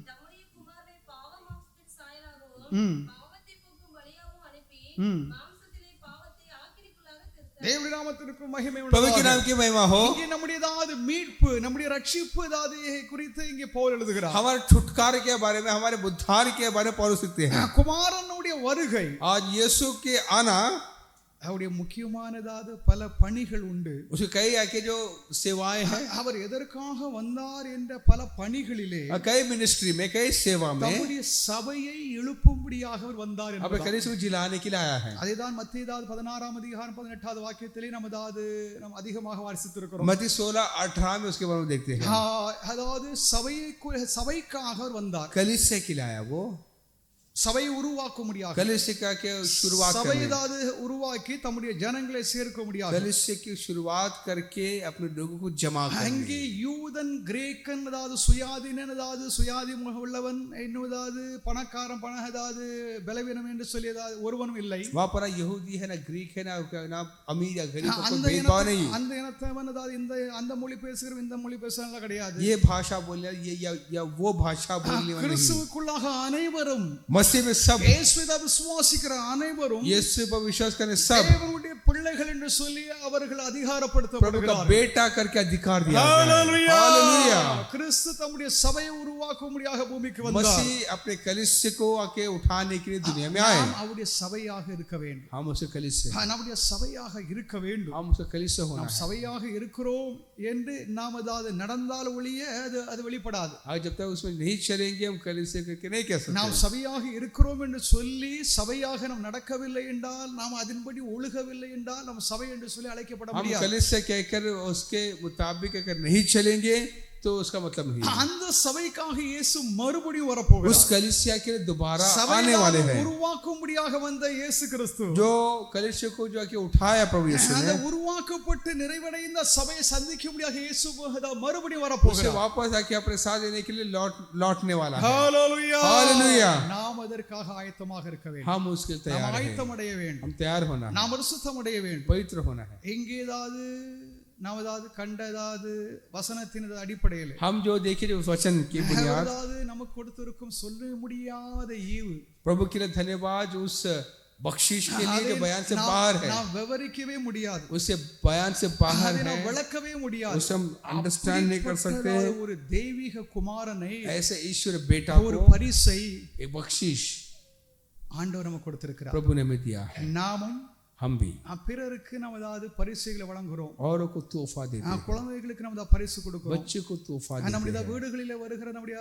தம்முடைய குமாரனை பாவ மாம்சத்தின் சாயலாகவும் பாவத்தை போக்கும் பலியாகவும் அனுப்பி மாம்சத்திலே பாவத்தை ஆக்கினைக்குள்ளாக திருத்தார். தேவனுடைய நாமத்திற்கு மகிமை प्रभु के உண்டாவதாக. नाम की महिमा हो। இங்கே நம்முடையதாவது மீட்பு, நம்முடைய ரட்சிப்பு குறித்து இங்கே பவுல் எழுதுகிறார். हमारे छुटकारे के बारे में, हमारे उद्धार के बारे में पौलुस लिखते हैं। குமாரனுடைய வருகை, आज यीशु के आना, அவருடைய முக்கியமானதாவது பல பணிகள் உண்டு. उसके कई आके जो सेवाएं हैं, அவர் எதற்காக வந்தார் என்ற பல பணிகளிலே कई मिनिस्ट्री में, कई सेवा में நம்முடைய சபையை எழுப்பும்படியாக அவர் வந்தார் अपने என்பதால். कलीसिया को जिलाने के लिए आया है। அதேதான் மத்தேயு 16 அதிகாரம் 18வது வாக்கியத்திலே நாம் அதிகமாக வாசித்திருக்கிறோம். मत्ती 16:18 में उसके बारे में देखते हैं। அதாவது சபைக்காக அவர் வந்தார். कलीसिया के लिए आया, वो சபையை உருவாக்கும்படியாக, कलीसिया के शुरुआत சபை करने, ஏதாவது உருவாக்கி தம்முடைய ஜனங்களை சேர்க்கும்படியாக, कलीसिया की शुरुआत करके अपने लोगों को जमा அங்கே करने, யூதன் கிரேக்கன் அதாவது சுயாதீனன் அதாவது சுயாதி உள்ளவன் இன்னும் பணக்காரன் பண அதாவது பலவீனம் என்று சொல்லி ஏதாவது ஒருவனும் இல்லை. वहाँ पर ना यहूदी है, ना ग्रीक है, ना अमीर या गरीब, कोई அந்த भेदभाव नहीं। அந்த இனத்தவன் அதாவது அந்த மொழி பேசுகிறவன் இந்த மொழி பேசுறவங்க கிடையாது. ये भाषा बोलने ये या वो भाषा बोलने वाले नहीं। கிறிஸ்துவுக்குள்ளாக அனைவரும், मसीह में सब, இயேசுவை விசுவாசிக்கிற அனைவரும், यीशु पर विश्वास करने सब தேவனுடைய பிள்ளைகள் என்று சொல்லி அவர்கள் प्रभु का அதிகாரப்படுத்தப்படுகிறார்கள். बेटा करके अधिकार दिया गया है। ஹalleluya. हालेलुया। கிறிஸ்து தம்முடைய சபையை உருவாக்கும்படியாக பூமிக்கு வந்தார். मसीह अपने कलीसिया को आके उठाने के लिए दुनिया में आए। நாம் அவருடைய சபையாக இருக்க வேண்டும். हम उसे कलीसिया, நம்முடைய சபையாக இருக்க வேண்டும். हम उसे कलीसिया होना நாம் है। சபையாக இருக்கிறோம் என்று நாம் அதாவது நடந்தால் ஒழிய அது வெளிப்படாது. आज जब तक उसमें नहीं चलेंगे हम कलीसिया करके नहीं कह सकते। நாம் சபையாக இருக்கிறோம் என்று சொல்லி சபையாக நாம் நடக்கவில்லை என்றால், நாம் அதன்படி ஒழுகவில்லை என்றால் நாம் சபை என்று சொல்லி அழைக்கப்பட हम முடியாது. कलीसिया कहकर उसके मुताबिक अगर नहीं चलेंगे तो उसका मतलब नहीं है। அந்த சபைக்காக இயேசு மறுபடியும் வரப்போகிறார். उस कलीसिया के लिए दोबारा சபையை आने वाले हैं। உருவாக்கும்படியாக வந்த இயேசு கிறிஸ்து, जो कलीसिया को जो आके उठाया प्रभु यीशु அந்த ने, உருவாக்கப்பட்டு நிறைவடைந்த சபையை சந்திக்கும்படியாக இயேசு மறுபடியும் उसे வரப்போகிறார். वापस आके अपने साथ लेने के लिए लौटने वाला है। ஹalleluya. हालेलुया। நாம் அதற்காக ஆயத்தமாக இருக்க வேண்டும். हम उसके लिए நாம் तैयार हैं। ஆயத்தம் அடைய வேண்டும். हम तैयार होना है, நாம் பரிசுத்தம் அடைய வேண்டும். पवित्र होना है। எங்கே நாம் கண்ட வசனத்தின் அடிப்படையில் हम जो देखे जो वचन की बुनियाद, நமக்கு கொடுத்திருக்கும் சொல்ல முடியாத ஈவு, प्रभु के लिए धन्यवाद उस बख्शिश के लिए जो बयान से बाहर है, நாம் விவரிக்கவே முடியாது, उससे बयान से बाहर है, நாம் விளக்கவே முடியாது. उसे हम अंडरस्टैंड नहीं कर सकते। ஒரு தெய்வீக குமாரனை, ऐसे ईश्वर बेटा ஒரு को பரிசை एक बख्शिश ஆண்டவர் நமக்கு கொடுத்திருக்கிறார். प्रभु ने हमें दिया है। நாமும் हम भी பிறருக்கு நாம் பரிசுகளை வழங்குகிறோம். औरों को तोहफा देते हैं, குழந்தைகளுக்கு நம்ம பரிசு கொடுக்கிறோம். बच्चे को तोहफा देते நம்முடைய हैं, வீடுகளில் வருகிற நம்முடைய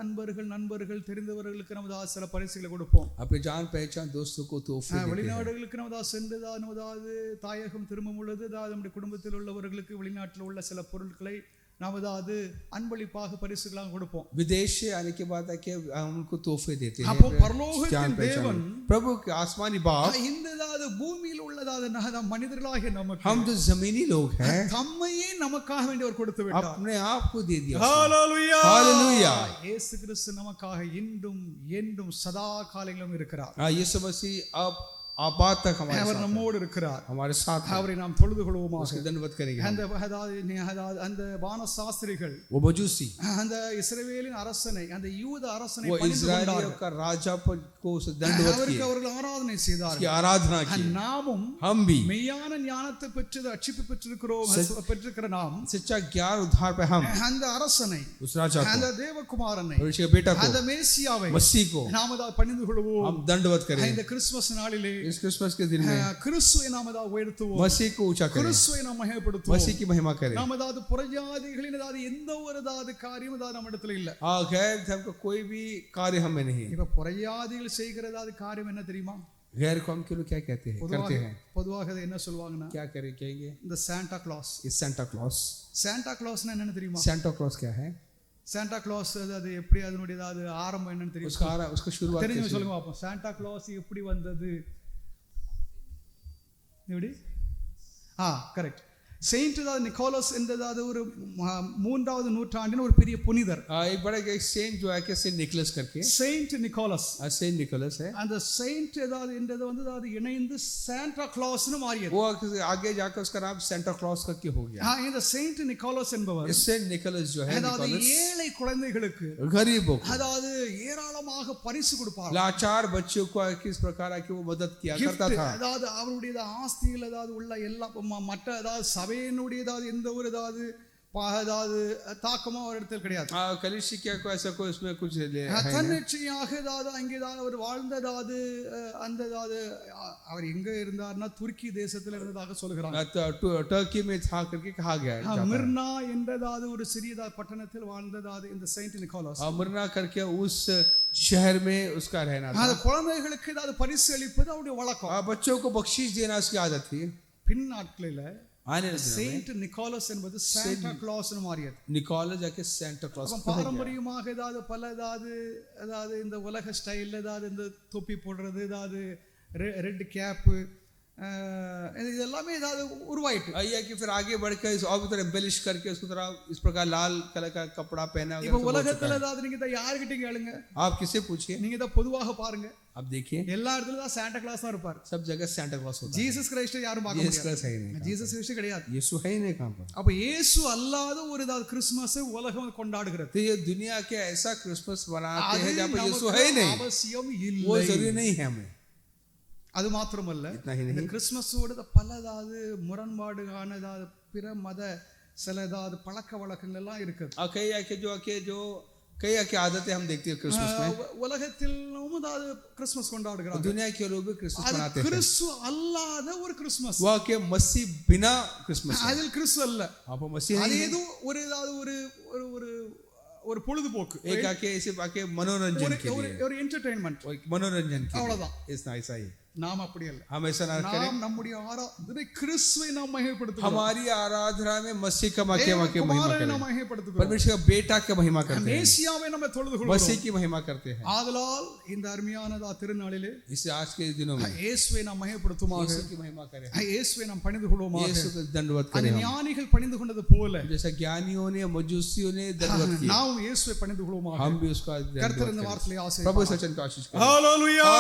அன்பர்கள் நண்பர்கள் தெரிந்தவர்களுக்கு நம்ம சில பரிசுகளை கொடுப்போம். अपने जान पहचान दोस्तों को तोहफे देते हैं। வெளிநாடுகளுக்கு நம்ம சென்று தாயகம் திரும்பும் பொழுது நம்முடைய குடும்பத்தில் உள்ளவர்களுக்கு வெளிநாட்டில் உள்ள சில பொருட்களை நாம் அன்பளிப்பாக பரிசுகளாக கொடுப்போம். विदेश से आने के बाद आके हम उनको तोहफे देते हैं। அப்போ பரலோகத்தின் जान தேவன், पहचान प्रभु के आसमानी बाप, இந்த பூமியில் உள்ளதாத மனிதர்களாகிய நமக்கு हम जो जमीनी लोग हैं தம்மையே நமக்காக வேண்டியவர் கொடுத்து விட்டார். अपने आप को दे दिया। ஹalleluya. हालेलुया। இயேசு கிறிஸ்து நமக்காக இன்றும் என்றும் சதா காலங்களிலும் இருக்கிறார். यीशु मसीह अब आबाद तक हमारे அவர் साथ நம்மோடு இருக்கிறார். हमारे साथ है। அவரை நாம் தொழுது கொள்வோமாக. उसके दंडवत करेंगे। அந்த வானசாஸ்திரிகள் वो मजूसी, அந்த இஸ்ரவேலின் அரசனை, அந்த யூத அரசனை वो பணிந்து इजरायलियों கொண்டார்கள். का राजा को उसे दंडवत அவருக்கு किए, அவர்கள் ஆராதனை उसकी செய்தார்கள். आराधना की। நாமும் हम भी மெய்யான ஞானத்தை பெற்று ரட்சிப்பு பெற்றிருக்கிற நாம் सच्चा ज्ञान उद्धार पे हम அந்த அரசனை, उस राजा அந்த को, தேவகுமாரனை, भविष्य के बेटा அந்த को, மேசியாவை मसीह को நாம் பணிந்து கொள்வோம். हम दंडवत करें। இந்த கிறிஸ்துமஸ் நாளிலே इस क्रिसमस के दिन में கிறிஸ்துவை நாம் உயர்த்துவோம். मसीह को ऊंचा करें, கிறிஸ்துவை நாம் மகிமைப்படுத்துவோம். मसीह की महिमा करें। நாம் புறஜாதிகளின் எந்த ஒரு காரியம் நம்ம இடத்துல இல்ல. गैर धर्म का कोई भी कार्य हमें नहीं है। இப்ப புறஜாதிகள் செய்கிறதாவது காரியம் என்ன தெரியுமா? गैर कौम के लोग क्या कहते हैं करते பொதுவாக हैं பொதுவாக அதை என்ன சொல்லுவாங்கன்னா क्या कहेंगे இந்த சாண்டா கிளாஸ். इस सेंटा क्लॉस சாண்டா கிளாஸ்னா என்னன்னு தெரியுமா? सेंटा क्लॉस क्या है சாண்டா கிளாஸ் அது எப்படி அதனுடைய அது ஆரம்பம் என்னன்னு தெரியுமா? उसका शुरुआत தெரிஞ்சு कैसे சொல்லுங்க பாப்போம். சாண்டா கிளாஸ் எப்படி வந்தது? எப்படி? கரெக்ட். செயின்ட் நிக்கோலஸ் என்றது ஒரு 3வது நூற்றாண்டின் ஒரு பெரிய புனிதர். एक बड़ा एक सेंट जो है कि सेंट निकोलस करके செயின்ட் நிக்கோலஸ். सेंट निकोलस है அந்த செயின்ட் என்றது அது இணைந்து சாண்டா கிளாஸ்னு மாறியது. वो आगे जाकर उसका नाम सेंटा क्लॉस करके हो गया. இந்த செயின்ட் நிக்கோலஸ் என்பவர் सेंट निकोलस जो है அதாவது ஏழை குழந்தைகளுக்கு गरीबों को அதாவது ஏராளமாக பரிசு கொடுப்பார். लाचार बच्चों को किस प्रकार की वो मदद किया करता था. அதாவது அவருடைய ஆஸ்தியில் உள்ள எல்லா மற்ற சபையினுடைய எந்த ஒரு தாக்கமோ ஒரு இடத்துல கிடையாது. कलीसिया क्या को ऐसा कोई उसमें कुछ தன்னிச்சையாக அங்கே அவர் வாழ்ந்ததாவது அந்த அவர் எங்க இருந்தார்னா துருக்கி தேசத்துல இருந்ததாக சொல்கிறாங்க. टर्की में था करके कहा गया है. மிர்னா என்றதாவது ஒரு சிறிய பட்டணத்தில் வாழ்ந்ததாவது இந்த செயின்ட் நிக்கோலஸ். मिर्ना करके उस शहर में उसका रहना था. குழந்தைகளுக்கு பரிசு அளிப்பது அவருடைய வழக்கம். बच्चों को बख्शीश देना उसकी आदत थी. பின் நாட்களில் செயின்ட் நிக்கோலஸ் என்பது சாண்டா கிளாஸ் மாறியது. நிக்கோலஸ் जाके सेंटा क्लॉस பாரம்பரியமாக பல இந்த உலக ஸ்டைல்ல இந்த தொப்பி போடுறது ரெட் கேப் இது எல்லாமே உருவாயிட்டு. आइए कि फिर आगे बढ़कर इस और तरह एम्बेलिश करके उसको तरह इस प्रकार लाल कलर का कपड़ा पहना. இப்போ உலகத்துல நீங்க யார்கிட்ட கேளுங்க, आप किसे पूछिए, நீங்க பொதுவாக பாருங்க, आप देखिए எல்லா இடத்துலயும் சாண்டா கிளாஸ் தான் இருப்பார். सब जगह सेंटा क्लॉस होता है. ஜீசஸ் கிறிஸ்து யாரும் பார்க்க முடியாது. ஜீசஸ் கிறிஸ்து கிடையாது. यीशु है ही नहीं कहां पर. அப்ப இயேசு अल्लाத ஒரு கிறிஸ்மஸ் உலகம் கொண்டாடுகிறது. तो ये दुनिया के ऐसा क्रिसमस मनाते हैं जहां पर यीशु है ही नहीं. அவசியம் இல்லை. वो जरूरी नहीं है हमें. அது மாத்திரமல்ல, இந்த கிறிஸ்மஸோட பல முரண்பாடுகான பிற மத சில பழக்க வழக்கங்கள் எல்லாம் இருக்குது. कई आदतें हम देखते हैं क्रिसमस में. உலகத்திலும் கிறிஸ்மஸ் கொண்டாடுகிறாங்க. दुनिया के लोग भी क्रिसमस मनाते हैं. கிறிஸ்து அல்லாத ஒரு கிறிஸ்மஸ். वो के मसीह बिना क्रिसमस. அதில் கிறிஸ்து அல்ல. आप मसीह அது ஏதோ ஒரு பொழுதுபோக்கு. एक आके मनोरंजन के लिए, ஒரு என்டர்டெயின்மென்ட், मनोरंजन के அவ்வளவுதான். इतना ऐसा ही. நாம் அப்படி அல்ல. हम ऐसा ना करें. நாம் நம்முடைய ஆராதனை கிறிஸ்துவை நாம் மகிமைப்படுத்துகிறோம். हमारी आराधना में मसीह का महिमा करें. நாம் மகிமைப்படுத்துகிறோம். परमेश्वर का बेटा की महिमा करते हैं. மேசியாவை நாம் தொழுதுகொள்கிறோம். मसीह की महिमा करते हैं. ஆதலால் இந்த அருமையான திருநாளிலே इस आज के दिनों में இயேசுவை நாம் மகிமைப்படுத்துமாக, यीशु की महिमा करें. இயேசுவை நாம் பணிந்து கொள்வோமாக. यीशु को दंडवत அந்த करें. ஞானிகள் பணிந்து கொண்டது போல जैसा ज्ञानियों ने मजूसियों ने दंडवत किया, நாம் இயேசுவை பணிந்து கொள்வோமாக. हम भी उसका கர்த்தர் இந்த दंडवत வார்த்தையை करें. ஆசீர்வதிப்பார். प्रभु सचन का आशीष करें. हालेलुया.